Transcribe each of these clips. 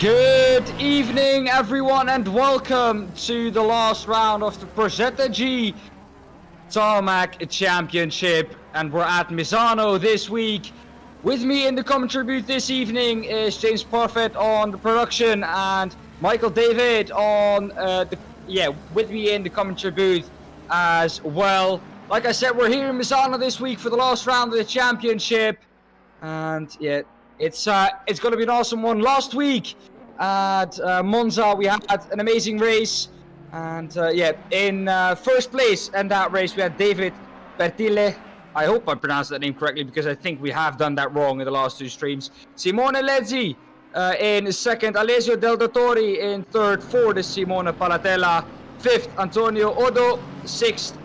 Good evening, everyone, and welcome to the last round of the Progetto G Tarmac Championship. And we're at Misano this week. With me in the commentary booth this evening is James Parfitt on the production and Michael David on with me in the commentary booth as well. Like I said, we're here in Misano this week for the last round of the championship, and yeah, it's going to be an awesome one. Last week at Monza, we had an amazing race, and in first place in that race we had David Bertile. I hope I pronounced that name correctly because I think we have done that wrong in the last two streams. Simone Lezzi in second, Alessio Del Dottori in third, fourth is Simone Palatella, fifth Antonio Odo, sixth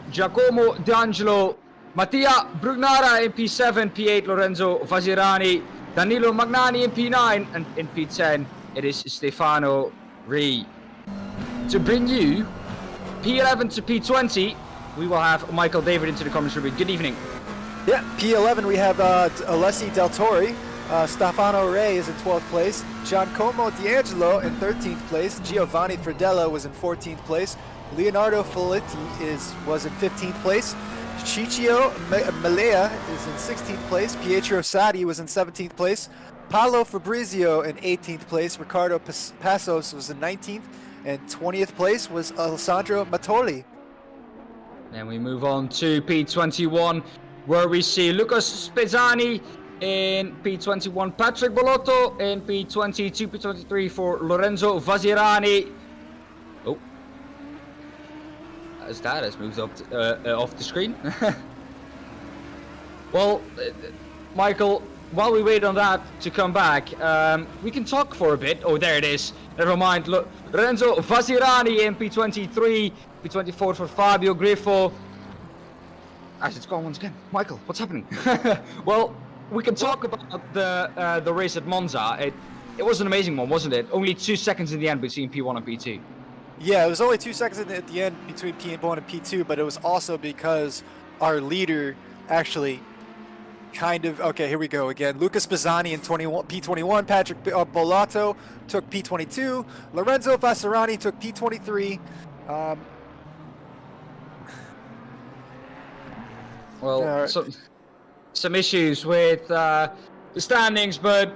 Giacomo D'Angelo, Mattia Brugnara in P7, P8 Lorenzo Vasirani, Danilo Magnani in P9, and in P10 it is Stefano Ree. To bring you P11 to P20, we will have Michael David into the commentary booth. Good evening. Yeah, P11 we have Alessi Del Torre, Stefano Rey is in 12th place, Giacomo D'Angelo in 13th place, Giovanni Fredella was in 14th place, Leonardo Felitti was in 15th place, Ciccio Malea is in 16th place, Pietro Sadi was in 17th place, Paolo Fabrizio in 18th place, Ricardo Passos was in 19th, and 20th place was Alessandro Mattoli. Then we move on to P21, where we see Lucas Spezzani in P21, Patrick Bolotto in P22, P23 for Lorenzo Vasirani. Oh, as that has moved up off the screen. Well, Michael, while we wait on that to come back, we can talk for a bit. Oh, there it is. Never mind. Look, Lorenzo Vasirani in P23, P24 for Fabio Griffo. As it's gone once again. Michael, what's happening? Well, we can talk about the race at Monza. It was an amazing one, wasn't it? Only 2 seconds in the end between P1 and P2. Yeah, it was only 2 seconds at the end between P1 and P2, but it was also because our leader actually kind of... Okay, here we go again. Lucas Spezzani in P21, Patrick Bolotto took P22, Lorenzo Vasirani took P23. Well, some issues with the standings, but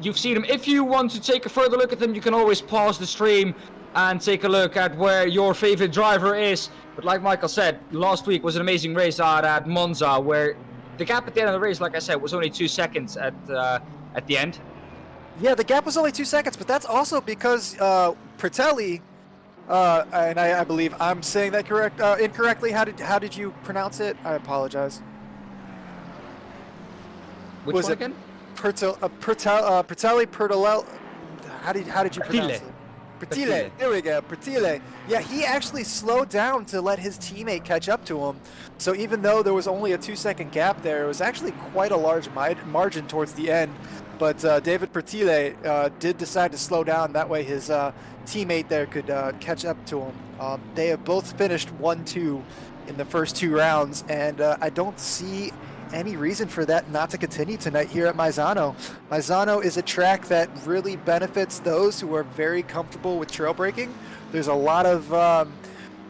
you've seen them. If you want to take a further look at them, you can always pause the stream and take a look at where your favorite driver is. But like Michael said, last week was an amazing race out at Monza, where the gap at the end of the race, like I said, was only 2 seconds at the end. Yeah, the gap was only 2 seconds, but that's also because Bertelli, and I believe I'm saying that incorrectly. How did you pronounce it? I apologize. Which one again? Bertelli Pertolel. How did you pronounce it? Bertile. There we go. Bertile. Yeah, he actually slowed down to let his teammate catch up to him. So even though there was only a 2 second gap there, it was actually quite a large margin towards the end. But David Bertile did decide to slow down. That way his teammate there could catch up to him. They have both finished 1-2 in the first 2 rounds, and I don't see any reason for that not to continue tonight here at Misano. Misano is a track that really benefits those who are very comfortable with trail braking. There's a lot of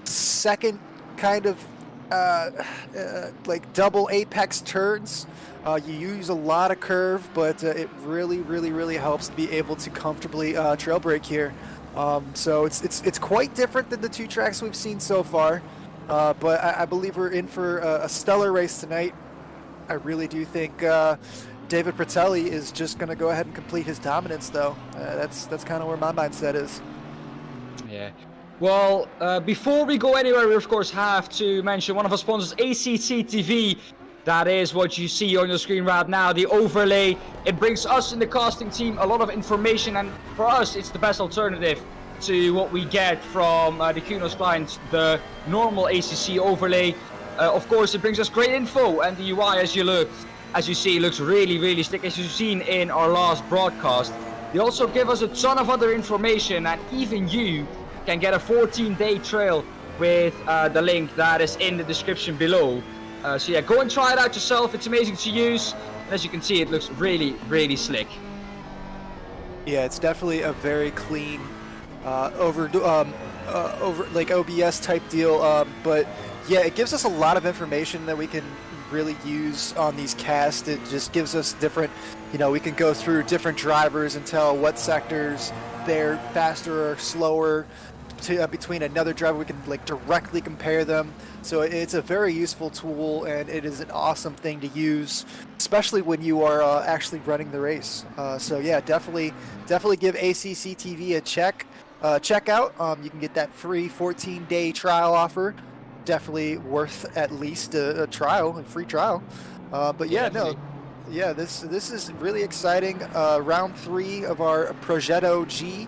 second kind of like double apex turns. You use a lot of curve, but it really helps to be able to comfortably trail brake here. So it's quite different than the 2 tracks we've seen so far. But I believe we're in for a stellar race tonight. I really do think David Bertelli is just going to go ahead and complete his dominance, though. That's kind of where my mindset is. Yeah. Well, before we go anywhere, we of course have to mention one of our sponsors, ACC TV. That is what you see on your screen right now, the overlay. It brings us in the casting team a lot of information, and for us, it's the best alternative to what we get from the Kunos clients, the normal ACC overlay. Of course, it brings us great info, and the UI, as you see, looks really slick, as you've seen in our last broadcast. They also give us a ton of other information, and even you can get a 14-day trail with the link that is in the description below. So yeah, go and try it out yourself. It's amazing to use. And as you can see, it looks really slick. Yeah, it's definitely a very clean, over like OBS type deal. But yeah, it gives us a lot of information that we can really use on these casts. It just gives us different, we can go through different drivers and tell what sectors they're faster or slower between another driver. We can like directly compare them. So it's a very useful tool, and it is an awesome thing to use, especially when you are actually running the race. So yeah, definitely give ACC TV a check out. You can get that free 14-day trial offer. Definitely worth at least a free trial. But yeah, Definitely. no, yeah, this is really exciting. Round 3 of our Progetto G.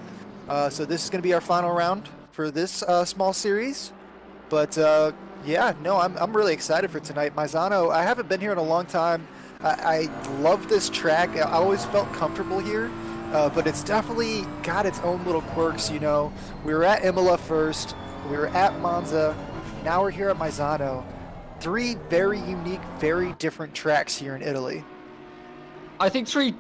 So this is going to be our final round for this small series. But yeah, no, I'm really excited for tonight. Misano, I haven't been here in a long time. I love this track. I always felt comfortable here, but it's definitely got its own little quirks. We were at Imola first, we were at Monza, now we're here at Misano. 3 very unique, very different tracks here in Italy. I think three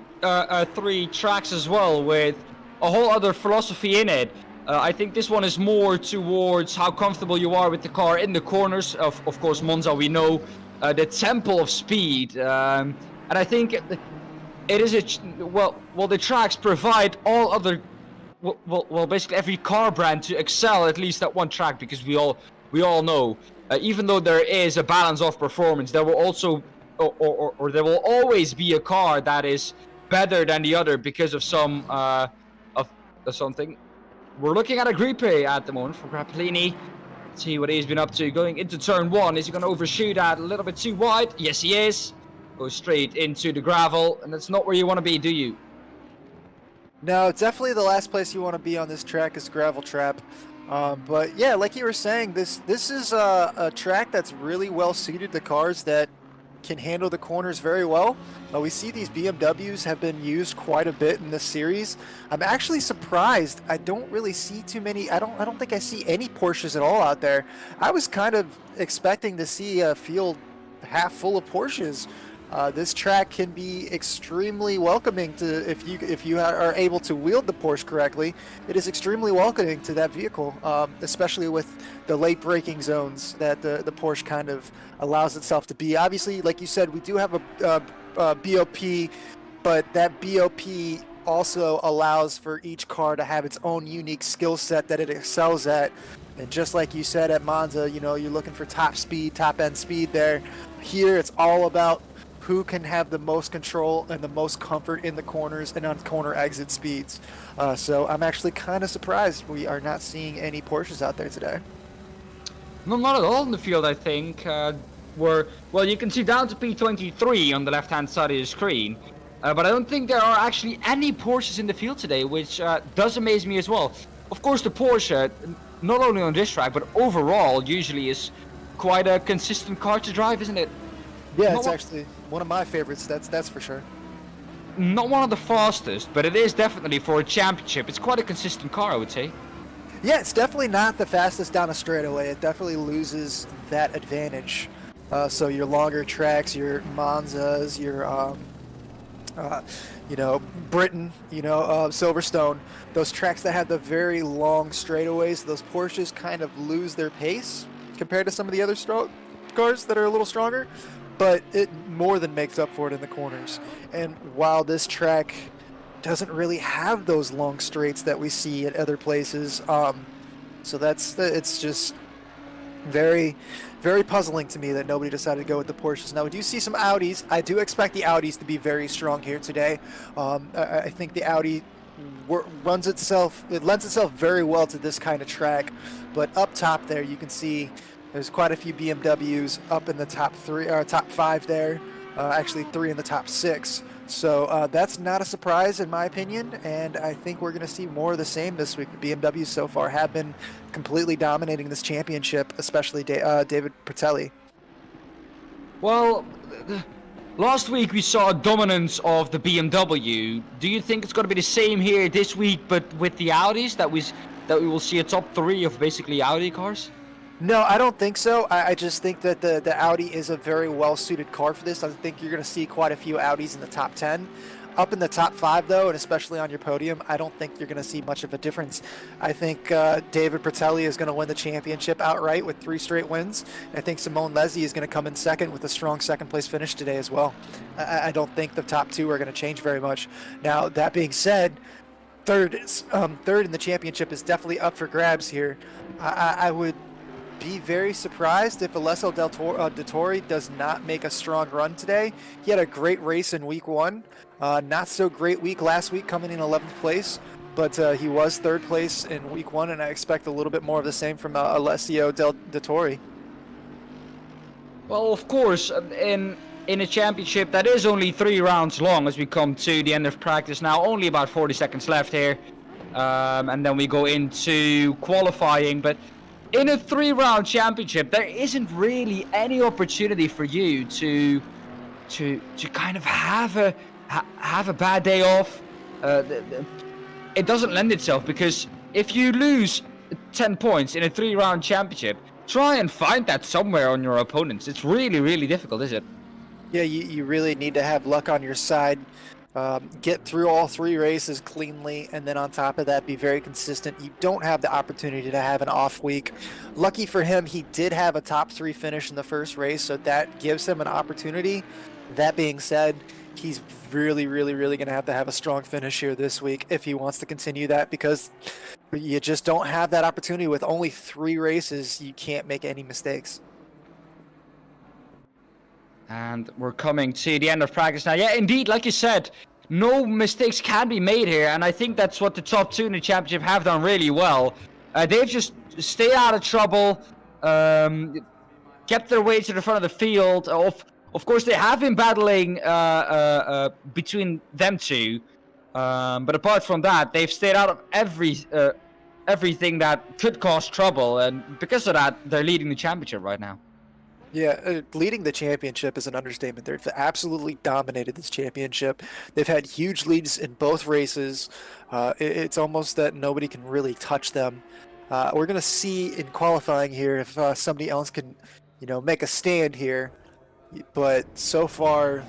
tracks as well with a whole other philosophy in it. I think this one is more towards how comfortable you are with the car in the corners. Of course, Monza, we know the temple of speed, and I think it is the tracks provide all other, basically every car brand to excel at least at one track, because we all know, even though there is a balance of performance, there will also or there will always be a car that is better than the other because of something. We're looking at a Gripe at the moment for Grappellini. See what he's been up to. Going into turn 1. Is he going to overshoot that a little bit too wide? Yes, he is. Goes straight into the gravel, and that's not where you want to be, do you? No, definitely the last place you want to be on this track is gravel trap. But yeah, like you were saying, this is a track that's really well suited to cars that can handle the corners very well. We see these BMWs have been used quite a bit in this series. I'm actually surprised. I don't really see too many. I don't think I see any Porsches at all out there. I was kind of expecting to see a field half full of Porsches. This track can be extremely welcoming to if you are able to wield the Porsche correctly. It is extremely welcoming to that vehicle, especially with the late braking zones that the Porsche kind of allows itself to be. Obviously, like you said, we do have a BOP, but that BOP also allows for each car to have its own unique skill set that it excels at. And just like you said at Monza, you're looking for top end speed there. Here, it's all about who can have the most control and the most comfort in the corners and on corner exit speeds. So I'm actually kind of surprised we are not seeing any Porsches out there today. No, not at all in the field, I think. You can see down to P23 on the left-hand side of the screen. But I don't think there are actually any Porsches in the field today, which does amaze me as well. Of course, the Porsche, not only on this track, but overall, usually is quite a consistent car to drive, isn't it? Yeah, it's actually one of my favorites, that's for sure. Not one of the fastest, but it is definitely, for a championship, it's quite a consistent car, I would say. Yeah, it's definitely not the fastest down a straightaway. It definitely loses that advantage. So your longer tracks, your Monzas, your Britain, Silverstone, those tracks that have the very long straightaways, those Porsches kind of lose their pace compared to some of the other cars that are a little stronger. But it more than makes up for it in the corners. And while this track doesn't really have those long straights that we see at other places, so it's just very, very puzzling to me that nobody decided to go with the Porsches. Now we do see some Audis. I do expect the Audis to be very strong here today. I think the Audi lends itself very well to this kind of track. But up top there, you can see there's quite a few BMWs up in the top 5 there. Actually 3 in the top 6. So that's not a surprise in my opinion, and I think we're going to see more of the same this week. The BMWs so far have been completely dominating this championship, especially David Bertelli. Well, last week we saw a dominance of the BMW. Do you think it's going to be the same here this week, but with the Audis, that we will see a top 3 of basically Audi cars? No, I don't think so. I just think that the Audi is a very well-suited car for this. I think you're going to see quite a few Audis in the top 10. Up in the top 5, though, and especially on your podium, I don't think you're going to see much of a difference. I think David Bertelli is going to win the championship outright with 3 straight wins. I think Simone Leslie is going to come in second with a strong second-place finish today as well. I don't think the top 2 are going to change very much. Now, that being said, third in the championship is definitely up for grabs here. I would be very surprised if Alessio Dettori does not make a strong run today. He had a great race in week 1. Not so great week last week, coming in 11th place, but he was 3rd place in week 1, and I expect a little bit more of the same from Alessio Dettori. Well, of course, in a championship that is only 3 rounds long as we come to the end of practice now, only about 40 seconds left here, and then we go into qualifying. But in a 3-round championship, there isn't really any opportunity for you to kind of have a bad day off. It doesn't lend itself, because if you lose 10 points in a 3-round championship, try and find that somewhere on your opponents. It's really, really difficult, is it? Yeah, you really need to have luck on your side. Get through all 3 races cleanly, and then on top of that, be very consistent. You don't have the opportunity to have an off week. Lucky for him, he did have a top 3 finish in the first race, so that gives him an opportunity. That being said, he's really, really, really going to have a strong finish here this week if he wants to continue that, because you just don't have that opportunity. With only 3 races, you can't make any mistakes. And we're coming to the end of practice now. Yeah, indeed, like you said, no mistakes can be made here, and I think that's what the top 2 in the championship have done really well. They've just stayed out of trouble, kept their way to the front of the field. Of course, they have been battling between them 2, but apart from that, they've stayed out of everything that could cause trouble, and because of that, they're leading the championship right now. Yeah, leading the championship is an understatement. They've absolutely dominated this championship. They've had huge leads in both races. It's almost that nobody can really touch them. We're going to see in qualifying here if somebody else can, make a stand here. But so far,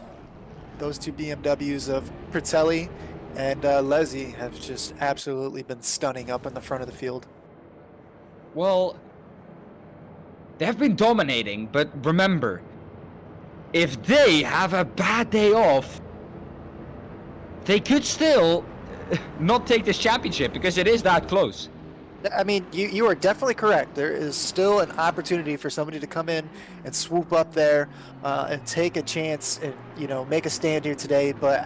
those 2 BMWs of Bertelli and Leslie have just absolutely been stunning up in the front of the field. Well, they have been dominating, but remember, if they have a bad day off, they could still not take this championship, because it is that close. I mean, you are definitely correct. There is still an opportunity for somebody to come in and swoop up there and take a chance and, make a stand here today. But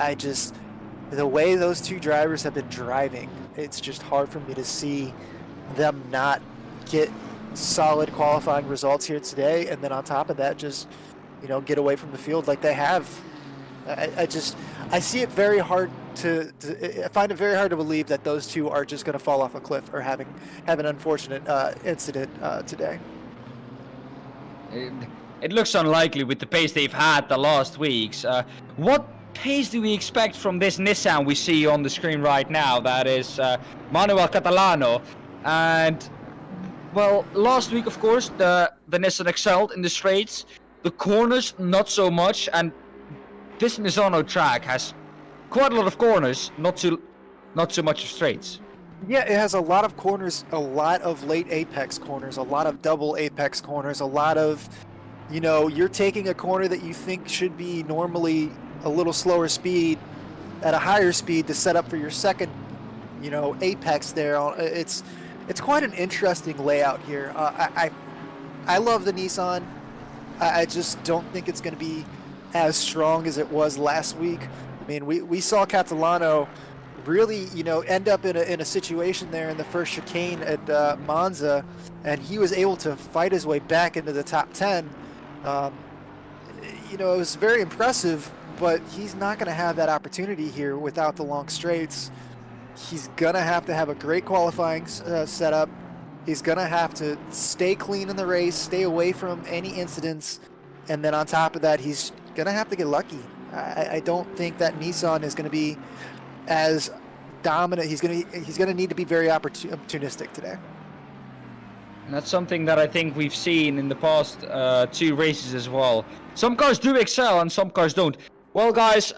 the way those 2 drivers have been driving, it's just hard for me to see them not get solid qualifying results here today, and then on top of that, just get away from the field like they have. I see it very hard I find it very hard to believe that those 2 are just going to fall off a cliff or have an unfortunate incident today. It looks unlikely with the pace they've had the last weeks. What pace do we expect from this Nissan we see on the screen right now? That is Manuel Catalano, and well, last week, of course, the Nissan excelled in the straights. The corners, not so much. And this Misano track has quite a lot of corners, not so much of straights. Yeah, it has a lot of corners, a lot of late apex corners, a lot of double apex corners, a lot of, you're taking a corner that you think should be normally a little slower speed at a higher speed to set up for your second, apex there. It's quite an interesting layout here. I love the Nissan. I just don't think it's going to be as strong as it was last week. I mean, we saw Catalano really, end up in a situation there in the first chicane at Monza, and he was able to fight his way back into the top 10. It was very impressive, but he's not going to have that opportunity here without the long straights. He's going to have a great qualifying setup. He's going to have to stay clean in the race, stay away from any incidents, and then on top of that, he's going to have to get lucky. I don't think that Nissan is going to be as dominant. He's going to need to be very opportunistic today. And that's something that I think we've seen in the past 2 races as well. Some cars do excel and some cars don't. Well, guys,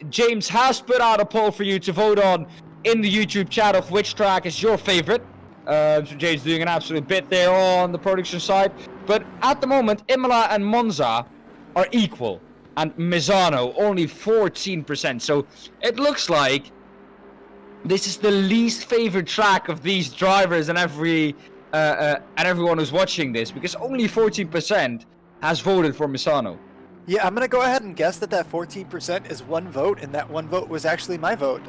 James has put out a poll for you to vote on in the YouTube chat of which track is your favorite. So James doing an absolute bit there on the production side. But at the moment, Imola and Monza are equal. And Misano only 14%. So it looks like this is the least favorite track of these drivers and everyone who's watching this. Because only 14% has voted for Misano. Yeah, I'm going to go ahead and guess that 14% is one vote, and that one vote was actually my vote.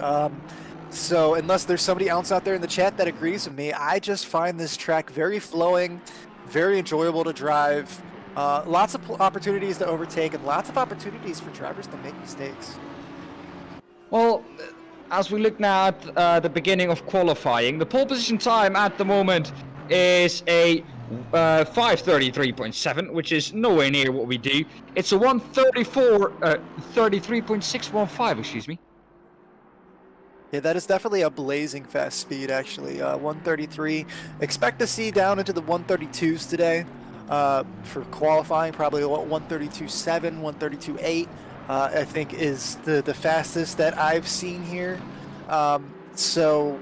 So unless there's somebody else out there in the chat that agrees with me, I just find this track very flowing, very enjoyable to drive, lots of opportunities to overtake, and lots of opportunities for drivers to make mistakes. Well, as we look now at the beginning of qualifying, the pole position time at the moment is a 5:33.7, which is nowhere near what we do. It's a 33.615, excuse me. Yeah, that is definitely a blazing fast speed, actually. 133. Expect to see down into the 132s today for qualifying. Probably 132.7, 132.8. I think is the fastest that I've seen here. So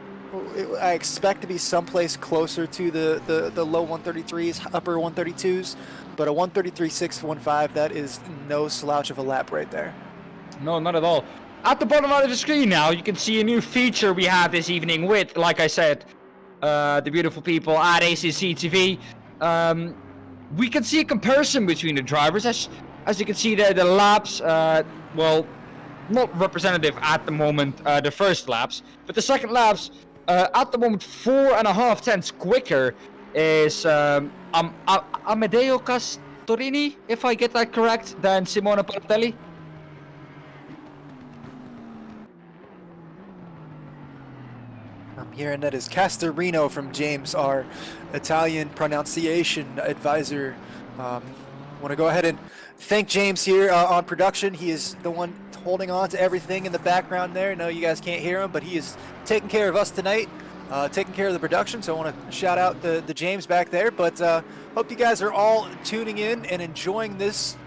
I expect to be someplace closer to the low 133s, upper 132s, but a 133.615, that is no slouch of a lap right there. No, not at all. At the bottom right of the screen now, you can see a new feature we have this evening with, like I said, the beautiful people at ACC TV. We can see a comparison between the drivers. As you can see there, the laps, well, not representative at the moment, the first laps, but the second laps, at the moment 4.5 tenths quicker is Amedeo Castorini, if I get that correct, than Simone Bartelli. I'm hearing that is Castorino from James, our Italian pronunciation advisor. Want to go ahead and thank James here on production. He is the one holding on to everything in the background there. I know you guys can't hear him, but he is taking care of us tonight, taking care of the production. So I want to shout out the James back there. But hope you guys are all tuning in and enjoying this.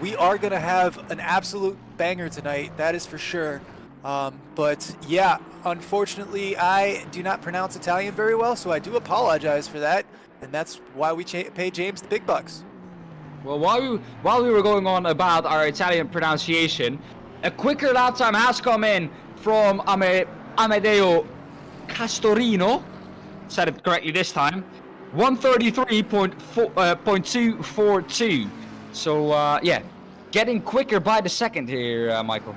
We are going to have an absolute banger tonight, that is for sure. But yeah, unfortunately, I do not pronounce Italian very well, so I do apologize for that. And that's why we pay James the big bucks. Well, while we were going on about our Italian pronunciation, a quicker lap time has come in from Amedeo Castorino. Said it correctly this time. 133.242. So yeah, getting quicker by the second here, Michael.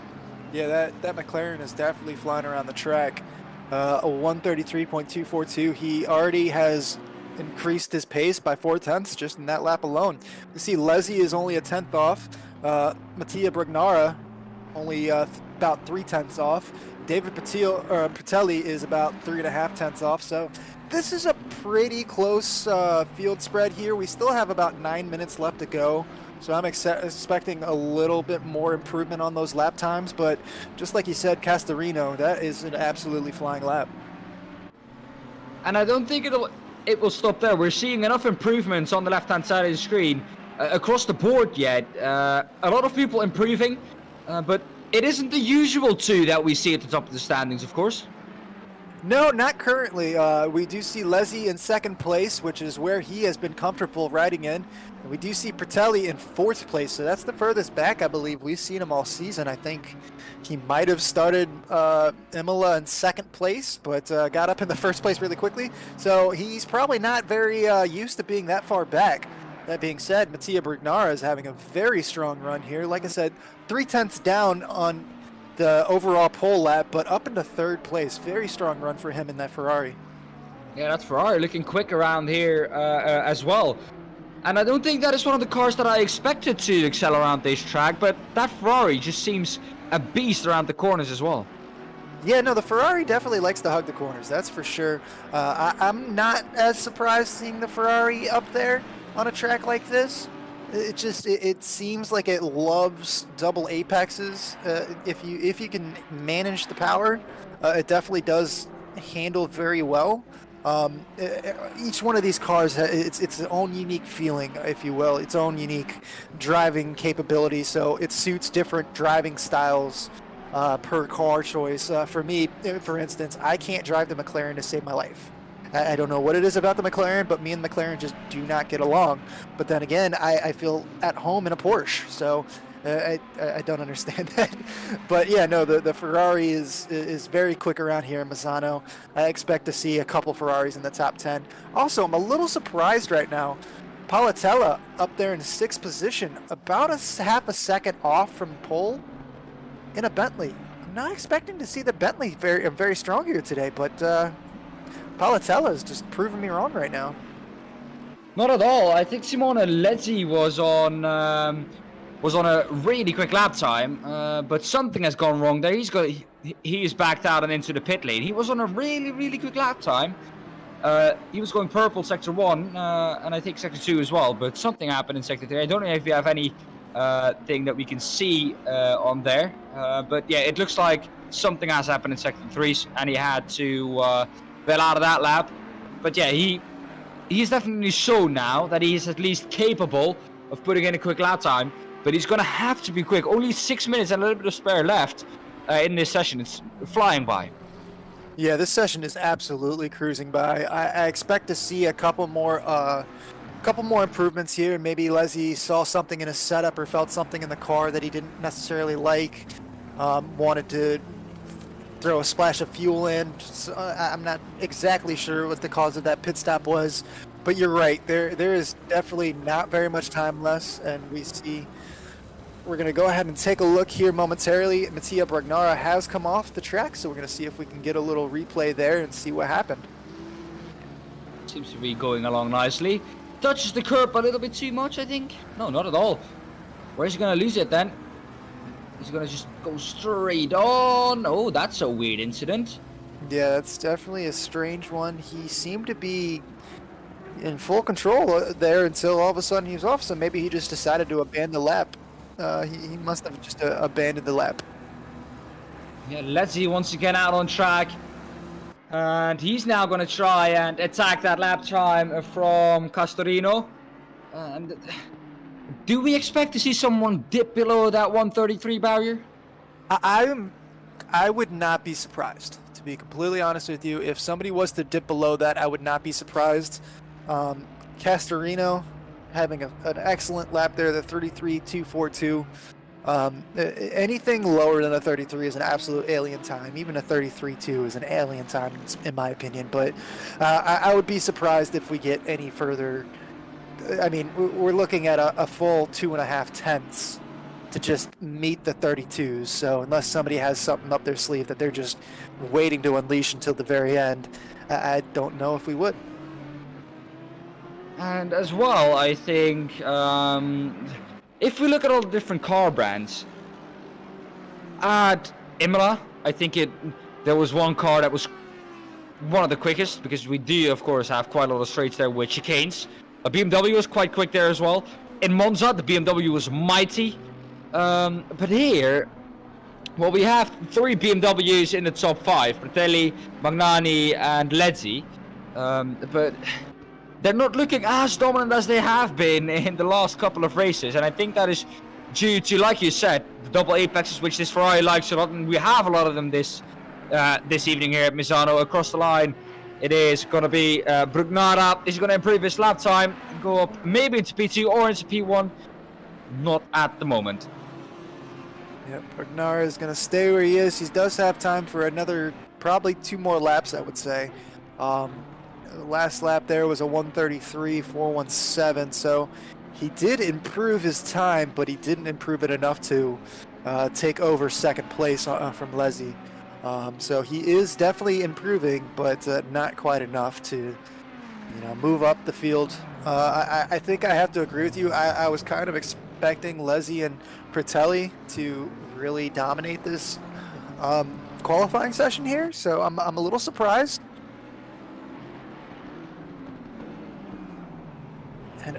Yeah, that McLaren is definitely flying around the track. A 133.242. He already has increased his pace by 4 tenths just in that lap alone. You see Leslie is only a tenth off. Mattia Brugnara only about 3 tenths off. David Patelli is about 3.5 tenths off. So this is a pretty close field spread here. We still have about 9 minutes left to go. So I'm expecting a little bit more improvement on those lap times. But just like you said, Castorino, that is an absolutely flying lap. And I don't think it will stop there. We're seeing enough improvements on the left-hand side of the screen across the board yet. A lot of people improving, but it isn't the usual two that we see at the top of the standings, of course. No, not currently. We do see Leslie in second place, which is where he has been comfortable riding in. And we do see Patelli in fourth place, so that's the furthest back I believe we've seen him all season. I think he might have started Imola in second place, but got up in the first place really quickly. So he's probably not very used to being that far back. That being said, Mattia Brugnara is having a very strong run here. Like I said, 3 tenths down on the overall pole lap, but up into third place. Very strong run for him in that Ferrari. Yeah, that's Ferrari looking quick around here as well. And I don't think that is one of the cars that I expected to excel around this track, but that Ferrari just seems a beast around the corners as well. Yeah, no, the Ferrari definitely likes to hug the corners, that's for sure. I'm not as surprised seeing the Ferrari up there on a track like this. It seems like it loves double apexes. If you can manage the power, it definitely does handle very well. Each one of these cars, its own unique feeling, if you will, its own unique driving capability. So it suits different driving styles per car choice. For me, for instance, I can't drive the McLaren to save my life. I don't know what it is about the McLaren, but me and the McLaren just do not get along. But then again, I feel at home in a Porsche, so I don't understand that. But yeah, no, the Ferrari is very quick around here in Misano. I expect to see a couple Ferraris in the top 10. Also, I'm a little surprised right now. Palatella up there in 6th position, about half a second off from pole in a Bentley. I'm not expecting to see the Bentley very strong here today, but Palatella is just proving me wrong right now. Not at all. I think Simone Lezzi was on a really quick lap time, but something has gone wrong there. He's backed out and into the pit lane. He was on a really quick lap time. He was going purple sector 1, and I think sector 2 as well, but something happened in sector 3. I don't know if you have any thing that we can see on there, but yeah, it looks like something has happened in sector 3, and he had to bail out of that lap. But yeah, he's definitely shown now that he is at least capable of putting in a quick lap time, but he's going to have to be quick. Only 6 minutes and a little bit of spare left in this session. It's flying by. Yeah, this session is absolutely cruising by. I expect to see a couple more improvements here. Maybe Lezzi saw something in his setup or felt something in the car that he didn't necessarily like. Wanted to throw a splash of fuel in. So, I'm not exactly sure what the cause of that pit stop was, but you're right. There is definitely not very much time left, and we're going to go ahead and take a look here momentarily. Mattia Brugnara has come off the track, so we're going to see if we can get a little replay there and see what happened. Seems to be going along nicely. Touches the curb a little bit too much, I think. No, not at all. Where's he going to lose it then? He's going to just go straight on. Oh, that's a weird incident. Yeah, that's definitely a strange one. He seemed to be in full control there until all of a sudden he was off, so maybe he just decided to abandon the lap. He must have just abandoned the lap. Yeah, Lezzi once again out on track. And he's now going to try and attack that lap time from Castorino. And do we expect to see someone dip below that 133 barrier? I would not be surprised, to be completely honest with you. If somebody was to dip below that, I would not be surprised. Castorino having an excellent lap there, the 33.242. Anything lower than a 33 is an absolute alien time. Even a 33.2 is an alien time, in my opinion. But I would be surprised if we get any further. I mean, we're looking at a full 2.5 tenths to just meet the 32s. So unless somebody has something up their sleeve that they're just waiting to unleash until the very end, I don't know if we would. And as well, I think if we look at all the different car brands, at Imola, I think there was one car that was one of the quickest, because we do, of course, have quite a lot of straights there with chicanes. A BMW was quite quick there as well. In Monza, the BMW was mighty. But here, well, we have 3 BMWs in the top 5, Fratelli, Magnani, and Lezzi. But they're not looking as dominant as they have been in the last couple of races, and I think that is due to, like you said, the double apexes, which this Ferrari likes a lot, and we have a lot of them this evening here at Misano. Across the line, it is going to be Brugnara. Is going to improve his lap time and go up maybe into P2 or into P1. Not at the moment. Yep, Brugnara is going to stay where he is. He does have time for another, probably 2 more laps, I would say. The last lap there was a 133.417, so he did improve his time, but he didn't improve it enough to take over second place from Lezzi. So he is definitely improving, but not quite enough to, move up the field. I think I have to agree with you. I was kind of expecting Lezzi and Fratelli to really dominate this qualifying session here, so I'm a little surprised. And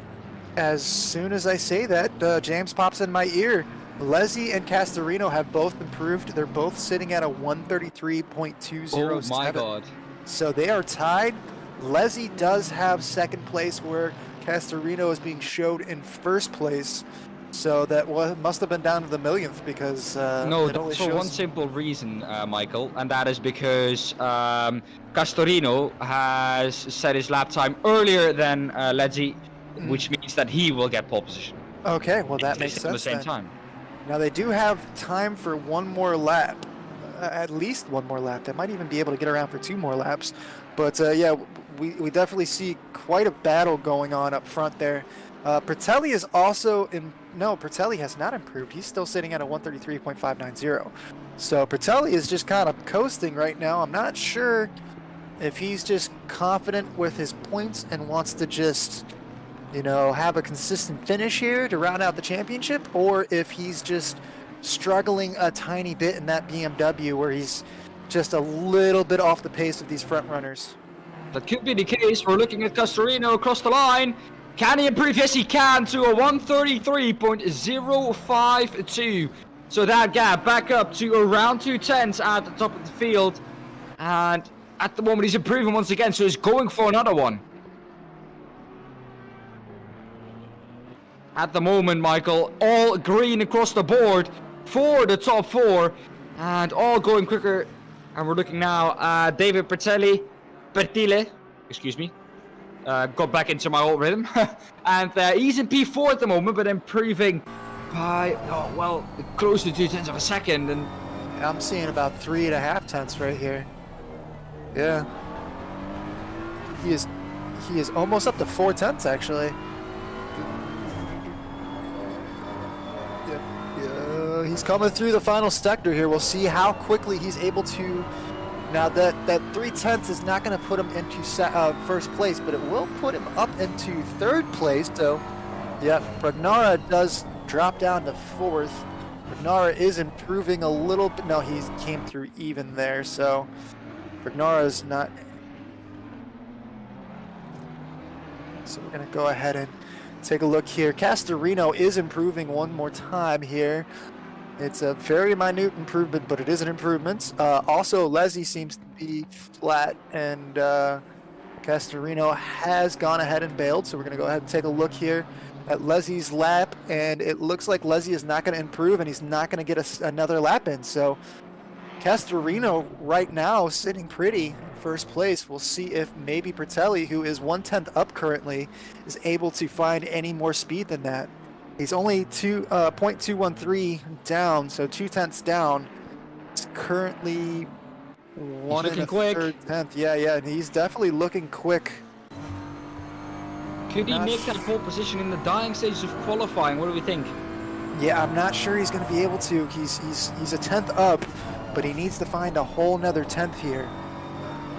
as soon as I say that, James pops in my ear. Lezzi and Castorino have both improved. They're both sitting at a 133.207. Oh my god. So they are tied. Leslie does have second place where Castorino is being showed in first place. So that must have been down to the millionth because No, it only that's for shows... one simple reason, Michael, and that is because Castorino has set his lap time earlier than Ledzi, which means that he will get pole position. Okay, well that makes At sense the same then. time. Now they do have time for one more lap, at least one more lap. They might even be able to get around for 2 more laps. But yeah, we definitely see quite a battle going on up front there. Bertelli is also in... No, Bertelli has not improved. He's still sitting at a 133.590. So Bertelli is just kind of coasting right now. I'm not sure if he's just confident with his points and wants to just, you know, have a consistent finish here to round out the championship, or if he's just struggling a tiny bit in that BMW where he's just a little bit off the pace of these front runners. That could be the case. We're looking at Castorino across the line. Can he improve? Yes, he can, to a 133.052. So that gap back up to around 2/10 at the top of the field. And at the moment, he's improving once again, so he's going for another one. At the moment, Michael, all green across the board for the top 4. And all going quicker. And we're looking now at David Bertile, excuse me. Got back into my old rhythm. And he's in P4 at the moment, but improving by, oh, well, close to 0.2 of a second. And I'm seeing about 3.5 tenths right here. Yeah. He is almost up to 4 tenths actually. Yeah, he's coming through the final sector here. We'll see how quickly he's able to... Now that 0.3 is not going to put him into first place, but it will put him up into 3rd place. So, yeah, Bragnara does drop down to 4th. Bragnara is improving a little bit. No, he came through even there. So, Bragnara is not. So we're going to go ahead and take a look here. Castorino is improving one more time here. It's a very minute improvement, but it is an improvement. Also, Leslie seems to be flat, and Castorino has gone ahead and bailed. So we're going to go ahead and take a look here at Leslie's lap, and it looks like Leslie is not going to improve, and he's not going to get another lap in. So Castorino right now sitting pretty in first place. We'll see if maybe Bertelli, who is 1/10 up currently, is able to find any more speed than that. He's only 0.213 down, so 0.2 down. It's currently 1 1/3 tenth. Yeah, and he's definitely looking quick. Could he make that pole position in the dying stages of qualifying? What do we think? Yeah, I'm not sure he's going to be able to. He's a 10th up, but he needs to find a whole nother 10th here.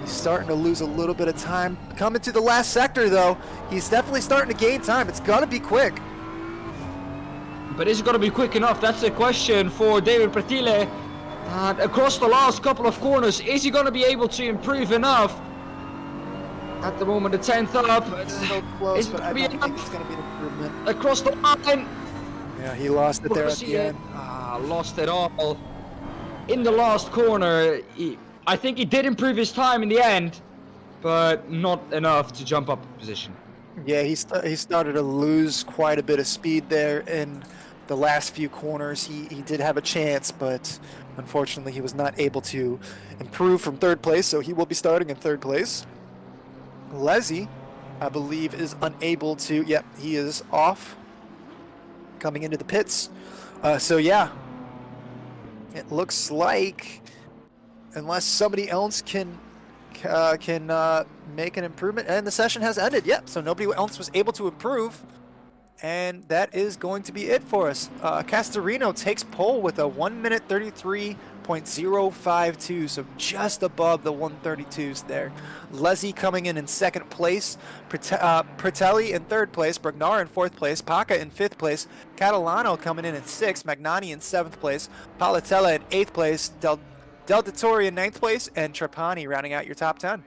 He's starting to lose a little bit of time. Coming to the last sector, though, he's definitely starting to gain time. It's going to be quick. But is it going to be quick enough? That's the question for David Bertile. And across the last couple of corners, is he going to be able to improve enough? At the moment, the 10th up. It's so close, but I don't think it's going to be an improvement. Across the line. Yeah, he lost it there at the end. Lost it all. In the last corner, I think he did improve his time in the end, but not enough to jump up a position. Yeah, he started to lose quite a bit of speed there in the last few corners. He did have a chance, but unfortunately he was not able to improve from 3rd place, so he will be starting in 3rd place. Leslie, I believe, is unable to... Yep, he is off, coming into the pits. So yeah, it looks like unless somebody else can make an improvement, and the session has ended. Yep, so nobody else was able to improve, and that is going to be it for us. Castorino takes pole with a 1:33.052, so just above the 132s there. Leslie coming in 2nd place, Bertelli in 3rd place, Bragnara in 4th place, Paca in 5th place, Catalano coming in 6th, Magnani in 7th place, Palatella in 8th place, Del Dittori in 9th place, and Trapani rounding out your top 10.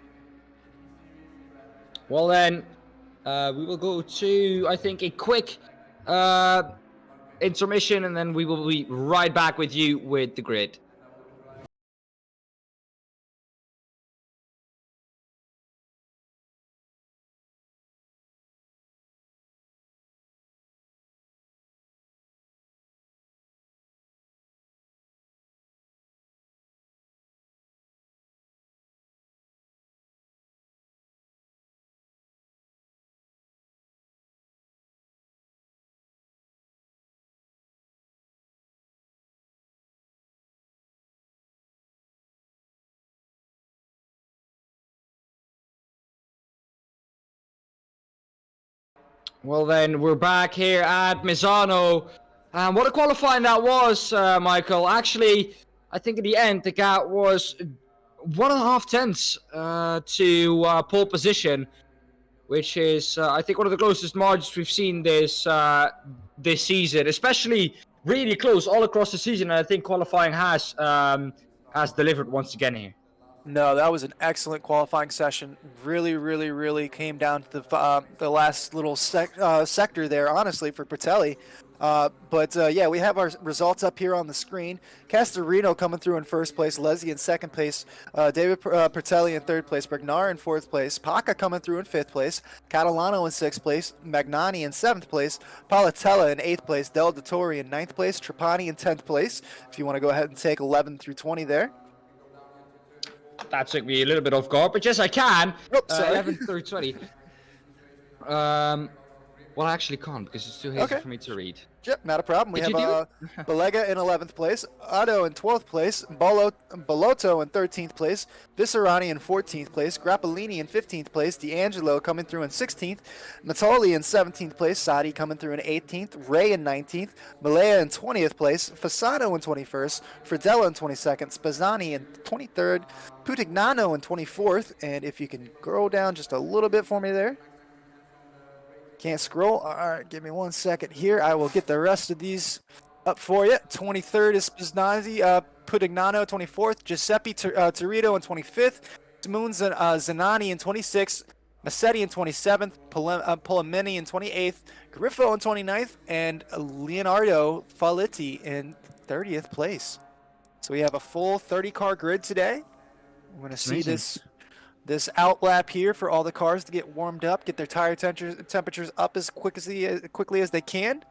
Well then, we will go to, I think, a quick intermission, and then we will be right back with you with the grid. Well then, we're back here at Misano. What a qualifying that was, Michael. Actually, I think in the end, the gap was 1.5 tenths to pole position, which is, I think, one of the closest margins we've seen this season, especially really close all across the season. And I think qualifying has delivered once again here. No, that was an excellent qualifying session. Really came down to the last little sector there, honestly, for Pratelli. Yeah, we have our results up here on the screen. Castorino coming through in first place, Leslie in second place, David Pratelli in third place, Bergnar in fourth place, Paca coming through in fifth place, Catalano in sixth place, Magnani in seventh place, Palatella in eighth place, Del Dottore in ninth place, Trapani in 10th place. If you want to go ahead and take 11 through 20 there. That took me a little bit off guard, but yes, I can. Oh, sorry. 11 through 20. Well, I actually can't because it's too hazy for me to read. Yep, not a problem. We have Balega in 11th place, Otto in 12th place, Bolotto in 13th place, Viscerani in 14th place, Grappellini in 15th place, D'Angelo coming through in 16th, Matoli in 17th place, Sadi coming through in 18th, Ray in 19th, Malaya in 20th place, Fasano in 21st, Fridella in 22nd, Spazzani in 23rd, Putignano in 24th, and if you can scroll down just a little bit for me there. Can't scroll. All right, give me 1 second here. I will get the rest of these up for you. 23rd is Spaznazzi, Putignano 24th, Giuseppe Torito in 25th, Smoon Zanani in 26th, Massetti in 27th, Polamini in 28th, Griffo in 29th, and Leonardo Faletti in 30th place. So we have a full 30-car grid today. We're going to see this outlap here for all the cars to get warmed up, get their tire temperatures up as quickly as they can.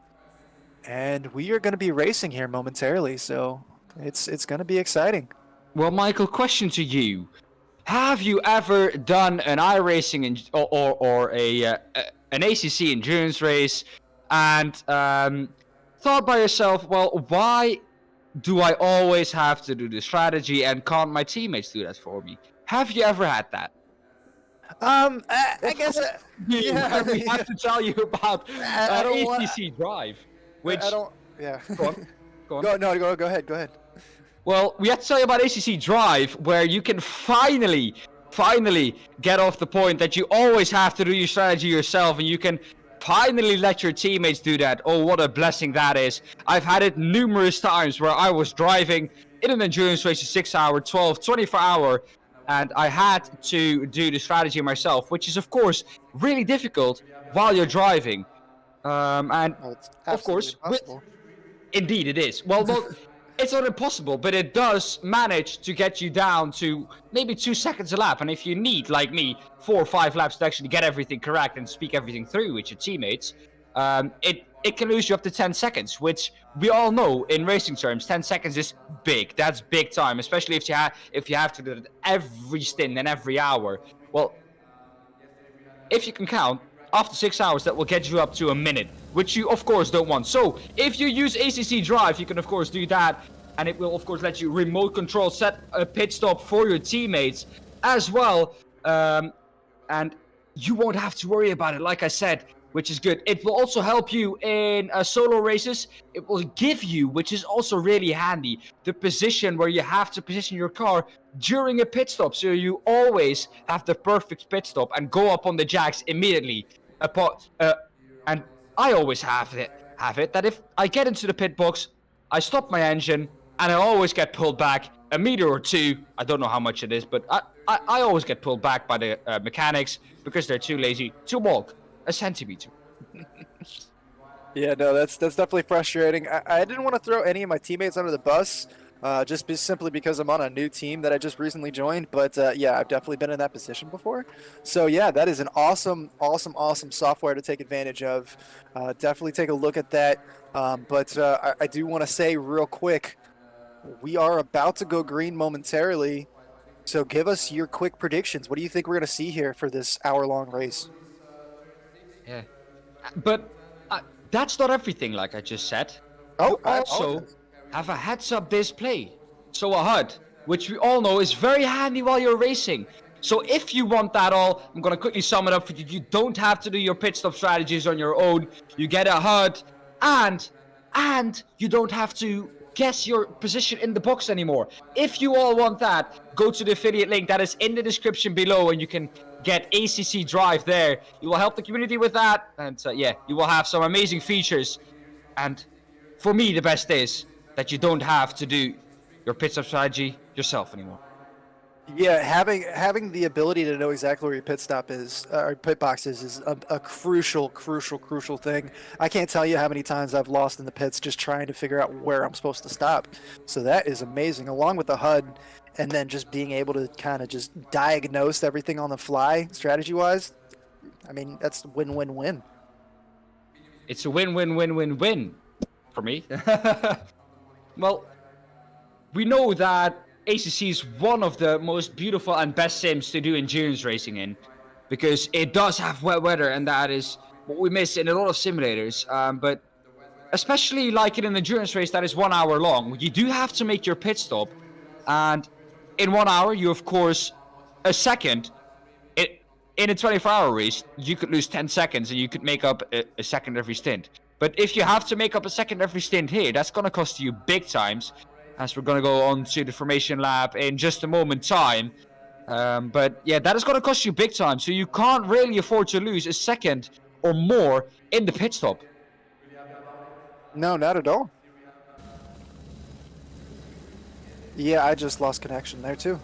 And we are going to be racing here momentarily, so it's going to be exciting. Well, Michael, question to you. Have you ever done an iRacing or an ACC endurance race and thought by yourself, well, why do I always have to do the strategy and can't my teammates do that for me? Have you ever had that? I guess. Yeah, we have to tell you about ACC Drive, which I don't. Yeah. Go on. Go ahead. Well, we have to tell you about ACC Drive, where you can finally get off the point that you always have to do your strategy yourself, and you can finally let your teammates do that. Oh, what a blessing that is. I've had it numerous times where I was driving in an endurance race, a 6-hour, 12, 24-hour, and I had to do the strategy myself, which is, of course, really difficult while you're driving. Of course, indeed it is. Well, it's not impossible, but it does manage to get you down to maybe 2 seconds a lap. And if you need, like me, 4 or 5 laps to actually get everything correct and speak everything through with your teammates, it can lose you up to 10 seconds, which we all know in racing terms, 10 seconds is big. That's big time, especially if you have to do it every stint and every hour. Well, if you can count, after 6 hours, that will get you up to a minute, which you, of course, don't want. So, if you use ACC Drive, you can, of course, do that, and it will, of course, let you remote control, set a pit stop for your teammates as well, and you won't have to worry about it, like I said, which is good. It will also help you in solo races. It will give you, which is also really handy, the position where you have to position your car during a pit stop, so you always have the perfect pit stop and go up on the jacks immediately. And I always have it that if I get into the pit box, I stop my engine, and I always get pulled back a meter or two. I don't know how much it is, but I always get pulled back by the mechanics because they're too lazy to walk a centimeter. Yeah, no, that's definitely frustrating. I didn't want to throw any of my teammates under the bus, simply because I'm on a new team that I just recently joined. But yeah, I've definitely been in that position before. So yeah, that is an awesome software to take advantage of. Definitely take a look at that. I do want to say real quick, we are about to go green momentarily. So give us your quick predictions. What do you think we're going to see here for this hour-long race? Yeah, but that's not everything, like I just said. Oh, you also have a heads-up display, so a HUD, which we all know is very handy while you're racing. So if you want that all, I'm going to quickly sum it up for you. You don't have to do your pit stop strategies on your own. You get a HUD, and you don't have to guess your position in the box anymore. If you all want that, go to the affiliate link that is in the description below, and you can get ACC Drive there. You will help the community with that, and yeah, you will have some amazing features. And for me, the best is that you don't have to do your pit stop strategy yourself anymore. Yeah, having the ability to know exactly where your pit stop is, or pit box is a crucial thing. I can't tell you how many times I've lost in the pits just trying to figure out where I'm supposed to stop. So that is amazing, along with the HUD, and then just being able to kind of just diagnose everything on the fly, strategy-wise. I mean, that's win-win-win. It's a win-win-win-win-win for me. Well, we know that ACC is one of the most beautiful and best sims to do endurance racing in, because it does have wet weather, and that is what we miss in a lot of simulators. But especially like in an endurance race that is 1 hour long, you do have to make your pit stop, and in 1 hour, you of course a second. In a 24-hour race, you could lose 10 seconds, and you could make up a second every stint. But if you have to make up a second every stint here, that's going to cost you big times, as we're going to go on to the formation lap in just a moment time. But yeah, that is going to cost you big time, so you can't really afford to lose a second or more in the pit stop. No, not at all. Yeah, I just lost connection there too.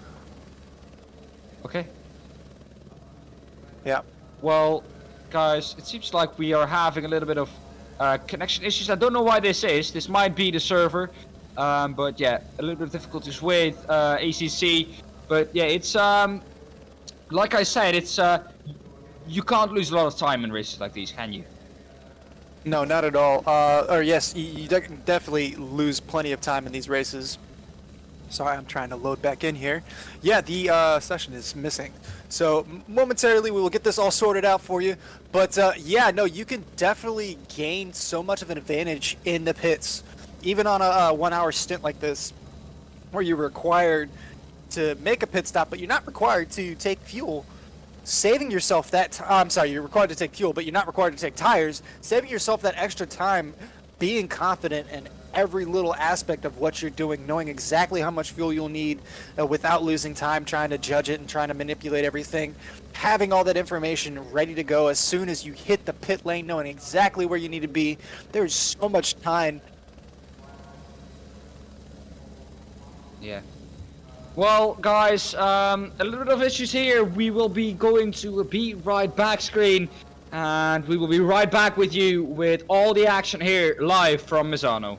Okay. Yeah. Well, guys, it seems like we are having a little bit of connection issues. I don't know why this is. This might be the server. But yeah, a little bit of difficulties with ACC. But yeah, it's like I said, it's you can't lose a lot of time in races like these, can you? No, not at all. Or yes, you definitely lose plenty of time in these races. Sorry, I'm trying to load back in here. Yeah, the session is missing. So momentarily we will get this all sorted out for you. But yeah, no, you can definitely gain so much of an advantage in the pits. Even on a 1 hour stint like this, where you're required to make a pit stop, but you're not required to take fuel. Saving yourself that I'm sorry, you're required to take fuel, but you're not required to take tires. Saving yourself that extra time, being confident in every little aspect of what you're doing, knowing exactly how much fuel you'll need without losing time trying to judge it and trying to manipulate everything. Having all that information ready to go as soon as you hit the pit lane, knowing exactly where you need to be. There's so much time. Yeah. Well, guys, a little bit of issues here. We will be going to a Be Right Back screen, and we will be right back with you with all the action here live from Misano.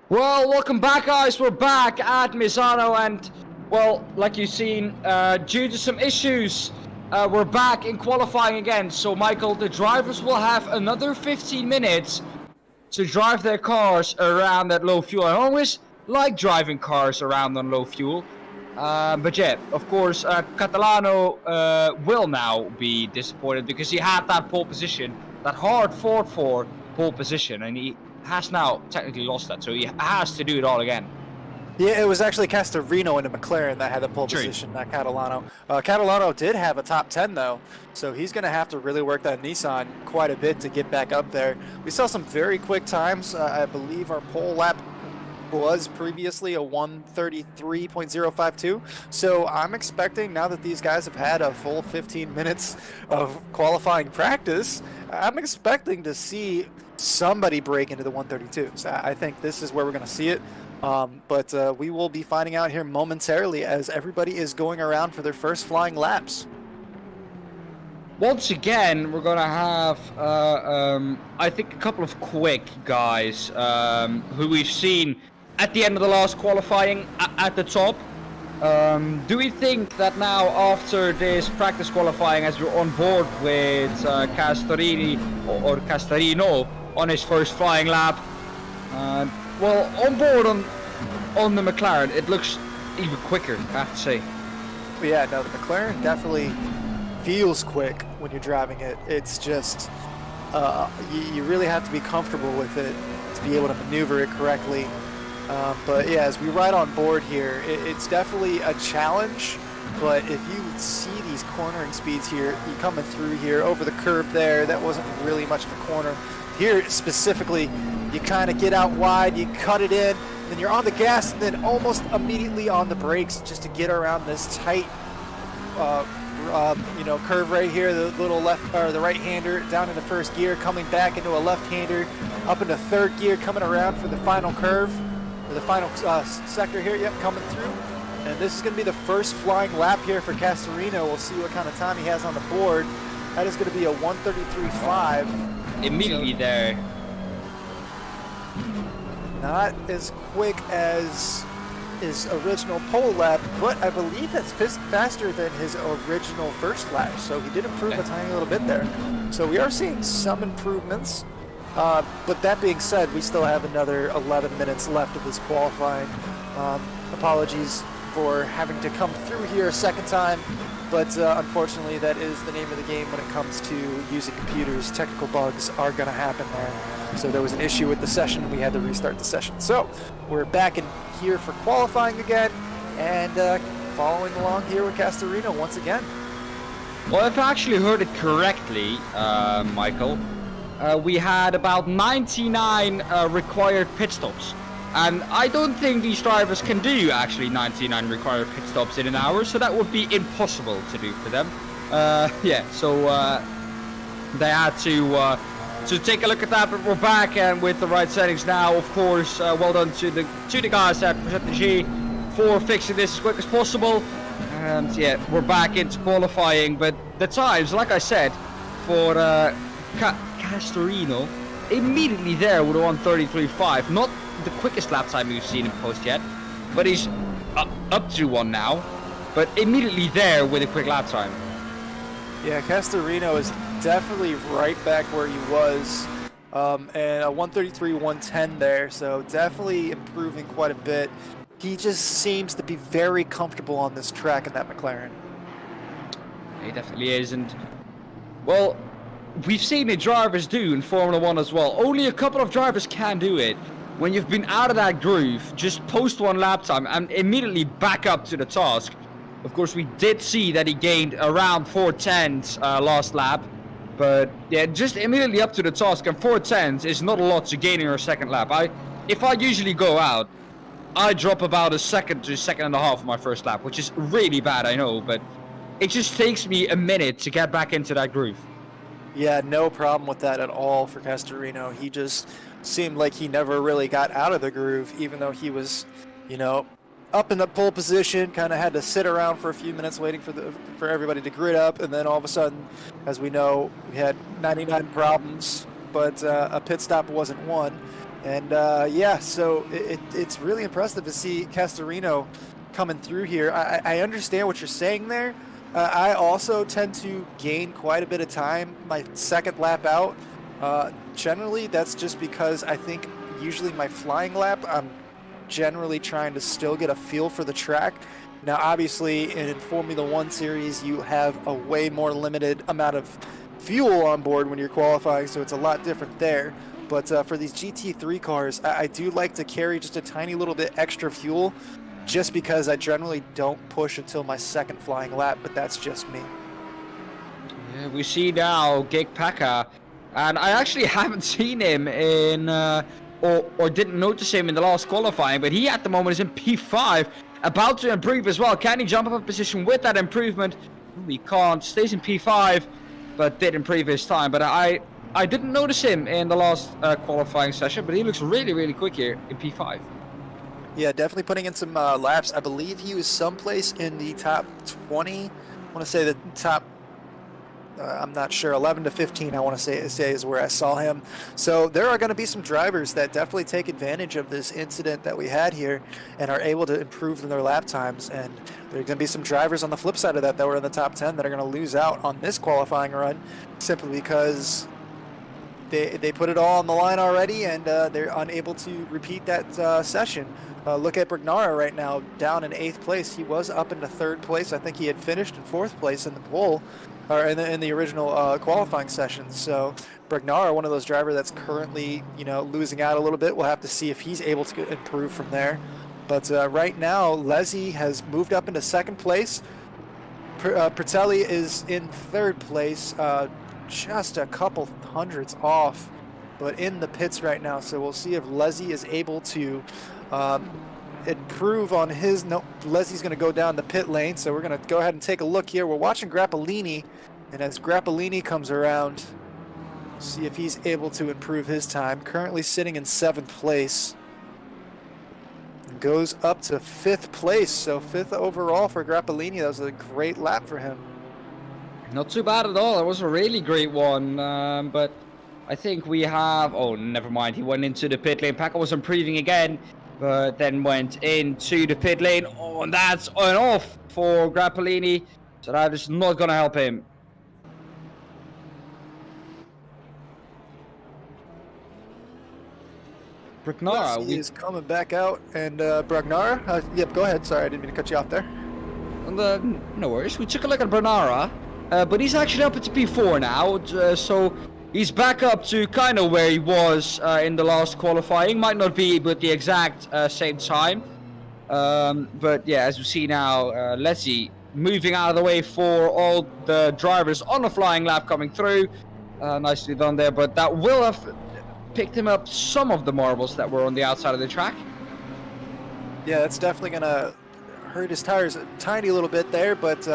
Well, welcome back, guys. We're back at Misano, and well, like you've seen, due to some issues, we're back in qualifying again. So, Michael, the drivers will have another 15 minutes to drive their cars around at low fuel. I always like driving cars around on low fuel. But yeah, of course, Catalano will now be disappointed because he had that pole position, that hard fought for pole position, and he has now technically lost that, so he has to do it all again. Yeah, it was actually Castorino in a McLaren that had the pole position, not Catalano. Catalano did have a top 10 though, so he's going to have to really work that Nissan quite a bit to get back up there. We saw some very quick times. I believe our pole lap was previously a 1:33.052, so I'm expecting, now that these guys have had a full 15 minutes of qualifying practice, I'm expecting to see somebody break into the 132. So I think this is where we're going to see it. But we will be finding out here momentarily as everybody is going around for their first flying laps. Once again, we're gonna have, I think, a couple of quick guys who we've seen at the end of the last qualifying at the top. Do we think that now, after this practice qualifying, as we're on board with Castorino on his first flying lap, well, on board on the McLaren, it looks even quicker, I have to say. But yeah, no, the McLaren definitely feels quick when you're driving it. It's just, you really have to be comfortable with it to be able to maneuver it correctly. But yeah, as we ride on board here, it's definitely a challenge. But if you see these cornering speeds here, you coming through here over the curb there, that wasn't really much of a corner. Here specifically, you kind of get out wide, you cut it in, then you're on the gas, and then almost immediately on the brakes just to get around this tight, curve right here. The little left or the right-hander down in the first gear, coming back into a left-hander, up into third gear, coming around for the final curve, or the final sector here. Yep, coming through. And this is going to be the first flying lap here for Castorino. We'll see what kind of time he has on the board. That is going to be a 1:33.5. Immediately there. Not as quick as his original pole lap, but I believe that's faster than his original first lap. So he did improve a tiny little bit there. So we are seeing some improvements. But that being said, we still have another 11 minutes left of this qualifying. Apologies for having to come through here a second time, but unfortunately that is the name of the game when it comes to using computers. Technical bugs are going to happen there. So there was an issue with the session, we had to restart the session. So we're back in here for qualifying again, and following along here with Castorino once again. Well, if I actually heard it correctly, Michael, we had about 99 required pit stops. And I don't think these drivers can do actually 99 required pit stops in an hour, so that would be impossible to do for them. They had to take a look at that, but we're back and with the right settings now. Of course, well done to the guys at Progetto G for fixing this as quick as possible. And yeah, we're back into qualifying, but the times, like I said, for Castorino, immediately there with a 1:33.5. Not the quickest lap time we've seen in post yet, but he's up to one now, but immediately there with a quick lap time. Yeah, Castorino is definitely right back where he was, and a 1:33.110 there, so definitely improving quite a bit. He just seems to be very comfortable on this track in that McLaren. He definitely is, and well, we've seen it drivers do in Formula 1 as well. Only a couple of drivers can do it. When you've been out of that groove, just post one lap time and immediately back up to the task. Of course, we did see that he gained around 4/10 last lap, but yeah, just immediately up to the task, and 4/10 is not a lot to gain in your second lap. If I usually go out, I drop about a second to a second and a half on my first lap, which is really bad, I know, but it just takes me a minute to get back into that groove. Yeah, no problem with that at all for Castorino. He just seemed like he never really got out of the groove, even though he was, up in the pole position, kind of had to sit around for a few minutes waiting for everybody to grid up, and then all of a sudden, as we know, we had 99 problems, but a pit stop wasn't one. And yeah, so it's really impressive to see Castorino coming through here. I understand what you're saying there. I also tend to gain quite a bit of time my second lap out. Generally, that's just because I think usually my flying lap, I'm generally trying to still get a feel for the track. Now, obviously, in Formula One series, you have a way more limited amount of fuel on board when you're qualifying, so it's a lot different there. But for these GT3 cars, I do like to carry just a tiny little bit extra fuel, just because I generally don't push until my second flying lap, but that's just me. Yeah, we see now Gig Packer, and I actually haven't seen him in, or didn't notice him in the last qualifying, but he at the moment is in P5, about to improve as well. Can he jump up a position with that improvement? He can't, stays in P5, but did improve his time. But I didn't notice him in the last qualifying session, but he looks really, really quick here in P5. Yeah, definitely putting in some laps. I believe he was someplace in the top 20. I want to say the top, I'm not sure, 11 to 15, I want to say is where I saw him. So there are going to be some drivers that definitely take advantage of this incident that we had here and are able to improve in their lap times. And there are going to be some drivers on the flip side of that were in the top 10 that are going to lose out on this qualifying run simply because they put it all on the line already, and they're unable to repeat that session. Look at Brignara right now, down in 8th place. He was up into 3rd place. I think he had finished in 4th place in the pole, or in the original qualifying session. So Brignara, one of those drivers that's currently, losing out a little bit. We'll have to see if he's able to improve from there. But right now, Leslie has moved up into 2nd place. Pratelli is in 3rd place, just a couple hundreds off, but in the pits right now. So we'll see if Leslie is able to improve on his. No, Leslie's going to go down the pit lane, so we're going to go ahead and take a look here. We're watching Grappellini, and as Grappellini comes around, see if he's able to improve his time. Currently sitting in 7th place. Goes up to 5th place, so 5th overall for Grappellini. That was a great lap for him. Not too bad at all. It was a really great one, but I think we have... Oh, never mind. He went into the pit lane. Packer was improving again, but then went into the pit lane. Oh, and that's an off for Grappellini, so that is not going to help him. Brignara, he is coming back out, and Brignara, yep, go ahead. Sorry, I didn't mean to cut you off there. No worries. We took a look at Brignara, but he's actually up into P4 now, so he's back up to kind of where he was in the last qualifying. Might not be with the exact same time, but yeah, as we see now, Leslie moving out of the way for all the drivers on the flying lap coming through. Nicely done there, but that will have picked him up some of the marbles that were on the outside of the track. Yeah, that's definitely gonna hurt his tires a tiny little bit there, but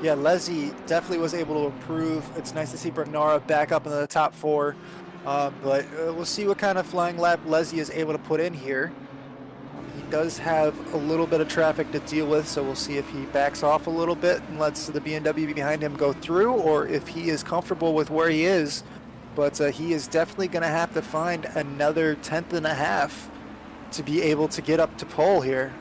yeah, Leslie definitely was able to improve. It's nice to see Brignara back up in the top 4, but we'll see what kind of flying lap Leslie is able to put in here. He does have a little bit of traffic to deal with, so we'll see if he backs off a little bit and lets the BMW behind him go through, or if he is comfortable with where he is. But he is definitely going to have to find another 10th and a half to be able to get up to pole here.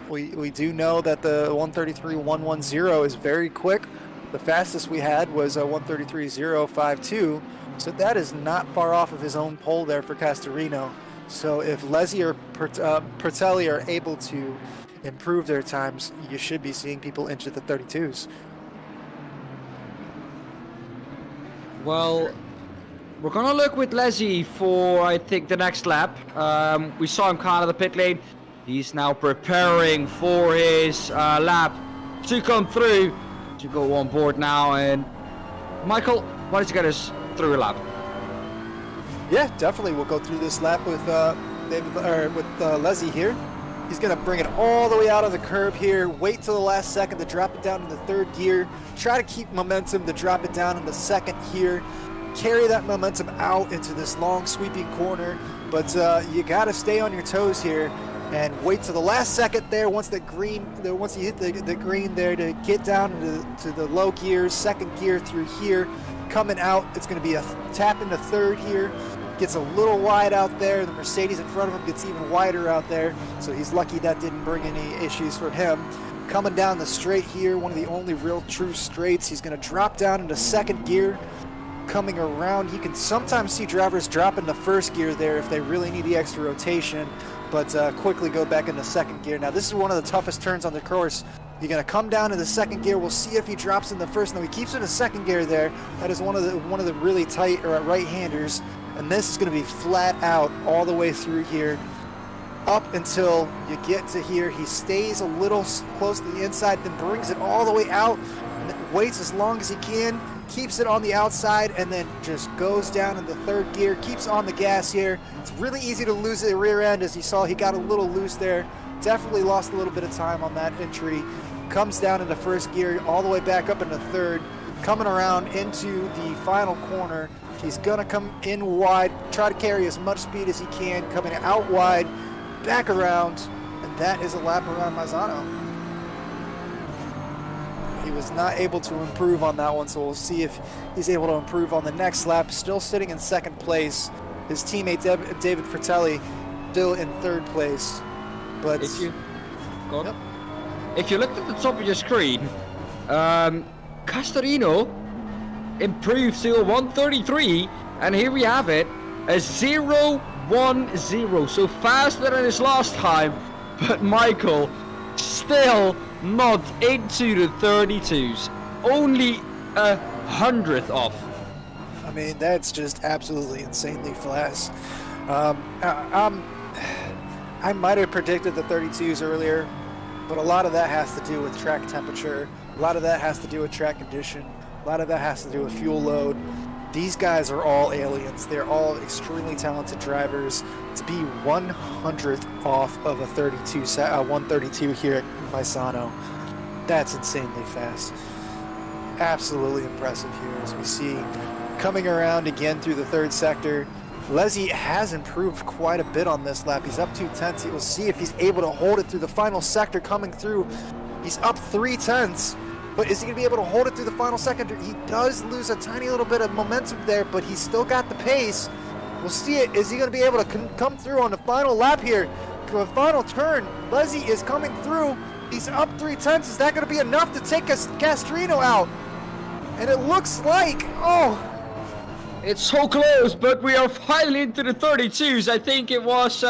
We do know that the 133.110 is very quick. The fastest we had was a 133.052, so that is not far off of his own pole there for Castorino. So if Leslie or Pratelli are able to improve their times, you should be seeing people into the 32s. Well, we're gonna look with Leslie for, I think, the next lap. We saw him kind of the pit lane. He's now preparing for his lap to come through, to go on board now. And Michael, why don't you get us through a lap? Yeah, definitely. We'll go through this lap with Leslie here. He's gonna bring it all the way out on the curb here. Wait till the last second to drop it down in the 3rd gear. Try to keep momentum to drop it down in the 2nd here. Carry that momentum out into this long sweeping corner, but you got to stay on your toes here and wait till the last second there. Once you hit the green there, to get down to the low gears, 2nd gear through here, coming out. It's going to be a tap into 3rd here, gets a little wide out there. The Mercedes in front of him gets even wider out there, so he's lucky that didn't bring any issues for him. Coming down the straight here, one of the only real true straights, he's going to drop down into second gear. Coming around, you can sometimes see drivers drop into first gear there if they really need the extra rotation, but quickly go back into second gear. Now this is one of the toughest turns on the course. You're going to come down into second gear. We'll see if he drops in the first. No, he keeps it in second gear there. That is one of the really tight right-handers, and this is going to be flat out all the way through here up until you get to here. He stays a little close to the inside, then brings it all the way out, and waits as long as he can, keeps it on the outside, and then just goes down into third gear, keeps on the gas here. It's really easy to lose the rear end. As you saw, he got a little loose there. Definitely lost a little bit of time on that entry. Comes down into first gear, all the way back up into third, coming around into the final corner. He's gonna come in wide, try to carry as much speed as he can, coming out wide, back around, and that is a lap around Misano. He was not able to improve on that one, so we'll see if he's able to improve on the next lap. Still sitting in second place. His teammate David Fratelli still in third place. But If you, go on. Yep. If you looked at the top of your screen, Castorino improved to a 133, and here we have it, a 0-1-0, so faster than his last time, but Michael still not into the 32s, only 100th off. I mean, that's just absolutely insanely fast. I might have predicted the 32s earlier, but a lot of that has to do with track temperature. A lot of that has to do with track condition. A lot of that has to do with fuel load. These guys are all aliens. They're all extremely talented drivers. To be 100th off of a 132 here at Misano, that's insanely fast. Absolutely impressive here, as we see coming around again through the third sector. Leslie has improved quite a bit on this lap. He's up 2/10. We'll see if he's able to hold it through the final sector coming through. He's up 3/10, but is he going to be able to hold it through the final sector? He does lose a tiny little bit of momentum there, but he's still got the pace. We'll see it. Is he going to be able to come through on the final lap here? The final turn. Leslie is coming through. He's up 3/10. Is that going to be enough to take Castorino out? And it looks like, It's so close, but we are finally into the 32s. I think it was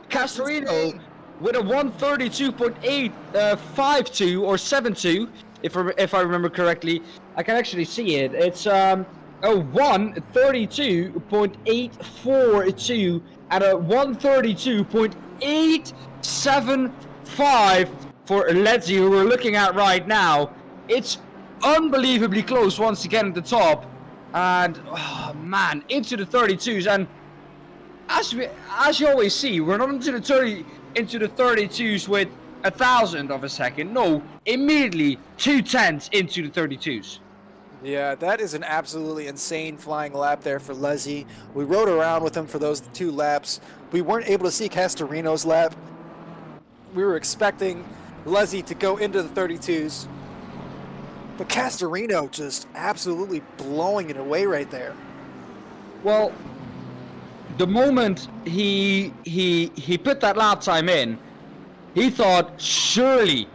Castorino with a 132.852 or 72, if I remember correctly. I can actually see it. It's a 132.842 and a 132.875 for Letzi, who we're looking at right now. It's unbelievably close once again at the top. And oh man, into the 32s, and as you always see, we're not into the 32s with 1,000 of a second. No, immediately 2/10 into the 32s. Yeah, that is an absolutely insane flying lap there for Leslie. We rode around with him for those 2 laps. We weren't able to see Castorino's lap. We were expecting Leslie to go into the 32s. But Castorino just absolutely blowing it away right there. Well, the moment he put that lap time in, he thought, surely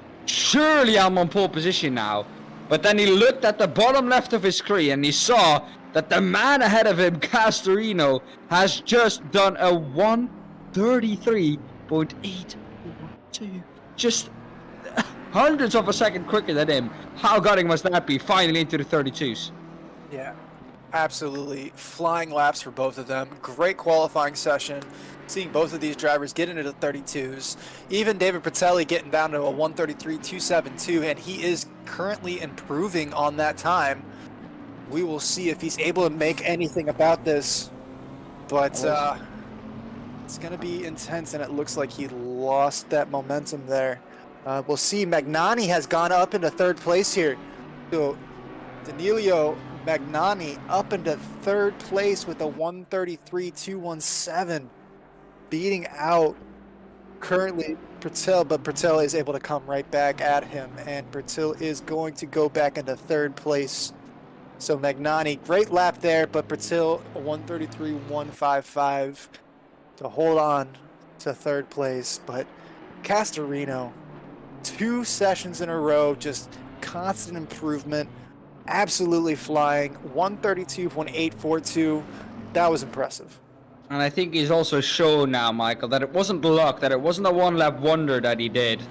I'm on pole position now. But then he looked at the bottom left of his screen and he saw that the man ahead of him, Castorino, has just done a 133.842. Just hundreds of a second quicker than him. How gutting must that be, finally into the 32s? Yeah, absolutely. Flying laps for both of them. Great qualifying session. Seeing both of these drivers get into the 32s. Even David Fratelli getting down to a 133.272, and he is currently improving on that time. We will see if he's able to make anything about this. But it's going to be intense, and it looks like he lost that momentum there. We'll see Magnani has gone up into third place here. So Danilo Magnani up into third place with a 133.217, beating out currently Pertil, but Pertil is able to come right back at him, and Pertil is going to go back into third place. So Magnani, great lap there, but Bratil 133.155 to hold on to third place. But Castorino, 2 sessions in a row, just constant improvement, absolutely flying. 132.842. That was impressive. And I think he's also shown now, Michael, that it wasn't luck, that it wasn't a one-lap wonder that he did.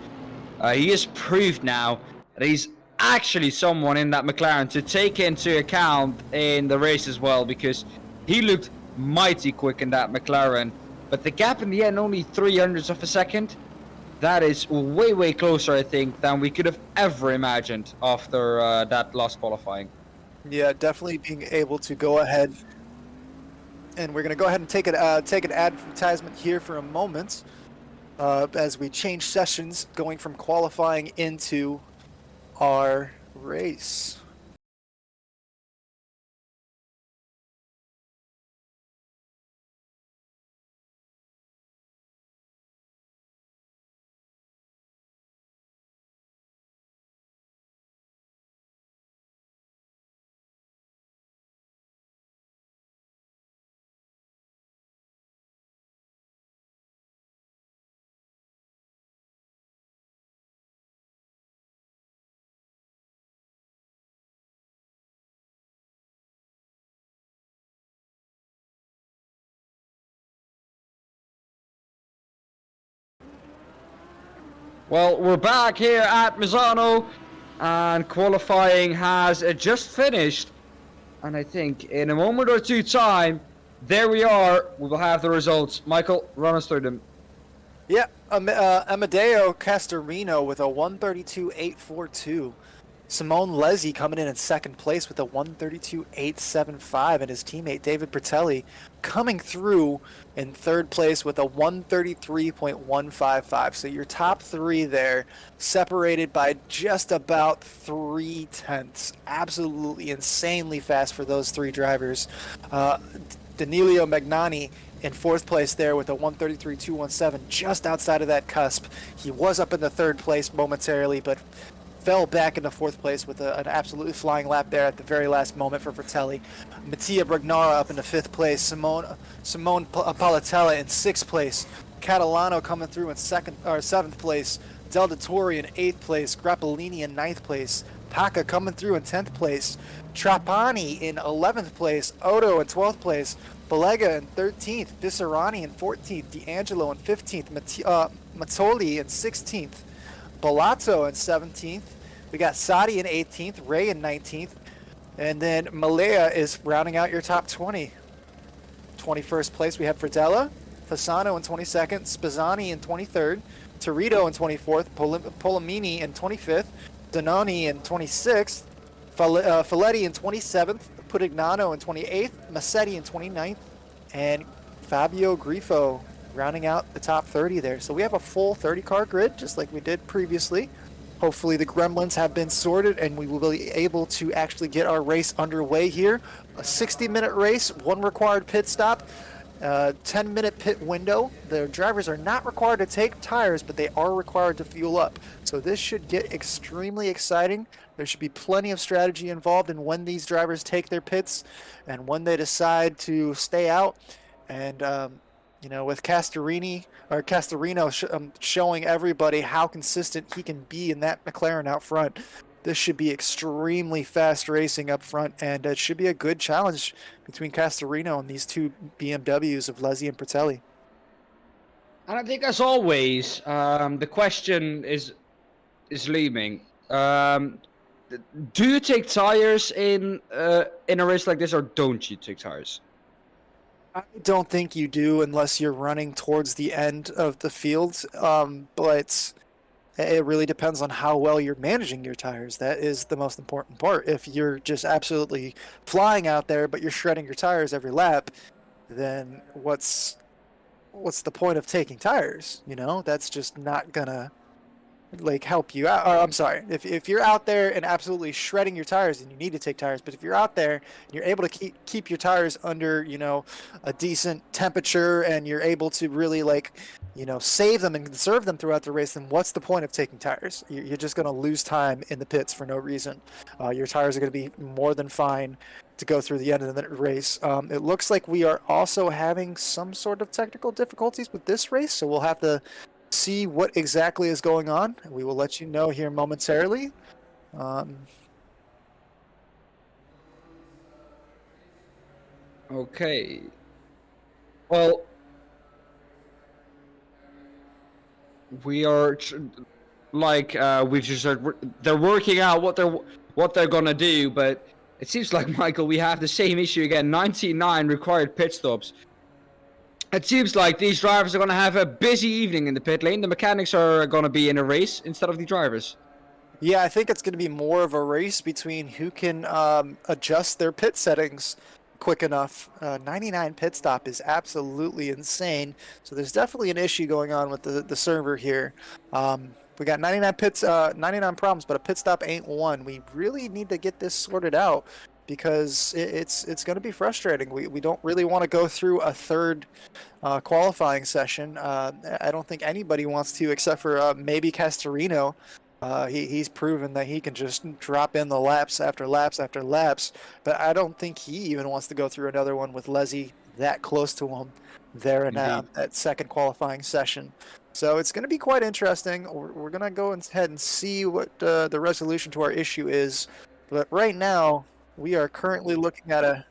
He has proved now that he's actually someone in that McLaren to take into account in the race as well, because he looked mighty quick in that McLaren. But the gap in the end, only 300ths of a second. That is way, way closer, I think, than we could have ever imagined after that last qualifying. Yeah, definitely being able to go ahead. And we're going to go ahead and take an advertisement here for a moment as we change sessions going from qualifying into our race. Well, we're back here at Misano, and qualifying has just finished. And I think in a moment or two time, there we are, we will have the results. Michael, run us through them. Yeah, Amadeo Castorino with a 132.842. Simone Lezzi coming in second place with a 132.875, and his teammate David Bertelli coming through in third place with a 133.155. So your top three there, separated by just about 3/10. Absolutely insanely fast for those three drivers. Danilo Magnani in fourth place there with a 133.217, just outside of that cusp. He was up in the third place momentarily, but fell back into fourth place with an absolutely flying lap there at the very last moment for Fratelli. Mattia Brignara up into fifth place. Simone Palatella in sixth place. Catalano coming through in seventh place. Del Torre in eighth place. Grappellini in ninth place. Paca coming through in 10th place. Trapani in 11th place. Odo in 12th place. Balega in 13th. Visserani in 14th. D'Angelo in 15th. Mazzoli in 16th. Balato in 17th. We got Sadi in 18th, Ray in 19th, and then Malaya is rounding out your top 20. 21st place we have Fredella, Fasano in 22nd, Spizzani in 23rd, Torito in 24th, Polamini in 25th, Dononi in 26th, Faletti in 27th, Pudignano in 28th, Massetti in 29th, and Fabio Grifo rounding out the top 30 there. So we have a full 30-car grid, just like we did previously. Hopefully the gremlins have been sorted and we will be able to actually get our race underway here. A 60-minute race, 1 required pit stop, 10-minute pit window. The drivers are not required to take tires, but they are required to fuel up. So this should get extremely exciting. There should be plenty of strategy involved in when these drivers take their pits and when they decide to stay out. And you know, with Castorino showing everybody how consistent he can be in that McLaren out front, this should be extremely fast racing up front, and it should be a good challenge between Castorino and these two BMWs of Lezzi and Bertelli. And I think, as always, the question is looming. Do you take tires in a race like this, or don't you take tires? I don't think you do unless you're running towards the end of the field, but it really depends on how well you're managing your tires. That is the most important part. If you're just absolutely flying out there, but you're shredding your tires every lap, then what's the point of taking tires? You know, that's just not gonna like help you out. Or, I'm sorry, if you're out there and absolutely shredding your tires, then you need to take tires. But if you're out there and you're able to keep your tires under, a decent temperature, and you're able to really like, save them and conserve them throughout the race, then what's the point of taking tires? You're just going to lose time in the pits for no reason. Your tires are going to be more than fine to go through the end of the race. It looks like we are also having some sort of technical difficulties with this race, so we'll have to see what exactly is going on. We will let you know here momentarily. Okay. Well, we are we've just heard, they're working out what they're gonna do, but it seems like, Michael, we have the same issue again. 99 required pit stops. It seems like these drivers are going to have a busy evening in the pit lane. The mechanics are going to be in a race instead of the drivers. Yeah, I think it's going to be more of a race between who can adjust their pit settings quick enough. 99 pit stop is absolutely insane. So there's definitely an issue going on with the server here. We got 99 problems, but a pit stop ain't one. We really need to get this sorted out, because it's going to be frustrating. We don't really want to go through a third qualifying session. I don't think anybody wants to, except for maybe Castorino. He's proven that he can just drop in the laps after laps after laps, but I don't think he even wants to go through another one with Leslie that close to him there in that second qualifying session. So it's going to be quite interesting. We're going to go ahead and see what the resolution to our issue is, but right now we are currently looking at a...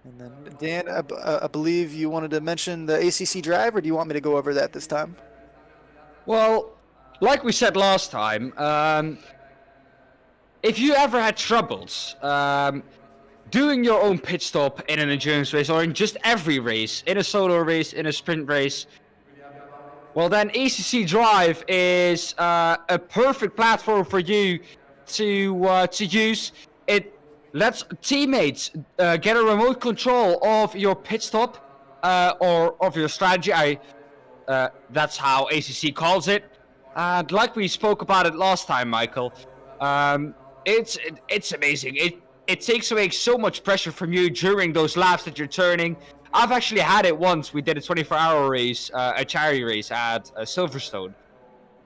And then, Dan, I believe you wanted to mention the ACC drive, or do you want me to go over that this time? Well, like we said last time, if you ever had troubles doing your own pit stop in an endurance race, or in just every race, in a solo race, in a sprint race, well then ACC Drive is a perfect platform for you to use. It lets teammates get a remote control of your pit stop or of your strategy. That's how ACC calls it. And like we spoke about it last time, Michael, it's amazing. It takes away so much pressure from you during those laps that you're turning. I've actually had it once. We did a 24-hour race, a charity race at Silverstone,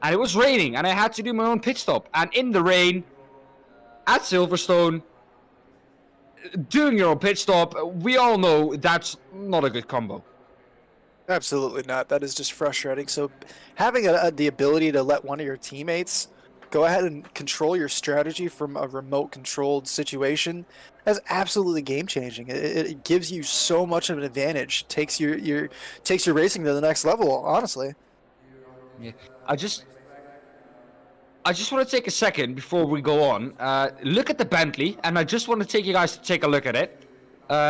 and it was raining, and I had to do my own pit stop. And in the rain, at Silverstone, doing your own pit stop, we all know that's not a good combo. Absolutely not. That is just frustrating. So having the ability to let one of your teammates go ahead and control your strategy from a remote controlled situation, that's absolutely game changing. It gives you so much of an advantage. Takes your racing to the next level, honestly. Yeah. I just want to take a second before we go on. Look at the Bentley, and I just want to take you guys to take a look at it.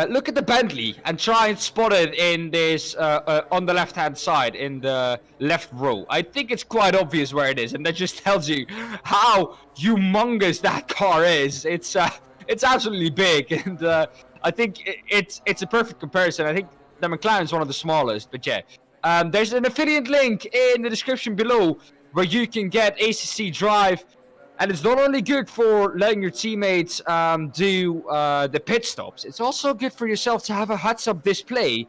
Look at the Bentley and try and spot it in this on the left-hand side in the left row. I think it's quite obvious where it is, and that just tells you how humongous that car is. It's absolutely big, and I think it's a perfect comparison. I think the McLaren's one of the smallest, but yeah. There's an affiliate link in the description below where you can get ACC Drive. And it's not only good for letting your teammates do the pit stops, it's also good for yourself to have a heads-up display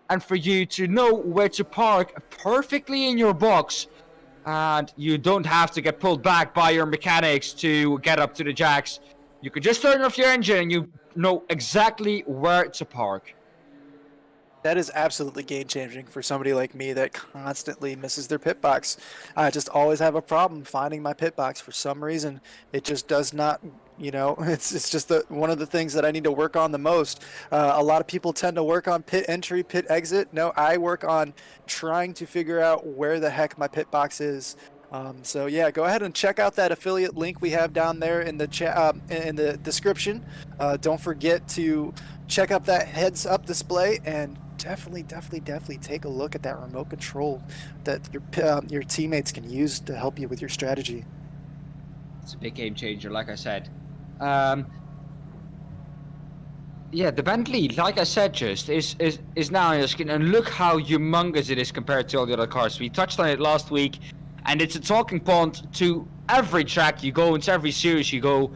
and for you to know where to park perfectly in your box. And you don't have to get pulled back by your mechanics to get up to the jacks. You can just turn off your engine and you know exactly where to park. That is absolutely game-changing for somebody like me that constantly misses their pit box. I just always have a problem finding my pit box for some reason. It just does not, it's just one of the things that I need to work on the most. A lot of people tend to work on pit entry, pit exit. No, I work on trying to figure out where the heck my pit box is. So yeah, go ahead and check out that affiliate link we have down there in the chat, in the description. Don't forget to check out that heads-up display, and definitely take a look at that remote control that your teammates can use to help you with your strategy. It's a big game changer, like I said. Yeah, the Bentley, like I said, just is now in your skin, and look how humongous it is compared to all the other cars. We touched on it last week, and it's a talking point to every track you go, into every series you go,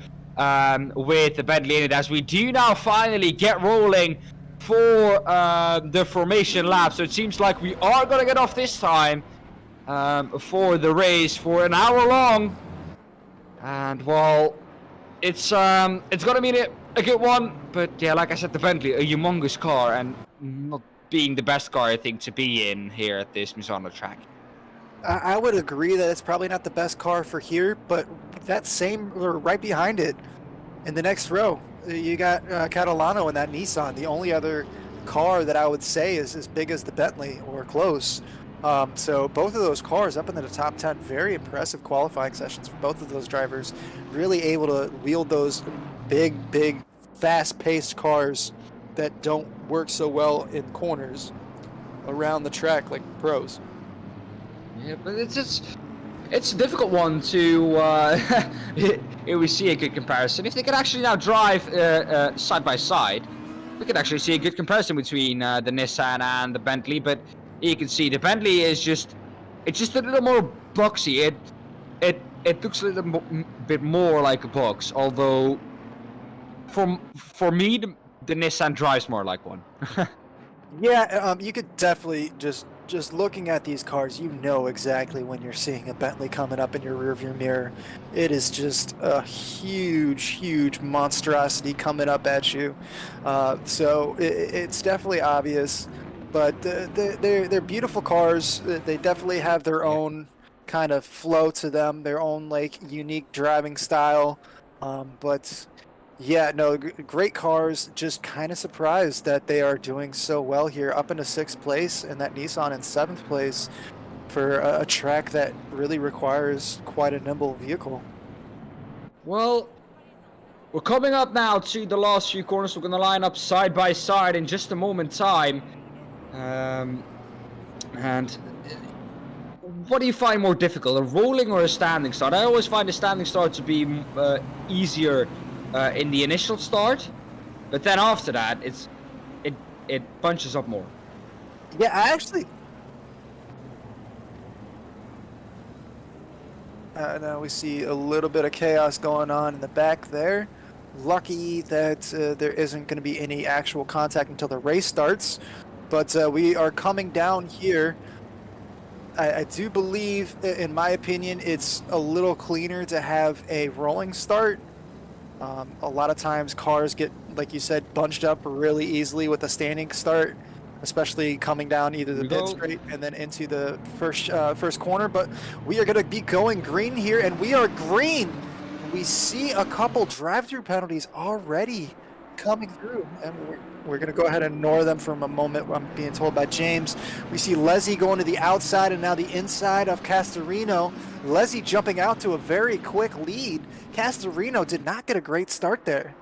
with the Bentley in it, as we do now finally get rolling for the formation lap. So it seems like we are gonna get off this time for the race for an hour long, and well, it's gonna be a good one. But yeah, like I said, the Bentley, a humongous car, and not being the best car, I think, to be in here at this Misano track. I would agree that it's probably not the best car for here, but that same, or right behind it, in the next row, you got Catalano and that Nissan. The only other car that I would say is as big as the Bentley or close. So both of those cars up into the top 10, very impressive qualifying sessions for both of those drivers. Really able to wield those big, fast-paced cars that don't work so well in corners around the track like pros. Yeah, but it's a difficult one to we see a good comparison. If they could actually now drive side by side, we could actually see a good comparison between the Nissan and the Bentley. But you can see the Bentley is just a little more boxy. It looks a little bit more like a box, although for me the Nissan drives more like one. Yeah, you could definitely just looking at these cars, you know exactly when you're seeing a Bentley coming up in your rearview mirror. It is just a huge monstrosity coming up at you. So it's definitely obvious, but they're beautiful cars. They definitely have their own kind of flow to them, their own like unique driving style. But yeah, no, great cars. Just kind of surprised that they are doing so well here, up into 6th place, and that Nissan in 7th place for a track that really requires quite a nimble vehicle. Well, we're coming up now to the last few corners. We're going to line up side by side in just a moment time. And what do you find more difficult, a rolling or a standing start? I always find a standing start to be easier in the initial start, but then after that it bunches up more. Yeah, I actually now we see a little bit of chaos going on in the back there. Lucky that there isn't going to be any actual contact until the race starts, but we are coming down here. I do believe, in my opinion, it's a little cleaner to have a rolling start. A lot of times cars get, like you said, bunched up really easily with a standing start, especially coming down either the mid straight and then into the first corner. But we are going to be going green here, and we are green. We see a couple drive-through penalties already coming through, and we're going to go ahead and ignore them for a moment. I'm being told by James. We see Leslie going to the outside and now the inside of Castorino. Leslie jumping out to a very quick lead. Castorino did not get a great start there.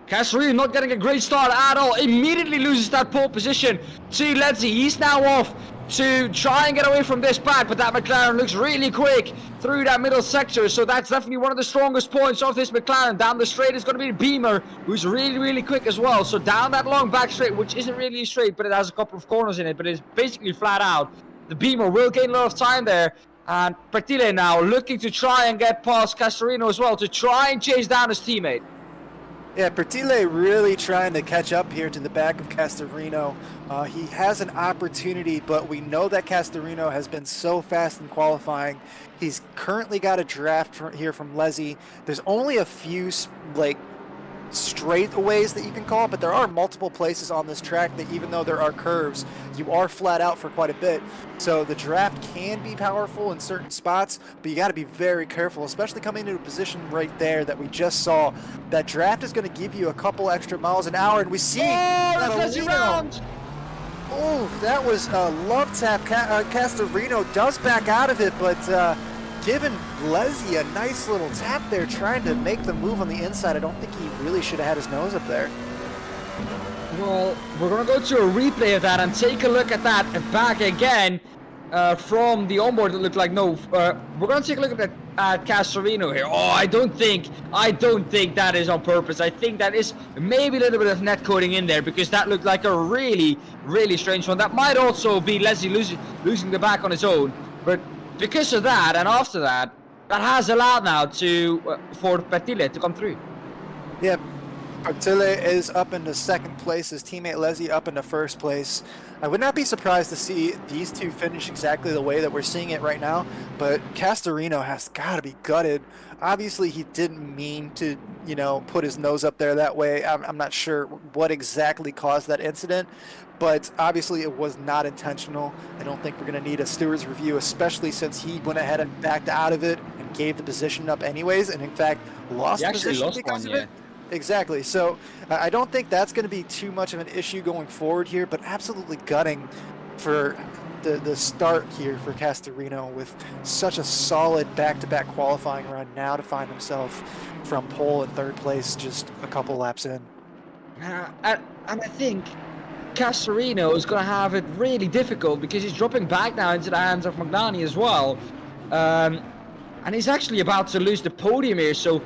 Castorino not getting a great start at all. Immediately loses that pole position to Leslie. He's now off to try and get away from this back, but that McLaren looks really quick through that middle sector, so that's definitely one of the strongest points of this McLaren. Down the straight is going to be the Beamer, who's really quick as well. So down that long back straight, which isn't really straight, but it has a couple of corners in it, but it's basically flat out. The Beamer will gain a lot of time there, and Pertile now looking to try and get past Castorino as well, to try and chase down his teammate. Yeah, Pertile really trying to catch up here to the back of Castorino. He has an opportunity, but we know that Castorino has been so fast in qualifying. He's currently got a draft here from Leslie. There's only a few straightaways that you can call, but there are multiple places on this track that, even though there are curves, you are flat out for quite a bit. So the draft can be powerful in certain spots, but you got to be very careful, especially coming into a position right there that we just saw. That draft is going to give you a couple extra miles an hour, and we see round. Oh, that was a love tap. Castorino does back out of it, but giving Leslie a nice little tap there, trying to make the move on the inside. I don't think he really should have had his nose up there. Well, we're going to go to a replay of that and take a look at that back again from the onboard. It looked like no. We're going to take a look at that at Castorino here. Oh, I don't think that is on purpose. I think that is maybe a little bit of net coding in there, because that looked like a really, really strange one. That might also be Leslie losing the back on his own, but because of that, and after that, that has allowed now for Pertile to come through. Yeah, Pertile is up into second place, his teammate Leslie up into first place. I would not be surprised to see these two finish exactly the way that we're seeing it right now, but Castorino has got to be gutted. Obviously, he didn't mean to, you know, put his nose up there that way. I'm not sure what exactly caused that incident, but obviously it was not intentional. I don't think we're going to need a steward's review, especially since he went ahead and backed out of it and gave the position up anyways, and in fact lost the position because of it. Exactly. So I don't think that's going to be too much of an issue going forward here, but absolutely gutting for the start here for Castorino with such a solid back-to-back qualifying run, now to find himself from pole in third place just a couple laps in. And I think Castorino is going to have it really difficult, because he's dropping back now into the hands of Magnani as well. And he's actually about to lose the podium here, so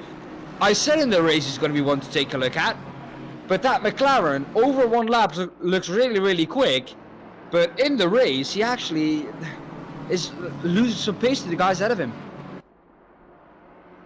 I said in the race he's going to be one to take a look at, but that McLaren over one lap looks really, really quick, but in the race he actually is losing some pace to the guys ahead of him.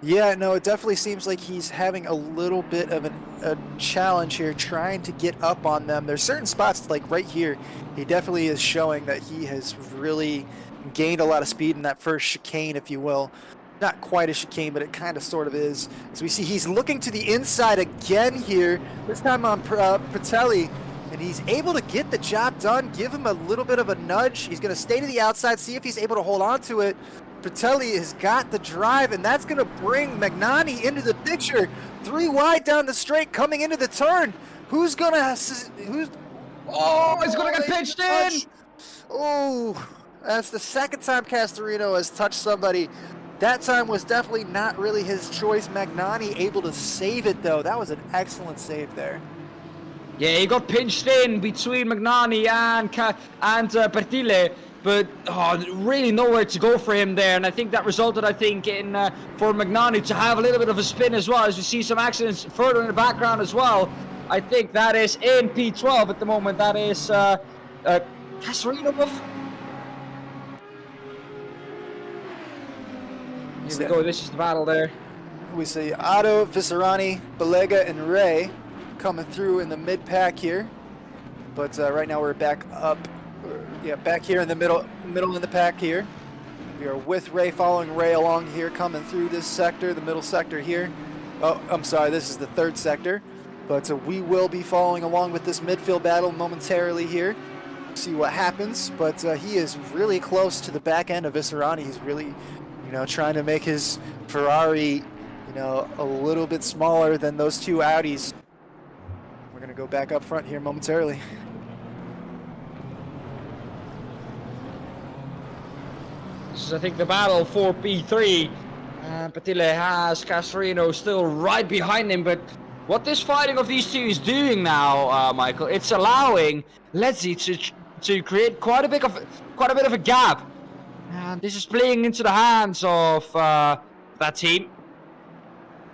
Yeah, no, it definitely seems like he's having a little bit of a challenge here trying to get up on them. There's certain spots, like right here, he definitely is showing that he has really gained a lot of speed in that first chicane, if you will. Not quite a chicane, but it kind of sort of is. As we see, he's looking to the inside again here, this time on Pertile, and he's able to get the job done, give him a little bit of a nudge. He's going to stay to the outside, see if he's able to hold on to it. Pertile has got the drive, and that's going to bring Magnani into the picture. 3 wide down the straight, coming into the turn. Who's going to... Oh, he's going to get pitched in! Oh, that's the second time Castorino has touched somebody. That time was definitely not really his choice. Magnani able to save it, though. That was an excellent save there. Yeah, he got pinched in between Magnani and Pertile, but really nowhere to go for him there. And I think that resulted, in for Magnani to have a little bit of a spin as well, as we see some accidents further in the background as well. I think that is in P12 at the moment. That is Castorino. Here we go, this is the battle there. We see Otto, Visserani, Balega, and Ray coming through in the mid-pack here. But right now we're back up, back here in the middle in the pack here. We are with Ray, following Ray along here, coming through this sector, the middle sector here. Oh, I'm sorry, this is the third sector. But we will be following along with this midfield battle momentarily here. See what happens, but he is really close to the back end of Visserani. He's really... trying to make his Ferrari, a little bit smaller than those two Audis. We're going to go back up front here momentarily. This is, I think, the battle for P3. Pertile has Castorino still right behind him, but what this fighting of these two is doing now, Michael, it's allowing Leslie to create quite a bit of a gap. And this is playing into the hands of that team.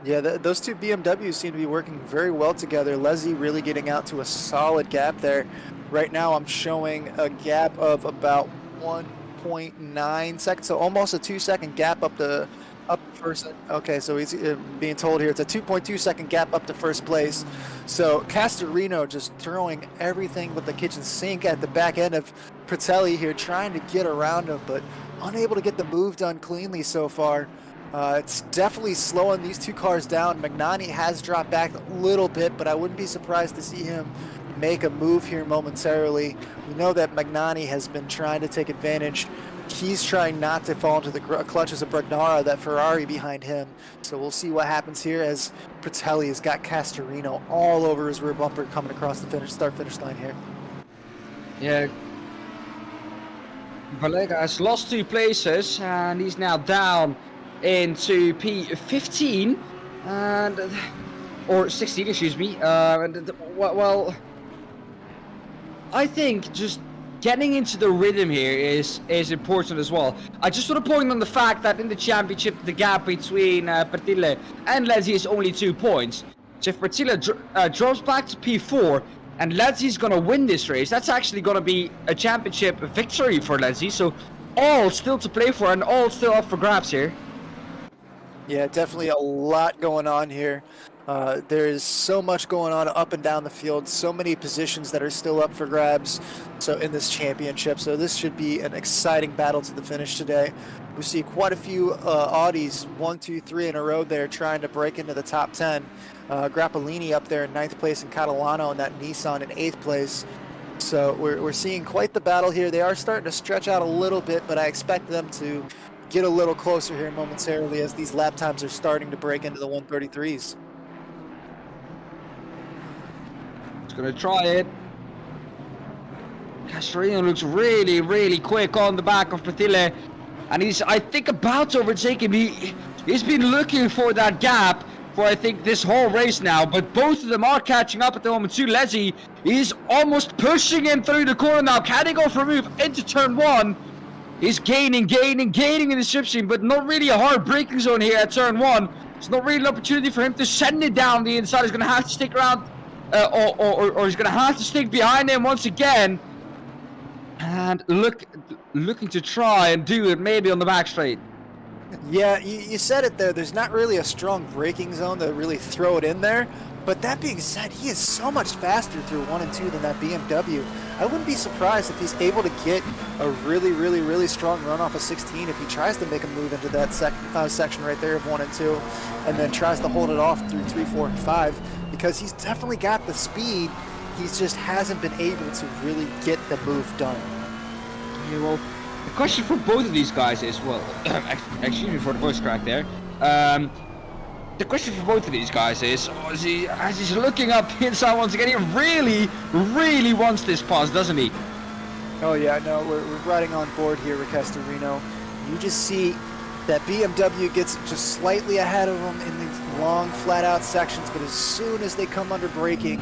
Yeah, those two BMWs seem to be working very well together. Leslie really getting out to a solid gap there. Right now I'm showing a gap of about 1.9 seconds, so almost a 2-second gap up first. Okay, so he's being told here it's a 2.2 second gap up to first place. So Castorino just throwing everything but the kitchen sink at the back end of Pertile here, trying to get around him, but unable to get the move done cleanly so far. It's definitely slowing these two cars down. Magnani has dropped back a little bit, but I wouldn't be surprised to see him make a move here momentarily. We know that Magnani has been trying to take advantage. He's trying not to fall into the clutches of Brugnara, that Ferrari behind him. So we'll see what happens here as Pertile has got Castorino all over his rear bumper coming across the start-finish line here. Yeah. Balega has lost 2 places and he's now down into P15 or 16, excuse me. Well, I think just getting into the rhythm here is important as well. I just want to point on the fact that in the championship, the gap between Pertile and Leslie is only 2 points. So if Pertile drops back to P4 and Leslie's going to win this race, that's actually going to be a championship victory for Leslie. So all still to play for and all still up for grabs here. Yeah, definitely a lot going on here. There is so much going on up and down the field, so many positions that are still up for grabs in this championship. So this should be an exciting battle to the finish today. We see quite a few Audis, 1, 2, 3 in a row there trying to break into the top 10. Grappellini up there in 9th place and Catalano and that Nissan in 8th place. So we're seeing quite the battle here. They are starting to stretch out a little bit, but I expect them to get a little closer here momentarily as these lap times are starting to break into the 133s. He's gonna try it. Castorino looks really, really quick on the back of Pertile, and he's, I think, about to overtake him. He's been looking for that gap for, I think, this whole race now, but both of them are catching up at the moment too. Leslie is almost pushing him through the corner now. Can he go for a move into turn 1? He's gaining in the slipstream, but not really a hard braking zone here at turn 1. It's not really an opportunity for him to send it down the inside. He's going to have to stick around, or he's going to have to stick behind him once again. And looking to try and do it maybe on the back straight. Yeah, you said it there. There's not really a strong braking zone to really throw it in there. But that being said, he is so much faster through 1 and 2 than that BMW. I wouldn't be surprised if he's able to get a really strong run off of 16 if he tries to make a move into that section right there of 1 and 2, and then tries to hold it off through 3, 4, and 5, because he's definitely got the speed. He just hasn't been able to really get the move done. Yeah, well, the question for both of these guys is, well, excuse me for the voice crack there. The question for both of these guys is, as he's looking up the inside once again, he really wants this pass, doesn't he? Oh yeah, no, we're riding on board here with Castorino. You just see that BMW gets just slightly ahead of him in these long, flat-out sections, but as soon as they come under braking,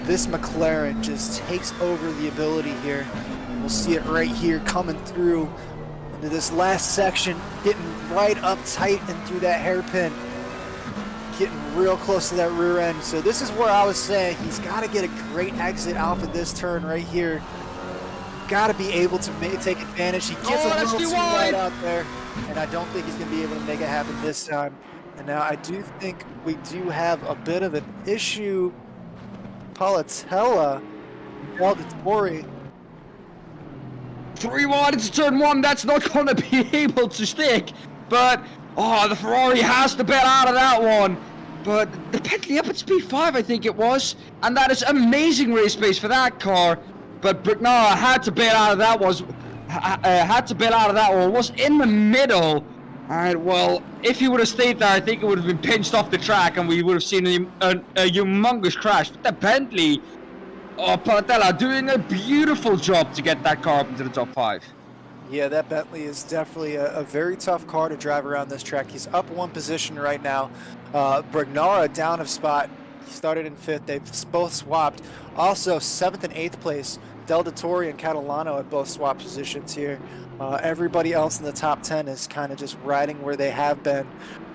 this McLaren just takes over the ability here. We'll see it right here coming through into this last section, getting right up tight and through that hairpin, getting real close to that rear end. So this is where I was saying he's got to get a great exit off of this turn right here. Got to be able to take advantage. He gets a little too wide out there, and I don't think he's going to be able to make it happen this time. And now I do think we do have a bit of an issue. Palatella, Valdatori. 3 wide into turn 1, that's not going to be able to stick. But, oh, the Ferrari has to bail out of that one. But the Bentley up at speed 5, I think it was. And that is amazing race pace for that car. But Brignara had to bail out of that one. Was in the middle. And, well, if he would have stayed there, I think it would have been pinched off the track and we would have seen a humongous crash. But the Bentley, oh, Palatella doing a beautiful job to get that car up into the top 5. Yeah, that Bentley is definitely a very tough car to drive around this track. He's up 1 position right now. Brignara down a spot. He started in 5th. They've both swapped. Also, 7th and 8th place. Del Dottore and Catalano have both swapped positions here. Everybody else in the top 10 is kind of just riding where they have been.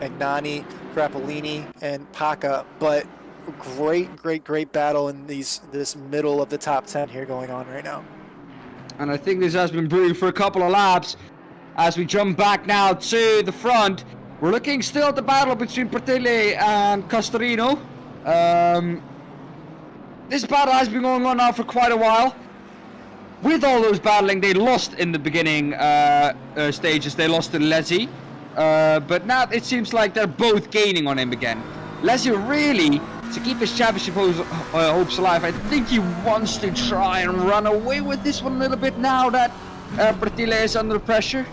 Magnani, Grappellini, and Paca. But great battle in this middle of the top 10 here going on right now. And I think this has been brewing for a couple of laps. As we jump back now to the front, we're looking still at the battle between Pertile and Castorino. This battle has been going on now for quite a while. With all those battling, they lost in the beginning stages. They lost to Leslie. But now it seems like they're both gaining on him again. Leslie really, to keep his championship hopes alive, I think he wants to try and run away with this one a little bit now that Pertile is under pressure.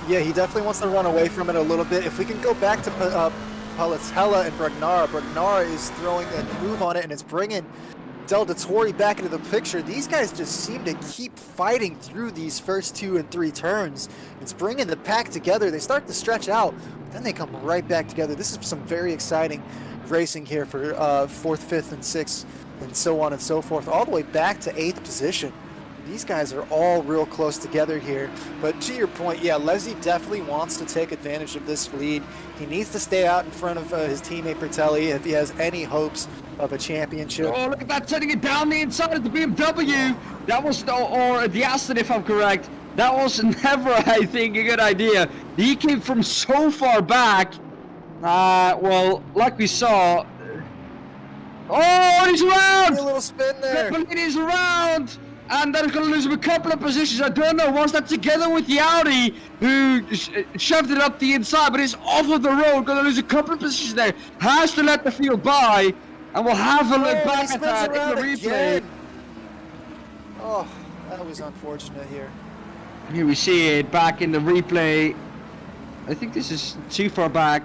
Yeah, he definitely wants to run away from it a little bit. If we can go back to Palatella and Brignara. Brignara is throwing a move on it, and it's bringing Del Dottore back into the picture. These guys just seem to keep fighting through these first 2 and 3 turns. It's bringing the pack together. They start to stretch out, then they come right back together. This is some very exciting racing here for 4th, 5th, and 6th, and so on and so forth, all the way back to 8th position. these guys are all real close together here. But to your point, yeah, Leslie definitely wants to take advantage of this lead. He needs to stay out in front of his teammate Bertelli if he has any hopes of a championship. Oh, look at that, setting it down the inside of the BMW. That was, or the Aston, if I'm correct. That was never, I think, a good idea. He came from so far back. Well, like we saw. Oh, he's around! A little spin there. He's around! And then he's going to lose him a couple of positions. I don't know, was that together with the Audi, who shoved it up the inside, but he's off of the road, going to lose a couple of positions there. Has to let the field by, and we'll have a look back at that in the replay. Again. Oh, that was unfortunate here. Here we see it back in the replay. I think this is too far back.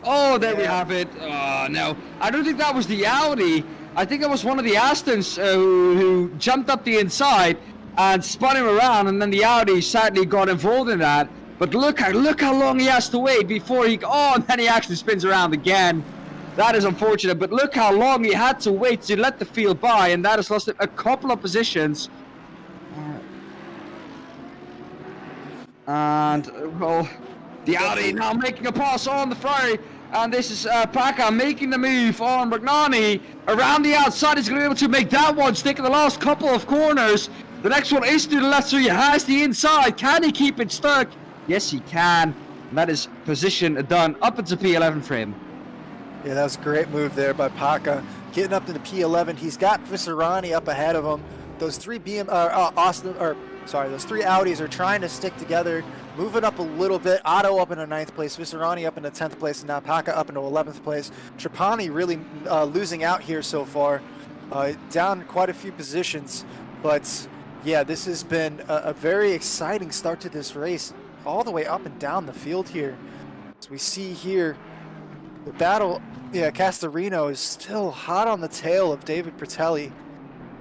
Oh, there we have it. Oh, no. I don't think that was the Audi. I think it was one of the Astons who jumped up the inside and spun him around, and then the Audi sadly got involved in that. But look how long he has to wait before he... Oh, and then he actually spins around again. That is unfortunate, but look how long he had to wait to let the field by, and that has lost him a couple of positions. And, well, the Audi now making a pass on the Ferrari, and this is Paka making the move on Magnani around the outside. He's going to be able to make that one stick in the last couple of corners. The next one is to the left, so he has the inside. Can he keep it stuck? Yes, he can. And that is position done up into P11 for him. Yeah, that was a great move there by Paka. Getting up into P11, he's got Visserani up ahead of him. Those three those three Audis are trying to stick together, moving up a little bit. Otto up into 9th place, Visserani up into 10th place, and now Paka up into 11th place. Trapani really losing out here so far, down quite a few positions. But yeah, this has been a very exciting start to this race, all the way up and down the field here. As we see here, the battle, Castorino is still hot on the tail of David Bertelli.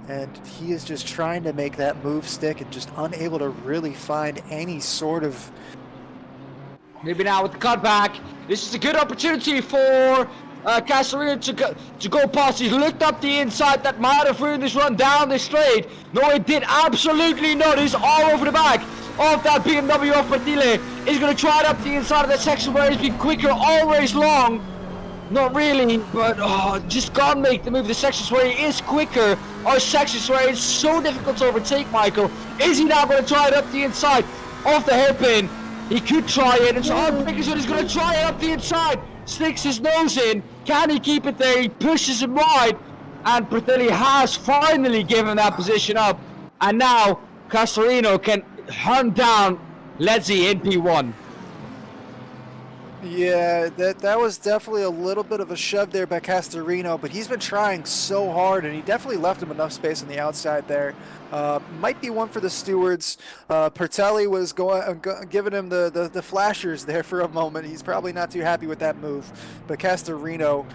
And he is just trying to make that move stick and just unable to really find any sort of... Maybe now with the cutback. This is a good opportunity for Castorino to go past. He's looked up the inside. That might have ruined this run down this straight. No, it did absolutely not. He's all over the back of that BMW of Bertelli. He's going to try it up the inside of that section where he's been quicker all race long. Not really, but just can't make the move. The sections where he is quicker are sections where it's so difficult to overtake Michael. Is he now going to try it up the inside of the hairpin? He could try it, and so he's going to try it up the inside. Sticks his nose in. Can he keep it there? He pushes him wide, and Bertelli has finally given that position up. And now Castorino can hunt down Lezzi in P1. Yeah, that was definitely a little bit of a shove there by Castorino, but he's been trying so hard, and he definitely left him enough space on the outside there. Might be one for the stewards. Bertelli was giving him the flashers there for a moment. He's probably not too happy with that move, but Castorino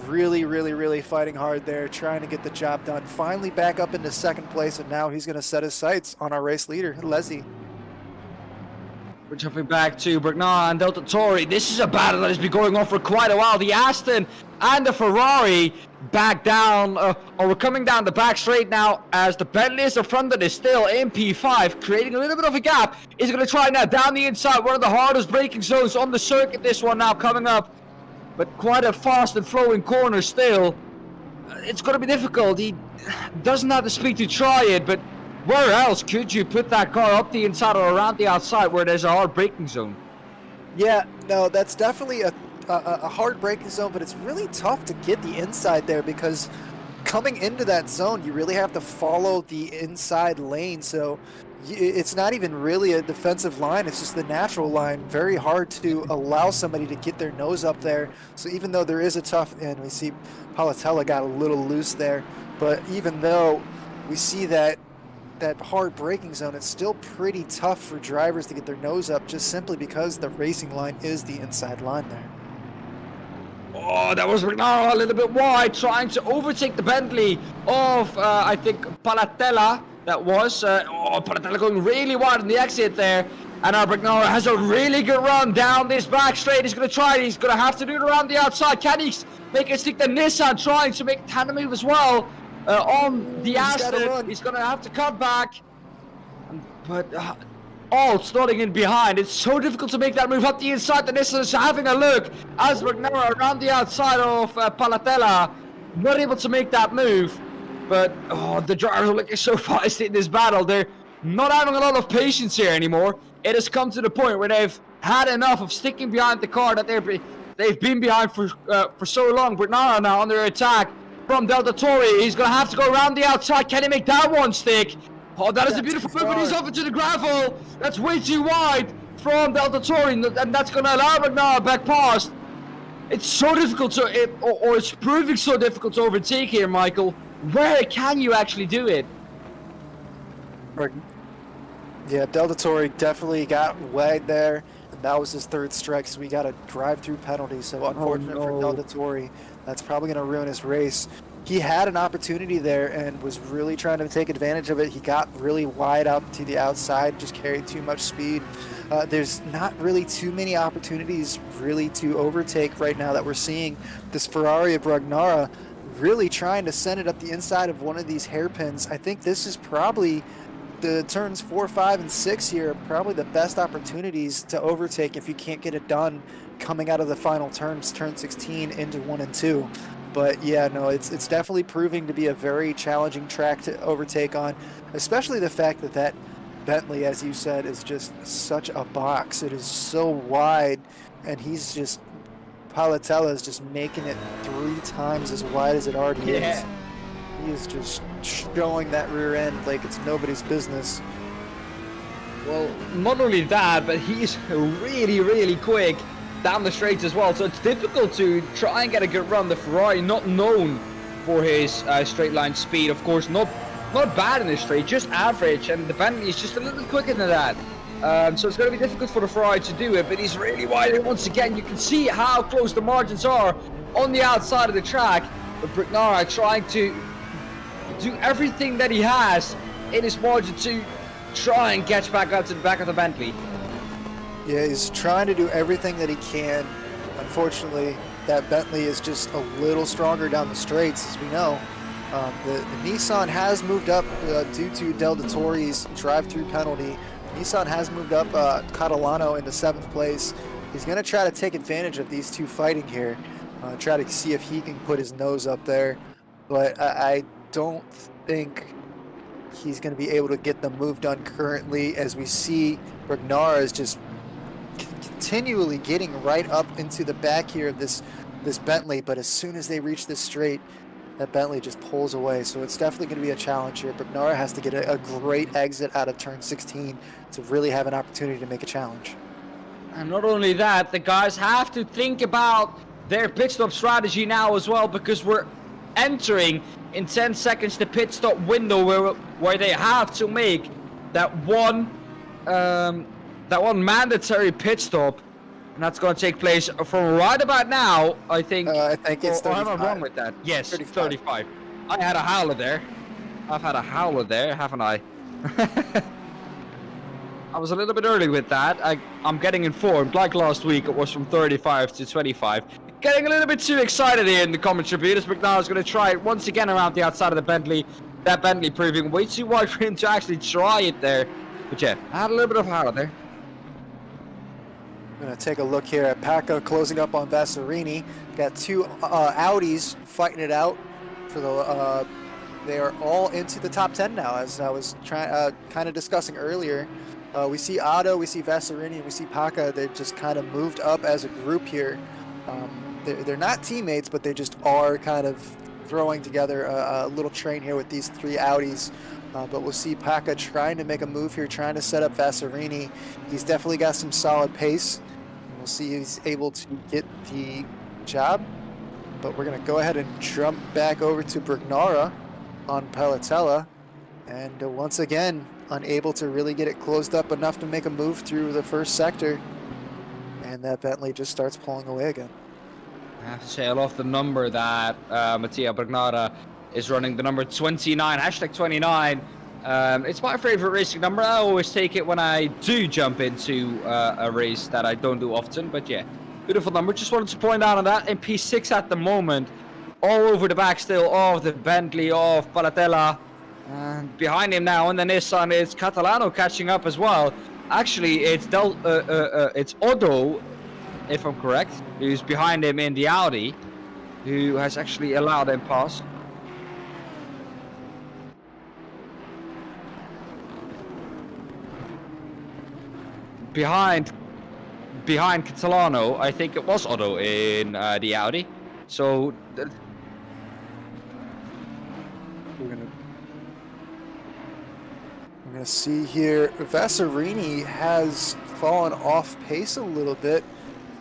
really fighting hard there, trying to get the job done. Finally back up into 2nd place, and now he's going to set his sights on our race leader, Lezzi. We're jumping back to Bergnar and Delta Tori. This is a battle that has been going on for quite a while. The Aston and the Ferrari back down, or we're coming down the back straight now as the Bentley is the front that is still in P5, creating a little bit of a gap. He's going to try now down the inside, one of the hardest braking zones on the circuit, this one now coming up. But quite a fast and flowing corner still. It's going to be difficult. He doesn't have the speed to try it, but where else could you put that car up the inside or around the outside where there's a hard braking zone? Yeah, no, that's definitely a hard braking zone, but it's really tough to get the inside there because coming into that zone, you really have to follow the inside lane. So it's not even really a defensive line. It's just the natural line. Very hard to allow somebody to get their nose up there. So even though there is a tough, and we see Palatella got a little loose there, but even though we see that hard braking zone, it's still pretty tough for drivers to get their nose up just simply because the racing line is the inside line there. Oh, that was Regnaro a little bit wide, trying to overtake the Bentley of, I think, Palatella. That was, Palatella going really wide on the exit there. And Regnaro has a really good run down this back straight. He's going to try it. He's going to have to do it around the outside. Can he make it stick? The Nissan trying to make a tandem move as well. On the Aston, he's going to have to cut back. but all slotting in behind. It's so difficult to make that move up the inside. The Nissan is having a look as Reghium around the outside of Palatella, not able to make that move. But the drivers are looking so feisty in this battle. They're not having a lot of patience here anymore. It has come to the point where they've had enough of sticking behind the car that they've been behind for so long. Reghium now under attack from Delta Tori. He's gonna have to go around the outside. Can he make that one stick? Oh, that is a beautiful move, but he's off into the gravel. That's way too wide from Delta Tori, and that's gonna allow Reghium back past. It's so difficult to, or it's proving so difficult to overtake here, Michael. Where can you actually do it? Yeah, Delta Tori definitely got wide there, and that was his third strike, so we got a drive-through penalty. So unfortunate for Delta Tori, that's probably going to ruin his race. He had an opportunity there and was really trying to take advantage of it. He got really wide out to the outside, just carried too much speed. There's not really too many opportunities really to overtake right now that we're seeing. This Ferrari of Reghium really trying to send it up the inside of one of these hairpins. I think this is probably the turns 4, 5, and 6 here, probably the best opportunities to overtake if you can't get it done coming out of the final turns, turn 16 into 1 and 2. But yeah, no, it's definitely proving to be a very challenging track to overtake on, especially the fact that that Bentley, as you said, is just such a box. It is so wide, and he's just, Palatella is just making it 3 times as wide as it already is. He is just showing that rear end like it's nobody's business. Well, not only that, but he's really, really quick down the straights as well. So it's difficult to try and get a good run. The Ferrari, not known for his straight line speed, of course, not bad in the straight, just average. And the Bentley is just a little bit quicker than that. So it's going to be difficult for the Ferrari to do it, but he's really wide. And once again, you can see how close the margins are on the outside of the track. But Reghium trying to do everything that he has in his margin to try and catch back up to the back of the Bentley. Yeah, he's trying to do everything that he can. Unfortunately, that Bentley is just a little stronger down the straights, as we know. The Nissan has moved up due to Delta Tori's drive-through penalty. Nissan has moved up Catalano into 7th place. He's going to try to take advantage of these two fighting here. Try to see if he can put his nose up there. But I don't think he's going to be able to get the move done currently, as we see Reghium is just continually getting right up into the back here of this Bentley. But as soon as they reach this straight, that Bentley just pulls away. So it's definitely going to be a challenge here. Reghium has to get a great exit out of turn 16 to really have an opportunity to make a challenge. And not only that, the guys have to think about their pit stop strategy now as well, because we're entering in 10 seconds the pit stop window where they have to make that one mandatory pit stop, and that's going to take place from right about now. I think it's 35. Am I wrong with that? Yes, 35. I had a howler there. I've had a howler there, haven't I? I was a little bit early with that. I'm getting informed, like last week, it was from 35 to 25. Getting a little bit too excited here in the comment tribute, as Reghium is going to try it once again around the outside of the Bentley. That Bentley proving way too wide for him to actually try it there. But yeah, I had a little bit of howler there. I'm going to take a look here at Pacca closing up on Vasserini. Got 2 Audis fighting it out for the. They are all into the top 10 now, as I was kind of discussing earlier. We see Otto, we see Vasserini, and we see Pacca. They've just kind of moved up as a group here. They're not teammates, but they just are kind of throwing together a little train here with these 3 Audis. But we'll see Pacca trying to make a move here, trying to set up Vasserini. He's definitely got some solid pace. We'll see if he's able to get the job. But we're going to go ahead and jump back over to Reghium on Palatella. And once again, unable to really get it closed up enough to make a move through the first sector. And that Bentley just starts pulling away again. I have to say, I love the number that Mattia Reghium is running, the number 29, hashtag 29. It's my favorite racing number. I always take it when I do jump into a race that I don't do often. But yeah, beautiful number. Just wanted to point out on that. In P6 at the moment, all over the back still of the Bentley of Palatella. And behind him now on the Nissan is Catalano catching up as well. Actually, it's Otto, if I'm correct, who's behind him in the Audi, who has actually allowed him pass. Behind Catalano, I think it was Otto in the Audi. So We're gonna see here. Vasserini has fallen off pace a little bit.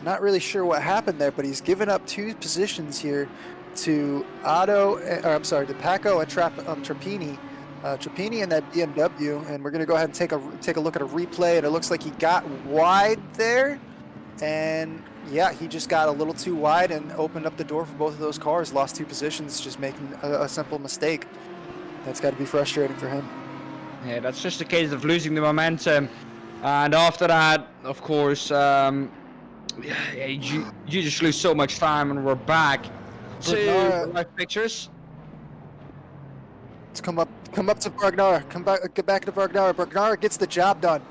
Not really sure what happened there, but he's given up 2 positions here to to Paco and Trappini. Trappini in that BMW, and we're gonna go ahead and take a look at a replay, and it looks like he got wide there, and yeah, he just got a little too wide and opened up the door for both of those cars. Lost 2 positions, just making a simple mistake. That's got to be frustrating for him. yeah, that's just a case of losing the momentum, and after that, of course, you just lose so much time, and we're back to the live pictures. Let's come up to Bergnara. Get back to Bergnara. Bergnara gets the job done.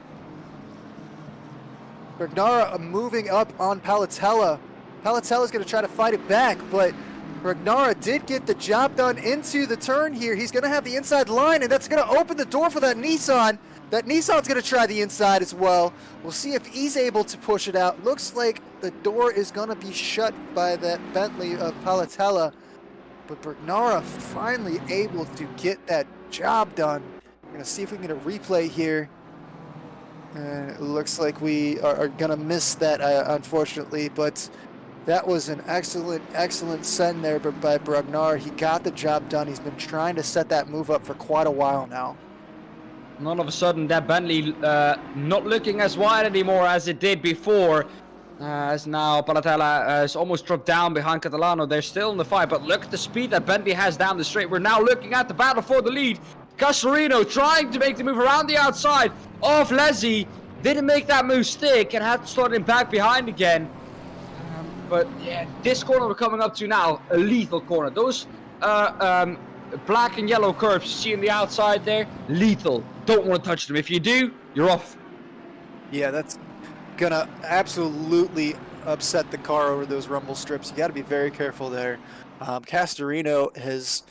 Bergnara moving up on Palatella. Palatella's going to try to fight it back, but Bergnara did get the job done into the turn here. He's going to have the inside line, and that's going to open the door for that Nissan. That Nissan's going to try the inside as well. We'll see if he's able to push it out. Looks like the door is going to be shut by that Bentley of Palatella. But Bergnara finally able to get that job done. We're going to see if we can get a replay here. It looks like we are going to miss that, unfortunately. But that was an excellent send there by Bergnara. He got the job done. He's been trying to set that move up for quite a while now. And all of a sudden, that Bentley not looking as wide anymore as it did before. As now Palatella has almost dropped down behind Catalano. They're still in the fight, but look at the speed that Bentley has down the straight. We're now looking at the battle for the lead. Castorino trying to make the move around the outside of Leslie. Didn't make that move stick and had to start him back behind again. But yeah, this corner we're coming up to now, a lethal corner. Those black and yellow curves you see on the outside there, lethal. Don't want to touch them. If you do, you're off. Yeah, that's gonna absolutely upset the car over those rumble strips. You got to be very careful there. Castorino has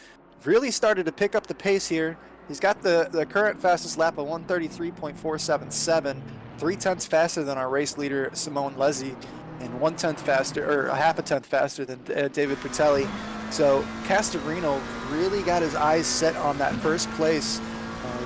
really started to pick up the pace here. He's got the current fastest lap of 133.477, 0.3 faster than our race leader Simone Leslie, and 1/10 faster, or a half a tenth faster than David Bertelli. So Castorino really got his eyes set on that first place.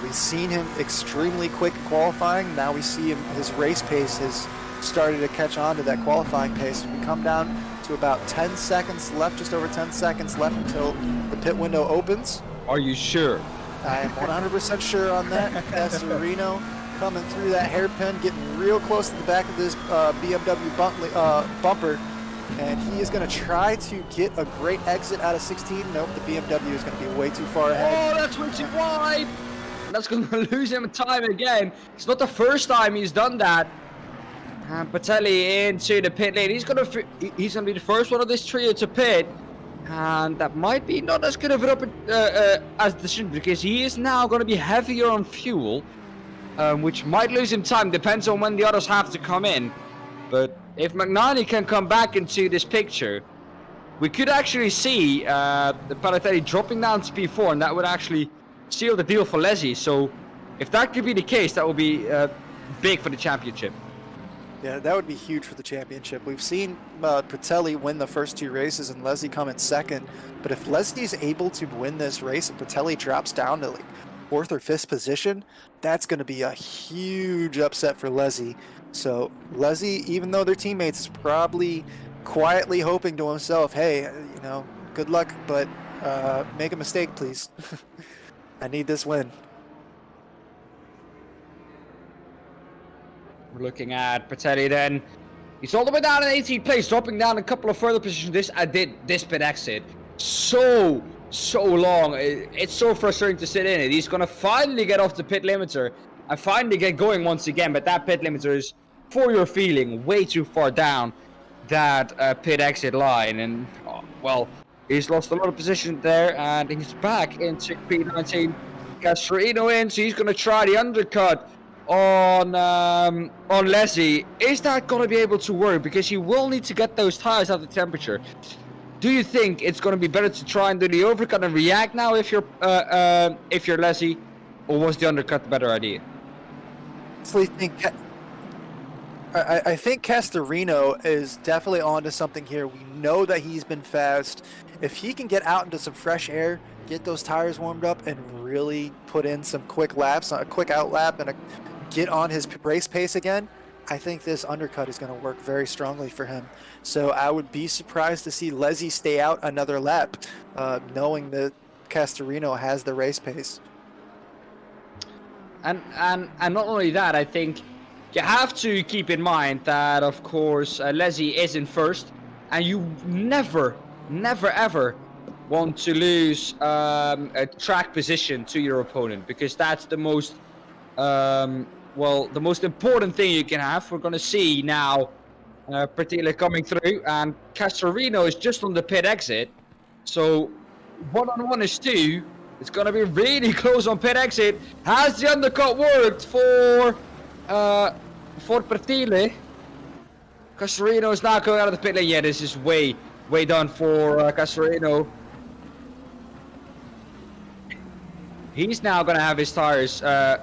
We've seen him extremely quick qualifying. Now we see him, his race pace has started to catch on to that qualifying pace. We come down to about 10 seconds left, just over 10 seconds left until the pit window opens. Are you sure? I am 100% sure on that. Castorino coming through that hairpin, getting real close to the back of this BMW bumper. And he is going to try to get a great exit out of 16. Nope, the BMW is going to be way too far ahead. Oh, that's way too wide. That's going to lose him time again. It's not the first time he's done that. And Bertelli into the pit lane. He's going to be the first one of this trio to pit. And that might be not as good of an as the decision, because he is now going to be heavier on fuel, which might lose him time. Depends on when the others have to come in. But if Magnani can come back into this picture, we could actually see the Palatelli dropping down to P4, and that would actually seal the deal for Leslie. So if that could be the case, that would be big for the championship. Yeah, that would be huge for the championship. We've seen Bertelli win the first 2 races and Leslie come in second. But if Leslie's able to win this race and Bertelli drops down to like 4th or 5th position, that's going to be a huge upset for Leslie. So Leslie, even though they're teammates, is probably quietly hoping to himself, hey, you know, good luck, but make a mistake, please. I need this win. We're looking at Bertelli then. He's all the way down in 18th place, dropping down a couple of further positions. This pit exit so long. It's so frustrating to sit in it. He's gonna finally get off the pit limiter and finally get going once again, but that pit limiter is, for your feeling, way too far down that pit exit line. And well, he's lost a lot of position there, and he's back into P19. Castorino in, so he's going to try the undercut on Leslie. Is that going to be able to work? Because he will need to get those tires out of temperature. Do you think it's going to be better to try and do the overcut and react now if you're Leslie, or was the undercut the better idea? I think Castorino is definitely onto something here. We know that he's been fast. If he can get out into some fresh air, get those tires warmed up, and really put in some quick laps, a quick out lap, and get on his race pace again, I think this undercut is going to work very strongly for him. So I would be surprised to see Leslie stay out another lap, knowing that Castorino has the race pace. And not only that, I think you have to keep in mind that, of course, Leslie is in first, and you never ever want to lose a track position to your opponent, because that's the most the most important thing you can have. We're going to see now Pertile coming through, and Castorino is just on the pit exit, so 1-on-1 is 2. It's going to be really close on pit exit. Has the undercut worked for Pertile? Castorino is now going out of the pit lane. Yeah, this is way done for Castorino. He's now going to have his tires,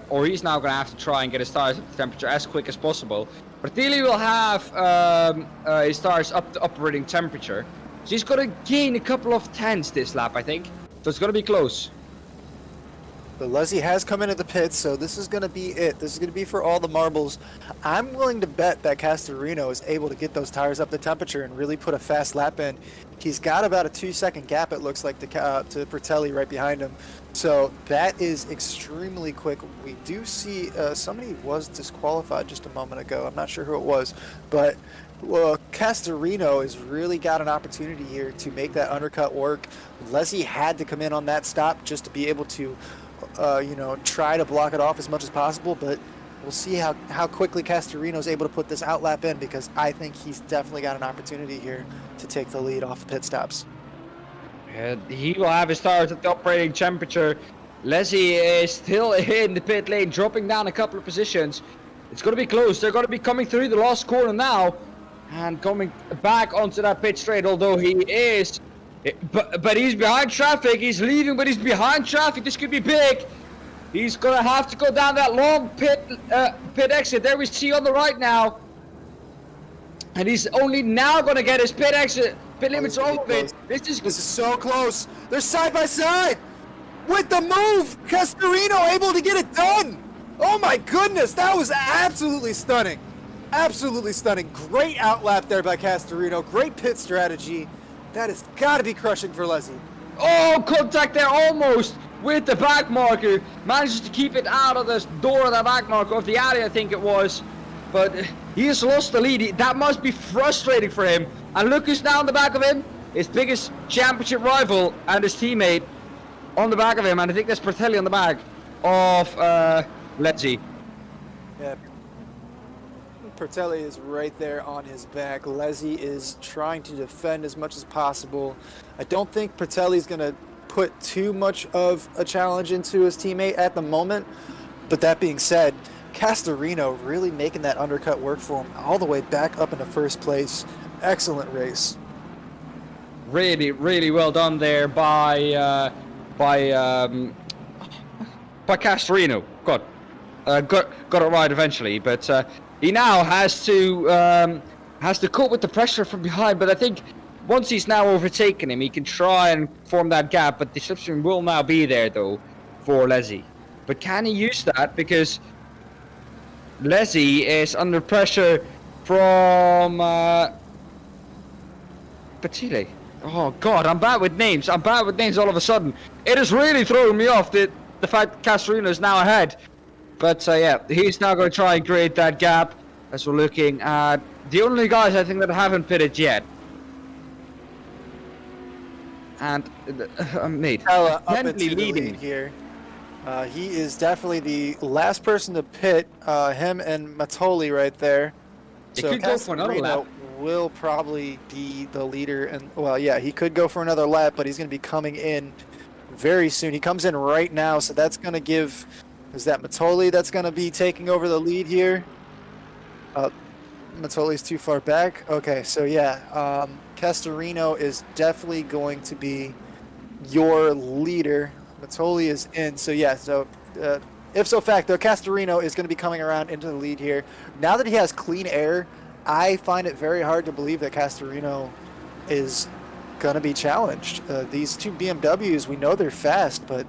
or he's now going to have to try and get his tires up to temperature as quick as possible. Pertile will have his tires up to operating temperature. So he's going to gain a couple of tenths this lap, I think. So it's going to be close. But Leslie has come into the pits, so this is going to be it. This is going to be for all the marbles. I'm willing to bet that Castorino is able to get those tires up to temperature and really put a fast lap in. He's got about a 2-second gap, it looks like, to Pertile right behind him. So that is extremely quick. We do see somebody was disqualified just a moment ago. I'm not sure who it was, but Castorino has really got an opportunity here to make that undercut work. Leslie had to come in on that stop just to be able to try to block it off as much as possible, but we'll see how quickly Castorino is able to put this outlap in, because I think he's definitely got an opportunity here to take the lead off the pit stops. He will have his tires at the operating temperature. Leslie is still in the pit lane, dropping down a couple of positions. It's going to be close. They're going to be coming through the last corner now and coming back onto that pit straight, although he is... But he's behind traffic. He's leaving, but he's behind traffic. This could be big. He's going to have to go down that long pit exit. There we see on the right now. And he's only now going to get his pit exit. Pit limit's over it. This is so close. They're side by side. With the move, Castorino able to get it done. Oh my goodness, that was absolutely stunning. Absolutely stunning. Great outlap there by Castorino. Great pit strategy. That has got to be crushing for Leslie. Oh, contact there almost with the back marker. Manages to keep it out of the door of the back marker, of the alley, I think it was. But he has lost the lead. That must be frustrating for him. And look who's now on the back of him. His biggest championship rival and his teammate on the back of him. And I think that's Pertile on the back of Leslie. Yeah. Pertile is right there on his back. Leslie is trying to defend as much as possible. I don't think Pertile is going to put too much of a challenge into his teammate at the moment. But that being said, Castorino really making that undercut work for him all the way back up into first place. Excellent race. Really well done there by Castorino. Got it right eventually, but he now has to cope with the pressure from behind. But I think once he's now overtaken him, he can try and form that gap. But the slipstream will now be there though for Leslie. But can he use that? Because Leslie is under pressure from Pertile. Oh God, I'm bad with names. I'm bad with names all of a sudden. It is really throwing me off the fact that Castorino is now ahead. But yeah, he's now going to try and create that gap as we're looking at the only guys I think that haven't pitted yet. And mate, mentally leading here. He is definitely the last person to pit. Him and Matoli right there. So could go for another lap. Will probably be the leader, and well, yeah, he could go for another lap, but he's going to be coming in very soon. He comes in right now, so that's going to give... Is that Matoli that's going to be taking over the lead here? Matoli's too far back. Okay, so yeah, Castorino is definitely going to be your leader. Matoli is in, so yeah, so ipso facto, Castorino is going to be coming around into the lead here. Now that he has clean air, I find it very hard to believe that Castorino is going to be challenged. These two BMWs, we know they're fast, but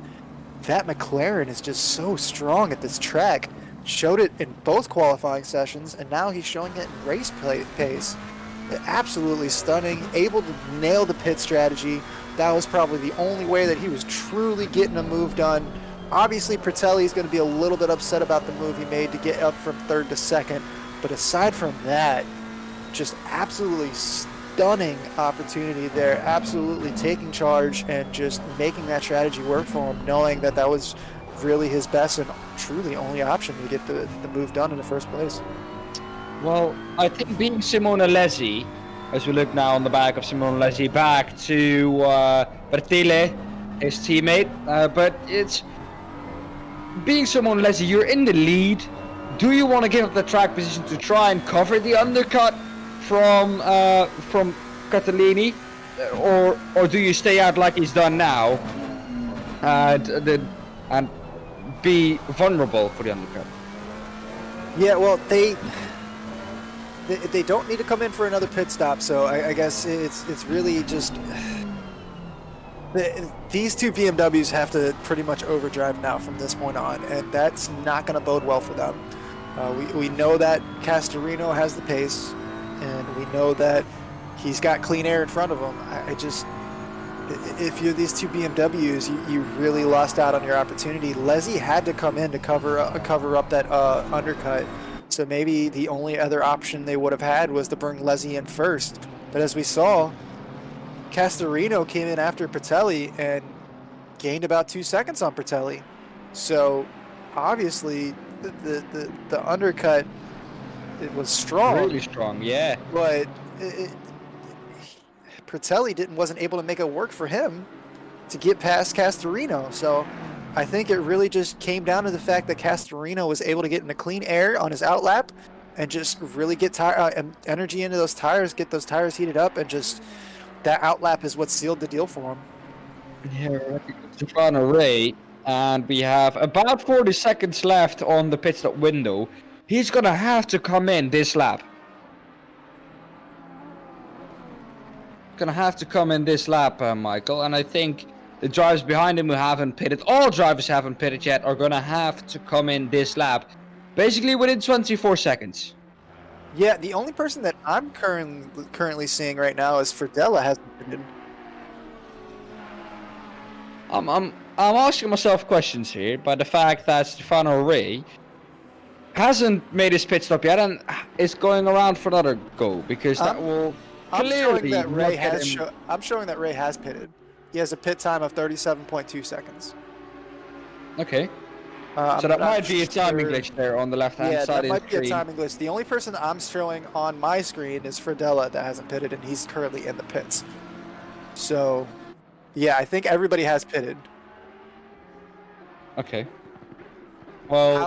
that McLaren is just so strong at this track. Showed it in both qualifying sessions, and now he's showing it in race pace. Absolutely stunning, able to nail the pit strategy. That was probably the only way that he was truly getting a move done. Obviously, Pratelli is going to be a little bit upset about the move he made to get up from third to second, but aside from that, just absolutely stunning opportunity there, absolutely taking charge and just making that strategy work for him, knowing that that was really his best and truly only option to get the move done in the first place. Well, I think being Simone Alesi, as we look now on the back of Simone Alesi, back to Bertile, his teammate, but it's being Simone Alesi, you're in the lead. Do you want to give up the track position to try and cover the undercut from Catalini, or do you stay out like he's done now and be vulnerable for the undercut? Yeah, well, they don't need to come in for another pit stop, so I guess it's really just these two BMWs have to pretty much overdrive now from this point on, and that's not going to bode well for them. We know that Castorino has the pace, and we know that he's got clean air in front of him. If you're these two BMWs, you really lost out on your opportunity. Leslie had to come in to cover up that undercut. So maybe the only other option they would have had was to bring Leslie in first. But as we saw, Castorino came in after Pratelli and gained about 2 seconds on Pratelli. So obviously the undercut, it was strong. Really strong, yeah. But Pratelli wasn't able to make it work for him to get past Castorino. So I think it really just came down to the fact that Castorino was able to get into clean air on his outlap and just really get energy into those tires, get those tires heated up, and just that outlap is what sealed the deal for him. Yeah, Stefano Ray, and we have about 40 seconds left on the pit stop window. He's gonna have to come in this lap. Gonna have to come in this lap, Michael, and I think the drivers behind him who haven't pitted, all drivers haven't pitted yet, are gonna have to come in this lap, basically within 24 seconds. Yeah, the only person that I'm currently seeing right now is Ferdella hasn't pitted. I'm asking myself questions here by the fact that Stefano Ray hasn't made his pit stop yet and is going around for another go, because that will clearly I'm showing that Ray has pitted. He has a pit time of 37.2 seconds. Okay. So that might be a timing glitch there on the left-hand side. Yeah, that might be screen. a timing glitch. The only person I'm showing on my screen is Ferdella that hasn't pitted, and he's currently in the pits. So, yeah, I think everybody has pitted. Okay. Well,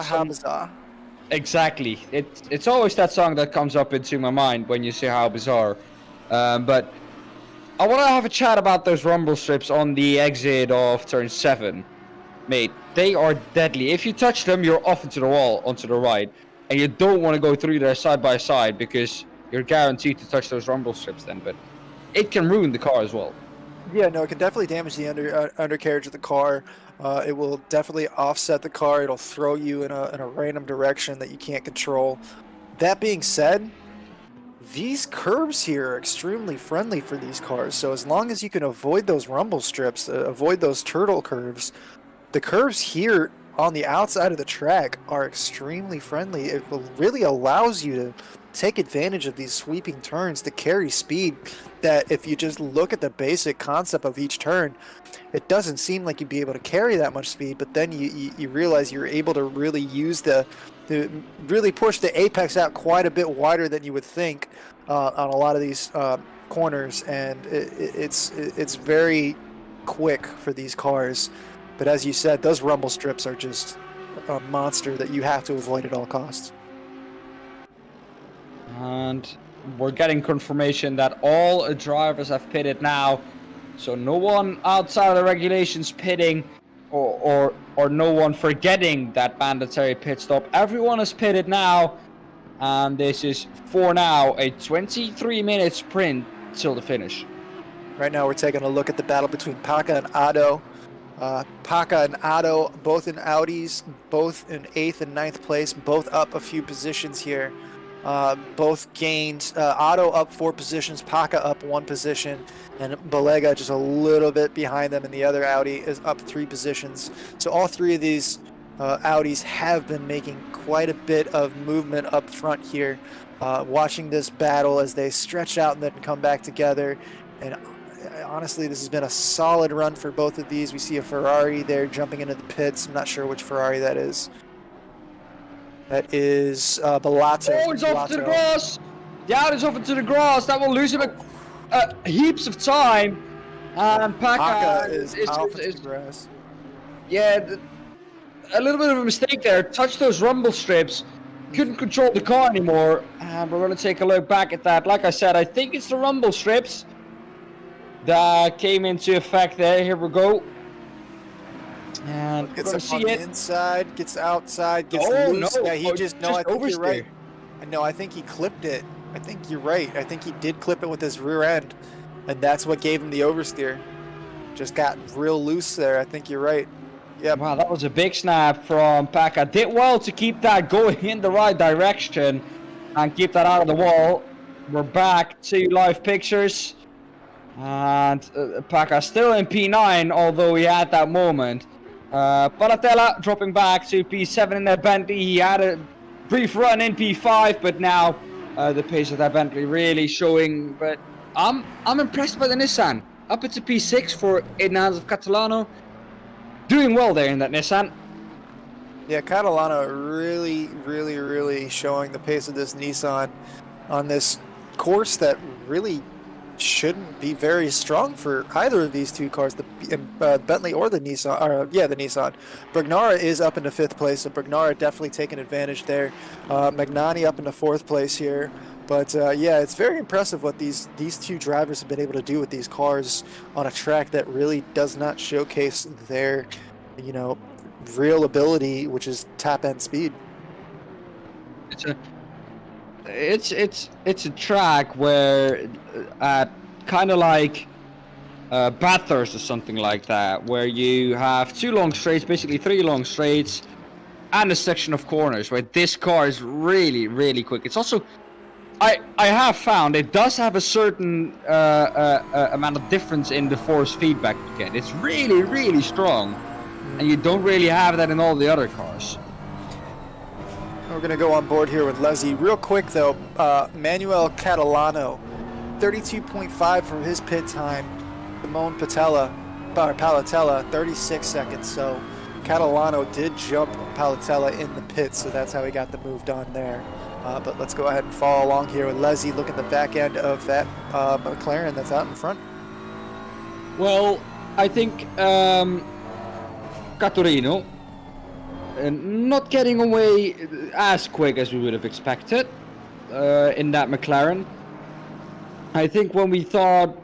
how bizarre. Exactly. It's always that song that comes up into my mind when you say how bizarre. But I want to have a chat about those rumble strips on the exit of turn 7. Mate, they are deadly. If you touch them, you're off into the wall, onto the right. And you don't want to go through there side by side because you're guaranteed to touch those rumble strips then. But it can ruin the car as well. Yeah, no, it can definitely damage the undercarriage of the car. It will definitely offset the car. It'll throw you in a random direction that you can't control. That being said, these curbs here are extremely friendly for these cars. So as long as you can avoid those rumble strips, avoid those turtle curves, the curves here on the outside of the track are extremely friendly. It really allows you to take advantage of these sweeping turns to carry speed that if you just look at the basic concept of each turn, it doesn't seem like you'd be able to carry that much speed, but then you realize you're able to really use to really push the apex out quite a bit wider than you would think on a lot of these corners, and it's very quick for these cars. But as you said, those rumble strips are just a monster that you have to avoid at all costs. And we're getting confirmation that all drivers have pitted now. So no one outside of the regulations pitting or no one forgetting that mandatory pit stop. Everyone has pitted now. And this is, for now, a 23-minute sprint till the finish. Right now we're taking a look at the battle between Paka and Otto. Paka and Otto, both in Audis, both in 8th and 9th place, both up a few positions here. Both gained, Otto up 4 positions, Paka up 1 position, and Balega just a little bit behind them, and the other Audi is up 3 positions. So all 3 of these Audis have been making quite a bit of movement up front here. Watching this battle as they stretch out and then come back together. And honestly, this has been a solid run for both of these. We see a Ferrari there jumping into the pits. I'm not sure which Ferrari that is. That is Bellato. Oh, it's off to the grass! Yeah, it's off into the grass. That will lose him heaps of time. And Paka is off into the grass. Yeah, a little bit of a mistake there. Touched those rumble strips. Couldn't control the car anymore. And we're going to take a look back at that. Like I said, I think it's the rumble strips that came into effect there. Here we go. And gets we're up see on the it. inside, gets outside, gets loose. No. Yeah, he just, no, I think you're right. oversteer. No, I think he clipped it. I think you're right. I think he did clip it with his rear end. And that's what gave him the oversteer. Just got real loose there. I think you're right. Yep. Wow, that was a big snap from Paka. Did well to keep that going in the right direction and keep that out of the wall. We're back to live pictures. And Paka still in P9, although he had that moment. Palatella dropping back to P7 in that Bentley. He had a brief run in P5, but now the pace of that Bentley really showing. But I'm impressed by the Nissan. Up into P6 for Ignaz of Catalano. Doing well there in that Nissan. Yeah, Catalano really showing the pace of this Nissan on this course that really shouldn't be very strong for either of these 2 cars, the Bentley or the Nissan. The Nissan. Brignara is up into 5th place, so Brignara definitely taking advantage there. Magnani up into 4th place here. But yeah, it's very impressive what these 2 drivers have been able to do with these cars on a track that really does not showcase their, real ability, which is top end speed. It's a track where, kind of like Bathurst or something like that, where you have 2 long straights, basically 3 long straights, and a section of corners. Where this car is really quick. It's also, I have found it does have a certain amount of difference in the force feedback you get. It's really strong, and you don't really have that in all the other cars. We're going to go on board here with Leslie. Real quick, though, Manuel Catalano, 32.5 for his pit time. Simone Palatella, 36 seconds. So Catalano did jump Palatella in the pit, so that's how he got the move done there. But let's go ahead and follow along here with Leslie. Look at the back end of that McLaren that's out in front. Well, I think Catorino not getting away as quick as we would have expected in that McLaren. I think when we thought,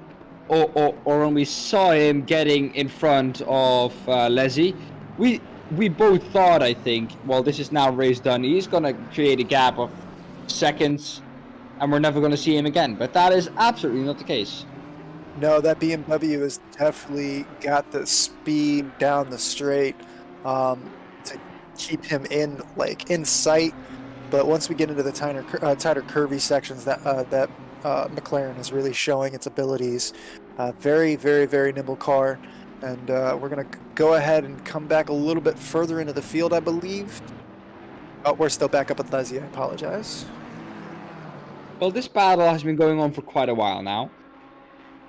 or when we saw him getting in front of Leslie, we both thought, I think, well, this is now race done. He's going to create a gap of seconds, and we're never going to see him again. But that is absolutely not the case. No, that BMW has definitely got the speed down the straight to keep him in sight. But once we get into the tighter curvy sections, that McLaren is really showing its abilities. Very nimble car. And we're going to go ahead and come back a little bit further into the field, I believe. Oh, we're still back up at Leslie. I apologize. Well, this battle has been going on for quite a while now.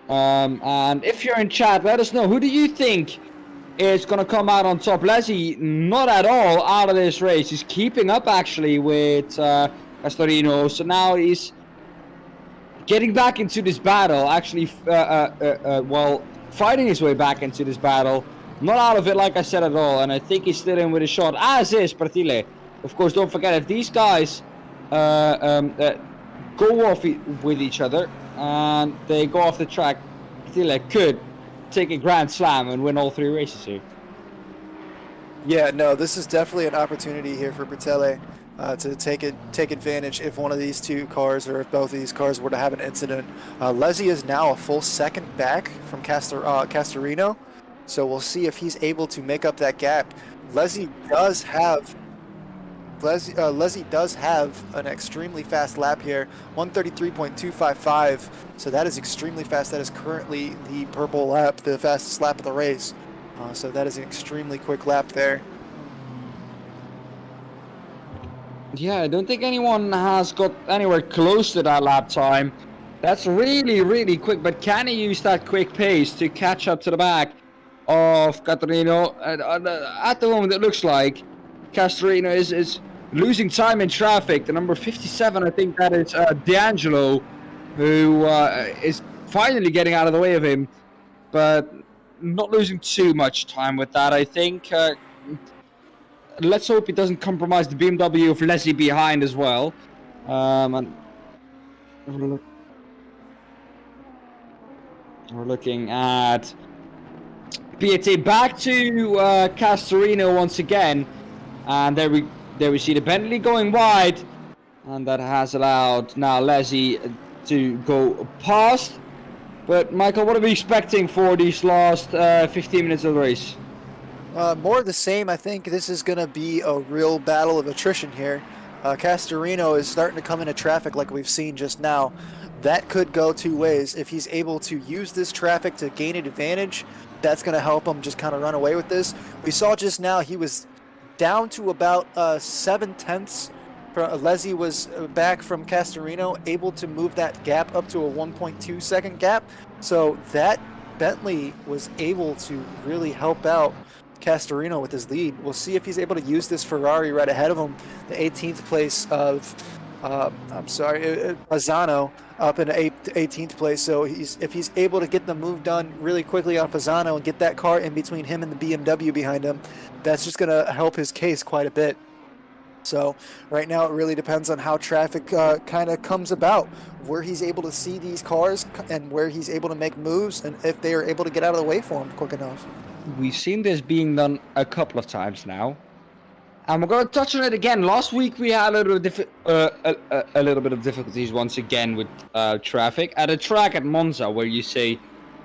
And if you're in chat, let us know. Who do you think is going to come out on top? Leslie, not at all out of this race. He's keeping up, actually, with Castorino. So now he's getting back into this battle. Actually, well, fighting his way back into this battle. Not out of it, like I said, at all, and I think he's still in with a shot, as is Partile. Of course, don't forget, if these guys go off with each other and they go off the track, Partile could take a grand slam and win all 3 races here. Yeah, no, this is definitely an opportunity here for Partile to take advantage if one of these 2 cars or if both of these cars were to have an incident. Leslie is now a full second back from Castorino, so we'll see if he's able to make up that gap. Leslie does have an extremely fast lap here, 133.255. So that is extremely fast. That is currently the purple lap, the fastest lap of the race. So that is an extremely quick lap there. Yeah, I don't think anyone has got anywhere close to that lap time. That's really, really quick, but can he use that quick pace to catch up to the back of Castorino? At the moment, it looks like Castorino is losing time in traffic. The number 57, I think that is D'Angelo, who is finally getting out of the way of him, but not losing too much time with that, I think. Let's hope it doesn't compromise the BMW of Leslie behind as well. And we're looking at PAT back to Castorino once again, and there we see the Bentley going wide, and that has allowed now Leslie to go past. But Michael, what are we expecting for these last 15 minutes of the race? More of the same. I think this is going to be a real battle of attrition here. Castorino is starting to come into traffic like we've seen just now. That could go 2 ways. If he's able to use this traffic to gain an advantage, that's going to help him just kind of run away with this. We saw just now he was down to about 7/10. Leslie was back from Castorino, able to move that gap up to a 1.2 second gap. So that Bentley was able to really help out Castorino with his lead. We'll see if he's able to use this Ferrari right ahead of him. The 18th place of, Misano up in 18th place. So if he's able to get the move done really quickly on Misano and get that car in between him and the BMW behind him, that's just going to help his case quite a bit. So right now it really depends on how traffic kind of comes about, where he's able to see these cars and where he's able to make moves, and if they are able to get out of the way for him quick enough. We've seen this being done a couple of times now, and we're going to touch on it again. Last week we had a little bit of difficulties once again with traffic at a track at Monza, where you say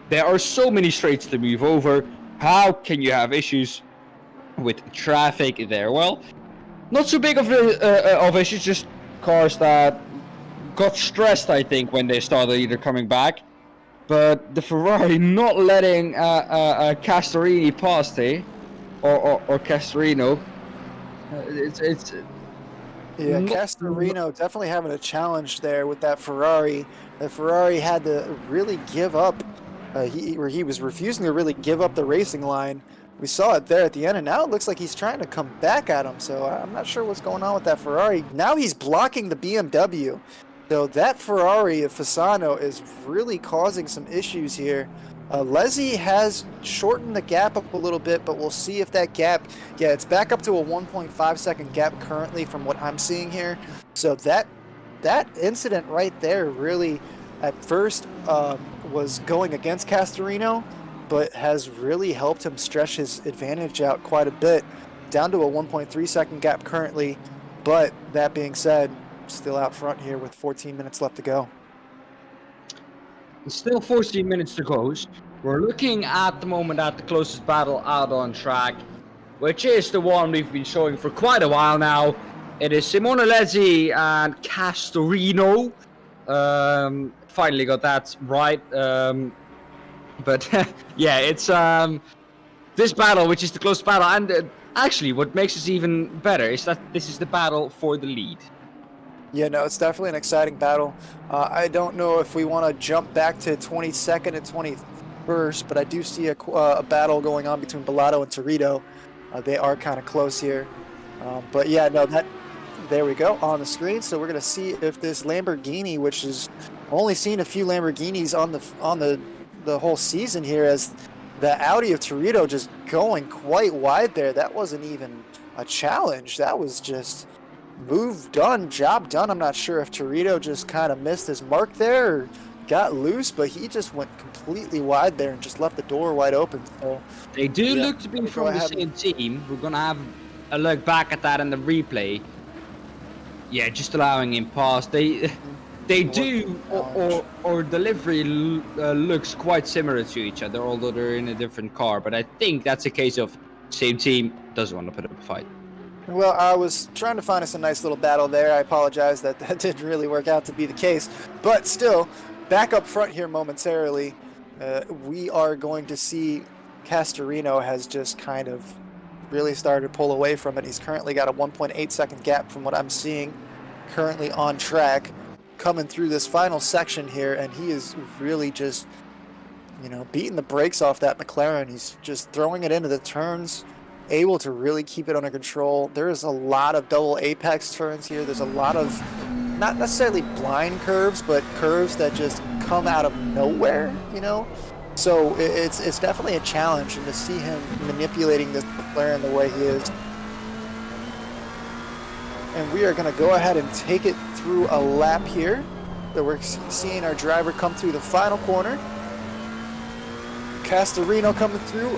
there are so many straights to move over. How can you have issues with traffic there? Well, not so big of issues, just cars that got stressed, I think, when they started either coming back. But the Ferrari not letting Castorini past, or Castorino. Yeah, Castorino definitely having a challenge there with that Ferrari. The Ferrari had to really give up. He was refusing to really give up the racing line. We saw it there at the end, and now it looks like he's trying to come back at him. So I'm not sure what's going on with that Ferrari. Now he's blocking the BMW. So that Ferrari of Misano is really causing some issues here. Leslie has shortened the gap up a little bit, but we'll see if that gap, yeah, it's back up to a 1.5 second gap currently from what I'm seeing here. So that incident right there really at first was going against Castorino, but has really helped him stretch his advantage out quite a bit, down to a 1.3 second gap currently. But that being said, still out front here with 14 minutes left to go. Still 14 minutes to go. We're looking at the moment at the closest battle out on track, which is the one we've been showing for quite a while now. It is Simone Alesi and Castorino. Finally got that right. But yeah, it's this battle, which is the closest battle. And actually, what makes it even better is that this is the battle for the lead. Yeah, no, it's definitely an exciting battle. I don't know if we want to jump back to 22nd and 21st, but I do see a battle going on between Bellato and Torito. They are kind of close here. But yeah, no, there we go on the screen. So we're going to see if this Lamborghini, which is only seen a few Lamborghinis on the the whole season here, as the Audi of Torito just going quite wide there. That wasn't even a challenge. That was just move done, job done. I'm not sure if Torito just kind of missed his mark there or got loose, but he just went completely wide there and just left the door wide open. So they do look to be from the same team. We're gonna have a look back at that in the replay. Yeah, just allowing him past. They do, or delivery looks quite similar to each other, although they're in a different car. But I think that's a case of same team doesn't want to put up a fight. Well, I was trying to find us a nice little battle there. I apologize that didn't really work out to be the case. But still, back up front here momentarily, we are going to see Castorino has just kind of really started to pull away from it. He's currently got a 1.8 second gap from what I'm seeing currently on track coming through this final section here, and he is really just, you know, beating the brakes off that McLaren. He's just throwing it into the turns, able to really keep it under control. There's a lot of double apex turns here. There's a lot of not necessarily blind curves, but curves that just come out of nowhere, you know? So it's definitely a challenge, and to see him manipulating this McLaren the way he is. And we are going to go ahead and take it through a lap here. So we're seeing our driver come through the final corner. Castorino coming through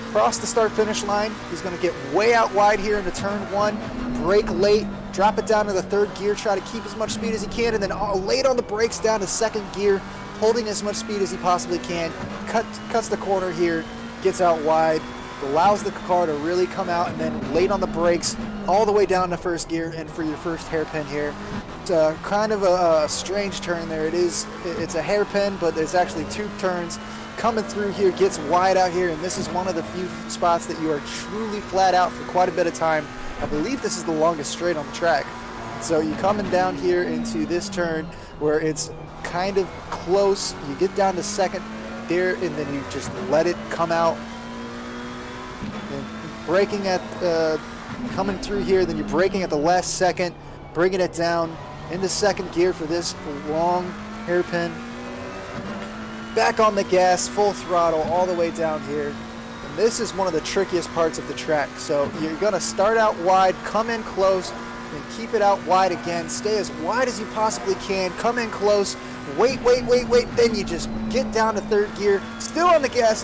across the start-finish line. He's going to get way out wide here into turn one, brake late, drop it down to the third gear, try to keep as much speed as he can, and then late on the brakes down to second gear, holding as much speed as he possibly can, cuts the corner here, gets out wide, allows the car to really come out, and then late on the brakes, all the way down to first gear, and for your first hairpin here. It's kind of a strange turn there. It's a hairpin, but there's actually two turns. Coming through here, gets wide out here, and this is one of the few spots that you are truly flat out for quite a bit of time. I believe this is the longest straight on the track. So you're coming down here into this turn where it's kind of close. You get down to second there, and then you just let it come out. And braking at coming through here, then you're braking at the last second, bringing it down into second gear for this long hairpin. Back on the gas, full throttle, all the way down here. And this is one of the trickiest parts of the track. So you're going to start out wide, come in close, and keep it out wide again. Stay as wide as you possibly can. Come in close. Wait. Then you just get down to third gear. Still on the gas,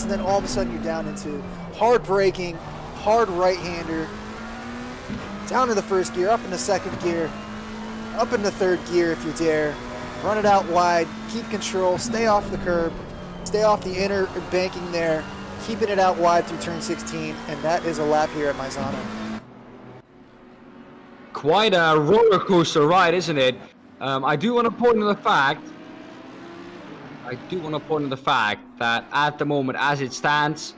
and then all of a sudden you're down into hard braking, hard right-hander. Down to the first gear, up into second gear, up into third gear if you dare. Run it out wide, keep control, stay off the curb, stay off the inner banking there, keeping it out wide through turn 16, and that is a lap here at Misano. Quite a roller coaster ride, isn't it? I do want to point to the fact that at the moment, as it stands,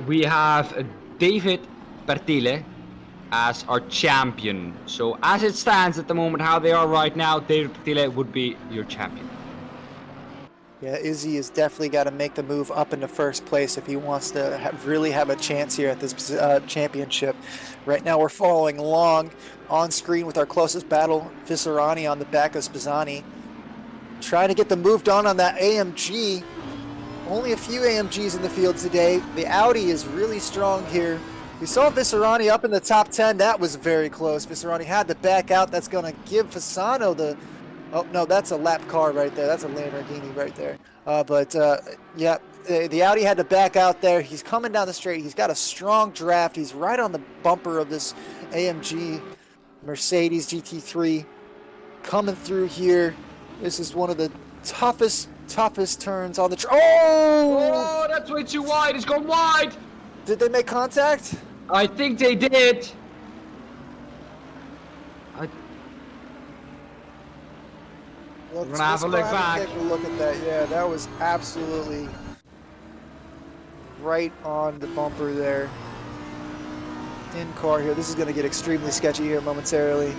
we have David Pertile as our champion. So as it stands at the moment, how they are right now, David Pertile would be your champion. Yeah, Izzy has definitely got to make the move up into first place if he wants to really have a chance here at this championship. Right now we're following along on screen with our closest battle, Visserani on the back of Spezzani. Trying to get the move done on that AMG. Only a few AMGs in the field today. The Audi is really strong here. We saw Visserani up in the top 10. That was very close. Visserani had to back out. That's going to give Fasano the... Oh, no, that's a lap car right there. That's a Lamborghini right there. Yeah, the Audi had to back out there. He's coming down the straight. He's got a strong draft. He's right on the bumper of this AMG Mercedes GT3. Coming through here. This is one of the toughest turns on the track. Oh, that's way too wide. It's gone wide. Did they make contact? I think they did. We're gonna have a look back. Take a look at that. Yeah, that was absolutely right on the bumper there. In car here. This is going to get extremely sketchy here momentarily.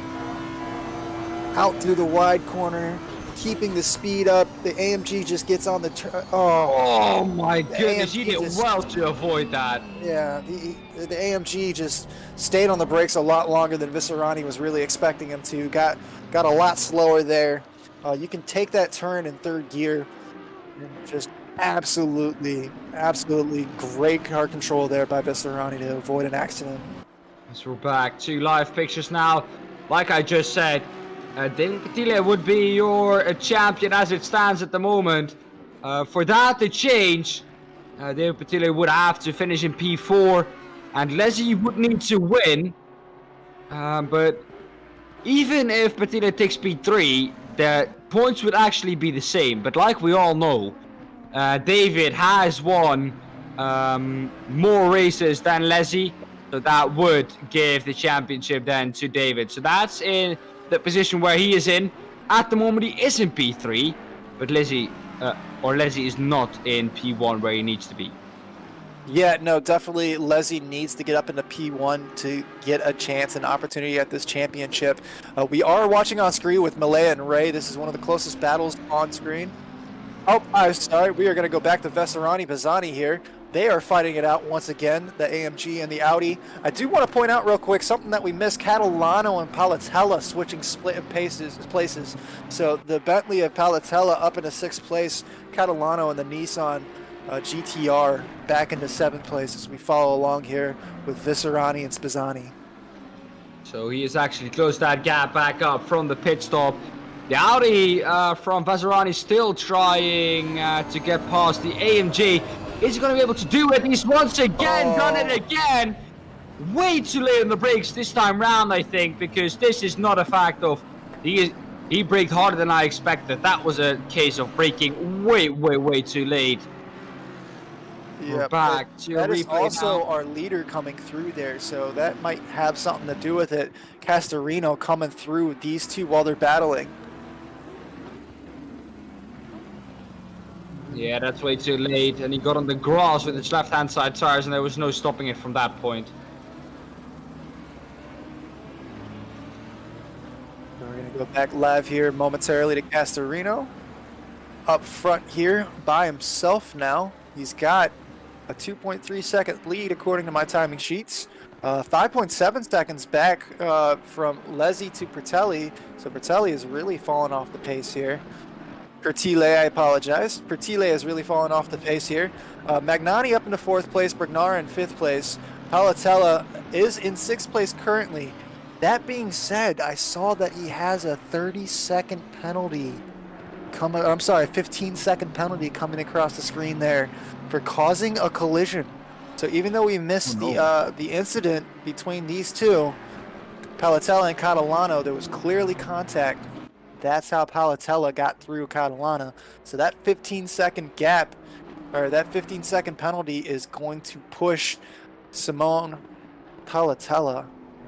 Out through the wide corner, keeping the speed up. The AMG just gets on the... Oh my goodness, you did well to avoid that. Yeah, the AMG just stayed on the brakes a lot longer than Visserani was really expecting him to. Got a lot slower there. You can take that turn in third gear Just absolutely great car control there by Visserani to avoid an accident. So we're back to live pictures now. Like I just said, David Petile would be your champion as it stands at the moment. For that to change, David Petile would have to finish in P4, and Leslie would need to win. But even if Petile takes P3, the points would actually be the same. But like we all know, David has won more races than Leslie. So that would give the championship then to David. So that's in the position where he is in. At the moment, he is in P3, but Leslie is not in P1 where he needs to be. Yeah, no, definitely Leslie needs to get up into P1 to get a chance and opportunity at this championship. We are watching on screen with Malaya and Ray. This is one of the closest battles on screen. Oh, I'm sorry. We are going to go back to Visserani here. They are fighting it out once again, the AMG and the Audi. I do want to point out real quick something that we missed. Catalano and Palatella switching split places. So the Bentley of Palatella up into 6th place. Catalano and the Nissan GTR back into 7th place as we follow along here with Visserani and Spizzani. So he has actually closed that gap back up from the pit stop. The Audi from Visserani still trying to get past the AMG. Is he going to be able to do it? He's once again done it again. Way too late on the brakes this time round, I think, because this is not a fact of he braked harder than I expected. That was a case of braking way too late. Yeah, we're back to that is also now. Our leader coming through there, so that might have something to do with it. Castorino coming through these two while they're battling. Yeah, that's way too late, and he got on the grass with its left-hand side tires, and there was no stopping it from that point. We're going to go back live here momentarily to Castorino. Up front here by himself now. He's got a 2.3 second lead according to my timing sheets. 5.7 seconds back from Leslie to Pertelli. So Pertelli is really falling off the pace here. Pertile, I apologize. Pertile has really fallen off the pace here. Magnani up into 4th place, Bergnara in 5th place. Palatella is in 6th place currently. That being said, I saw that he has a 30-second penalty coming. I'm sorry, 15-second penalty coming across the screen there for causing a collision. So even though we missed the incident between these two, Palatella and Catalano, there was clearly contact. That's how Palatella got through Catalana. So that 15-second gap, or that 15-second penalty is going to push Simone Palatella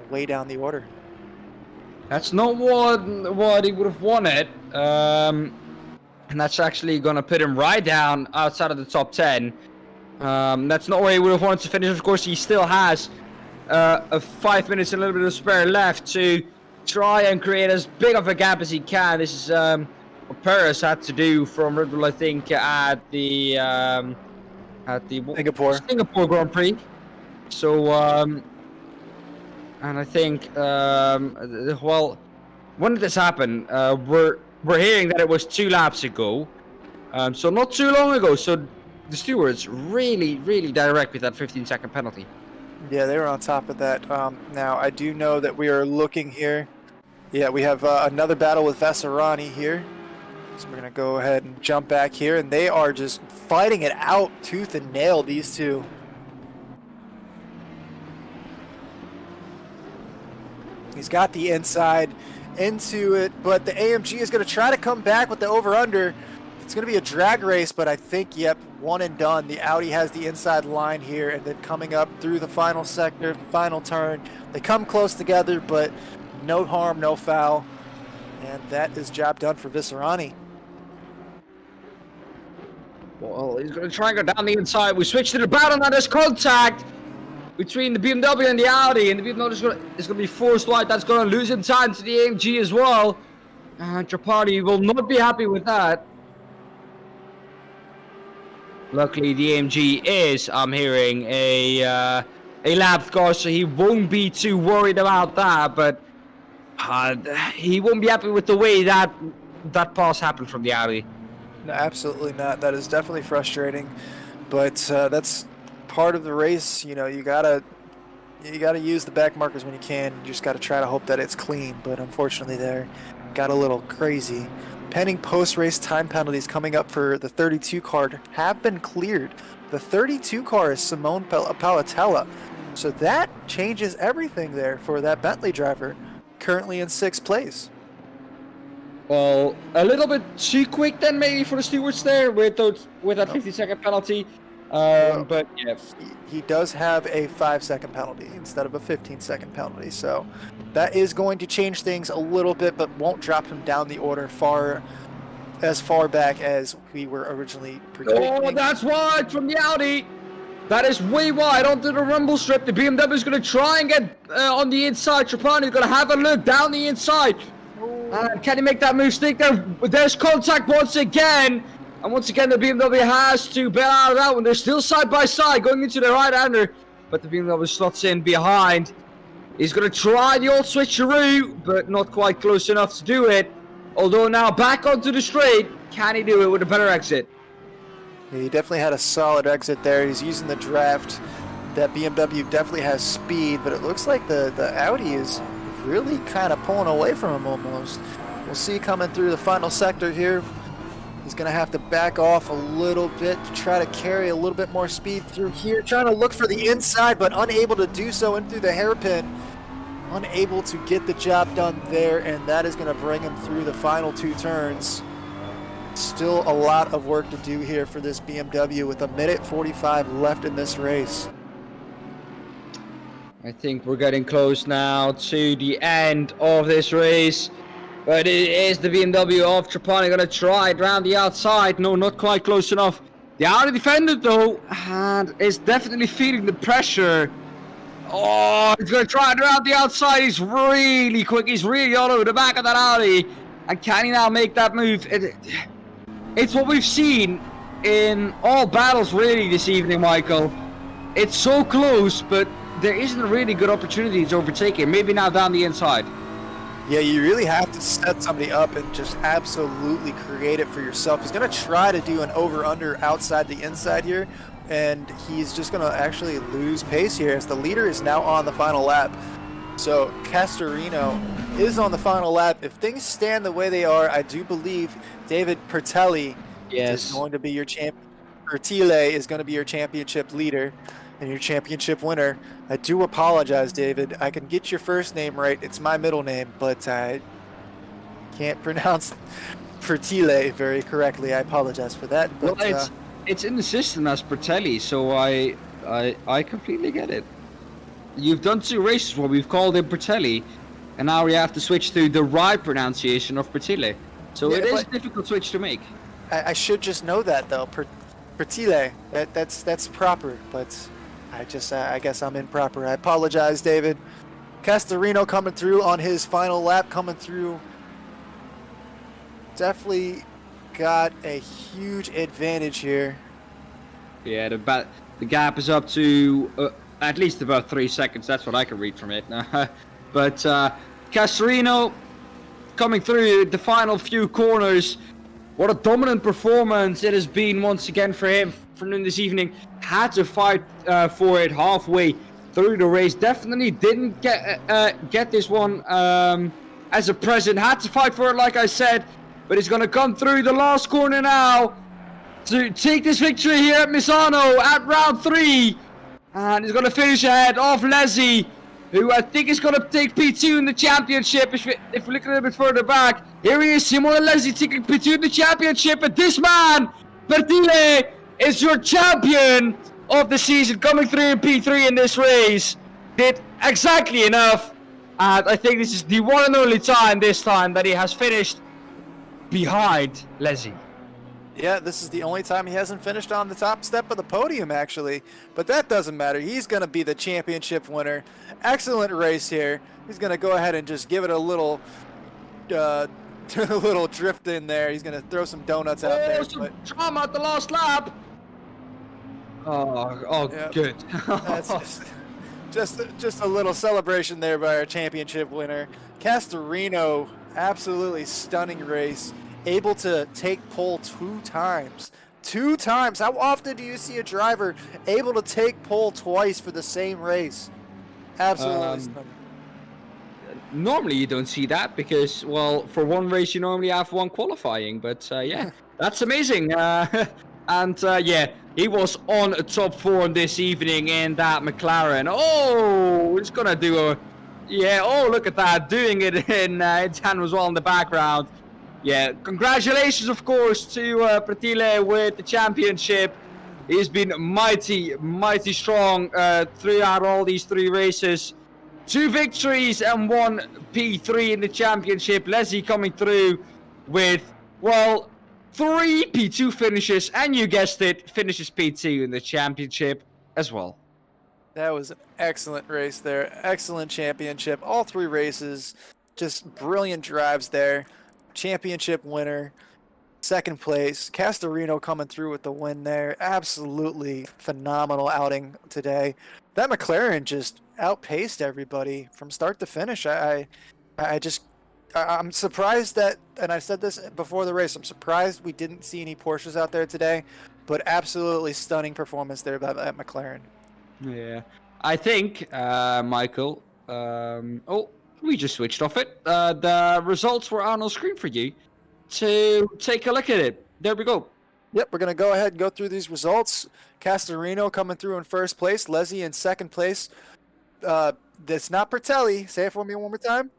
way down the order. That's not what he would have wanted. And that's actually going to put him right down outside of the top 10. That's not where he would have wanted to finish. Of course, he still has 5 minutes and a little bit of spare left to try and create as big of a gap as he can. This is what Perez had to do from Red Bull, I think, at the Singapore Grand Prix. So, and I think, well, when did this happen? We're hearing that it was 2 laps ago, so not too long ago. So the stewards really direct with that 15-second penalty. Yeah, they were on top of that. Now, I do know that we are looking here. Yeah, we have another battle with Visserani here. So we're going to go ahead and jump back here. And they are just fighting it out tooth and nail, these two. He's got the inside into it, but the AMG is going to try to come back with the over-under. It's going to be a drag race, but I think, yep, one and done. The Audi has the inside line here, and then coming up through the final sector, final turn. They come close together, but no harm, no foul. And that is job done for Visserani. Well, he's going to try and go down the inside. We switch to the battle, now there's contact between the BMW and the Audi, and the BMW is going to be forced wide. That's going to lose him time to the AMG as well. And Trapani will not be happy with that. Luckily, the AMG is, I'm hearing, a lapped car, so he won't be too worried about that. But he won't be happy with the way that pass happened from the Audi. No, absolutely not. That is definitely frustrating, but that's part of the race. You know, you gotta use the back markers when you can. You just gotta try to hope that it's clean. But unfortunately, there got a little crazy. Pending post-race time penalties coming up for the 32 car have been cleared. The 32 car is Simone Palatella, so that changes everything there for that Bentley driver, currently in 6th place. Well, a little bit too quick then maybe for the stewards there with that 50-second penalty. But yeah, he does have a 5-second penalty instead of a 15-second penalty, so that is going to change things a little bit, but won't drop him down the order as far back as we were originally predicting. Oh, that's wide from the Audi. That is way wide onto the rumble strip. The BMW is going to try and get on the inside. Trapani is going to have a look down the inside. Can he make that move stick there? There's contact once again. And once again, the BMW has to bail out of that one. They're still side by side going into the right-hander. But the BMW slots in behind. He's going to try the old switcheroo, but not quite close enough to do it. Although now back onto the straight. Can he do it with a better exit? Yeah, he definitely had a solid exit there. He's using the draft. That BMW definitely has speed, but it looks like the Audi is really kind of pulling away from him almost. We'll see coming through the final sector here. He's going to have to back off a little bit to try to carry a little bit more speed through here. Trying to look for the inside, but unable to do so in through the hairpin. Unable to get the job done there, and that is going to bring him through the final 2 turns. Still a lot of work to do here for this BMW with 1:45 left in this race. I think we're getting close now to the end of this race. But it is the BMW of Trapani going to try it around the outside. No, not quite close enough. The Audi defender, though, and is definitely feeling the pressure. Oh, he's going to try it around the outside. He's really quick. He's really all over the back of that Audi. And can he now make that move? It's what we've seen in all battles, really, this evening, Michael. It's so close, but there isn't a really good opportunity to overtake it. Maybe now down the inside. Yeah, you really have to set somebody up and just absolutely create it for yourself. He's going to try to do an over-under outside the inside here, and he's just going to actually lose pace here as the leader is now on the final lap. So Castorino is on the final lap. If things stand the way they are, I do believe David Pertelli is going to be your champion. Pertile is going to be your championship leader and your championship winner. I do apologize, David. I can get your first name right. It's my middle name, but I can't pronounce Pertile very correctly. I apologize for that. But, well, it's in the system as Pertelli, so I completely get it. You've done 2 races where we've called him Pertelli, and now we have to switch to the right pronunciation of Pertile. So yeah, it is a difficult switch to make. I should just know that, though. Pertile, that's proper, but I guess I'm improper. I apologize, David. Castorino coming through on his final lap, coming through. Definitely got a huge advantage here. Yeah, the gap is up to at least about 3 seconds. That's what I can read from it. But Castorino coming through the final few corners. What a dominant performance it has been once again for him from this evening. Had to fight for it halfway through the race. Definitely didn't get this one as a present. Had to fight for it, like I said. But he's going to come through the last corner now to take this victory here at Misano at round 3. And he's going to finish ahead of Leslie, who I think is going to take P2 in the championship. If we look a little bit further back, here he is, Simone Leslie taking P2 in the championship. And this man, Pertile, is your champion of the season, coming through in P3 in this race. Did exactly enough. And I think this is the one and only time this time that he has finished behind Leslie. Yeah, this is the only time he hasn't finished on the top step of the podium, actually. But that doesn't matter. He's going to be the championship winner. Excellent race here. He's going to go ahead and just give it a little drift in there. He's going to throw some donuts out there. Some drama at the last lap. Oh, yep. Good. That's just a little celebration there by our championship winner. Castorino, absolutely stunning race. able to take pole 2 times. 2 times. How often do you see a driver able to take pole twice for the same race? Absolutely stunning. Normally you don't see that because, well, for one race you normally have one qualifying, but yeah, that's amazing. Yeah, he was on top form this evening in that McLaren. Oh, it's gonna do a, yeah, oh, look at that, doing it in Daan as well in the background. Yeah, congratulations, of course, to Pretile with the championship. He's been mighty, mighty strong throughout all these 3 races. 2 victories and 1 P3 in the championship. Leslie coming through with, well, 3 P2 finishes, and you guessed it, finishes P2 in the championship as well. That was an excellent race there. Excellent championship. All 3 races, just brilliant drives there. Championship winner, 2nd place. Castorino coming through with the win there. Absolutely phenomenal outing today. That McLaren just outpaced everybody from start to finish. I'm surprised that, and I said this before the race, I'm surprised we didn't see any Porsches out there today, but absolutely stunning performance there by McLaren. Yeah, I think, Michael, oh, we just switched off it. The results were on screen for you to take a look at it. There we go. Yep, we're going to go ahead and go through these results. Castorino coming through in 1st place. Leslie in 2nd place. That's not Pertelli. Say it for me one more time.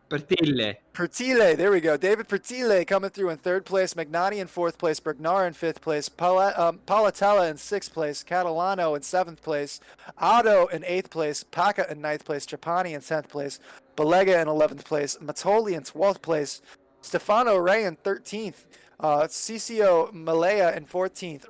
Pertile. There we go. David Pertile coming through in 3rd place. Magnani in 4th place. Bergnar in 5th place. Palatella in 6th place. Catalano in 7th place. Otto in 8th place. Paca in 9th place. Trapani in 10th place. Balega in 11th place. Matoli in 12th place. Stefano Ray in 13th. Cicio Malaya in 14th.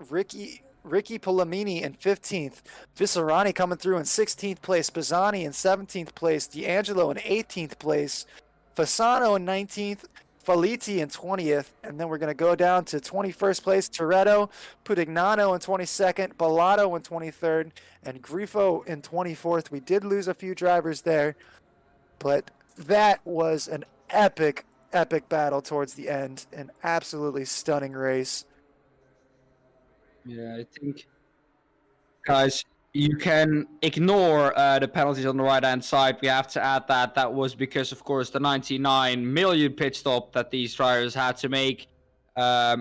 Ricky Polamini in 15th. Visarani coming through in 16th place. Bazzani in 17th place. D'Angelo in 18th place. Fasano in 19th. Faliti in 20th. And then we're going to go down to 21st place. Toretto, Pudignano in 22nd. Bellato in 23rd. And Grifo in 24th. We did lose a few drivers there. But that was an epic battle towards the end. An absolutely stunning race. Yeah, I think, guys, you can ignore the penalties on the right-hand side. We have to add that that was because, of course, the 99 million pit stop that these drivers had to make,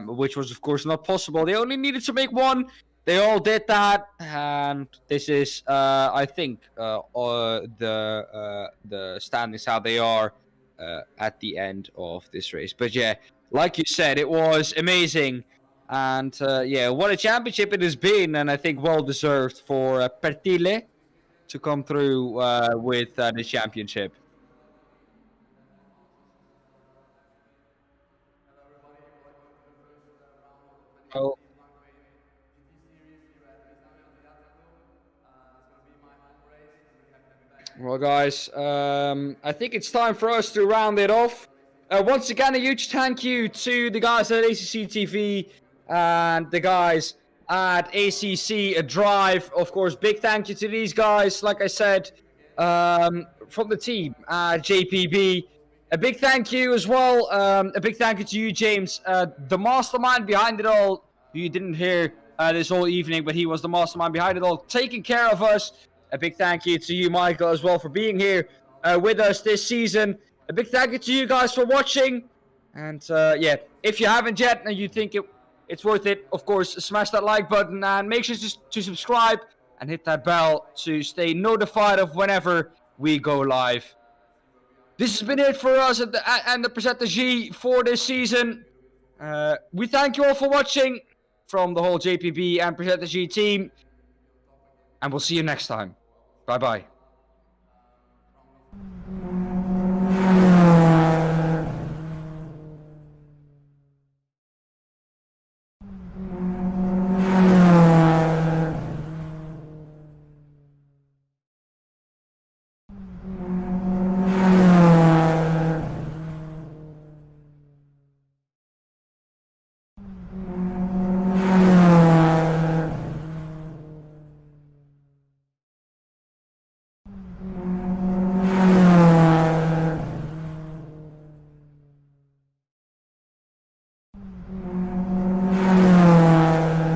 which was, of course, not possible. They only needed to make 1. They all did that, and this is, I think, the standings how they are at the end of this race. But yeah, like you said, it was amazing. And yeah, what a championship it has been, and I think well deserved for Pertile to come through with the championship. Oh. Well, guys, I think it's time for us to round it off. Once again, a huge thank you to the guys at ACC TV and the guys at ACC Drive. Of course, big thank you to these guys, like I said, from the team at JPB. A big thank you as well. A big thank you to you, James, the mastermind behind it all. You didn't hear this whole evening, but he was the mastermind behind it all, taking care of us. A big thank you to you, Michael, as well, for being here with us this season. A big thank you to you guys for watching. And yeah, if you haven't yet and you think it's worth it, of course, smash that like button and make sure to subscribe and hit that bell to stay notified of whenever we go live. This has been it for us at the Progetto G for this season. We thank you all for watching from the whole JPB and Progetto G team. And we'll see you next time. Bye-bye.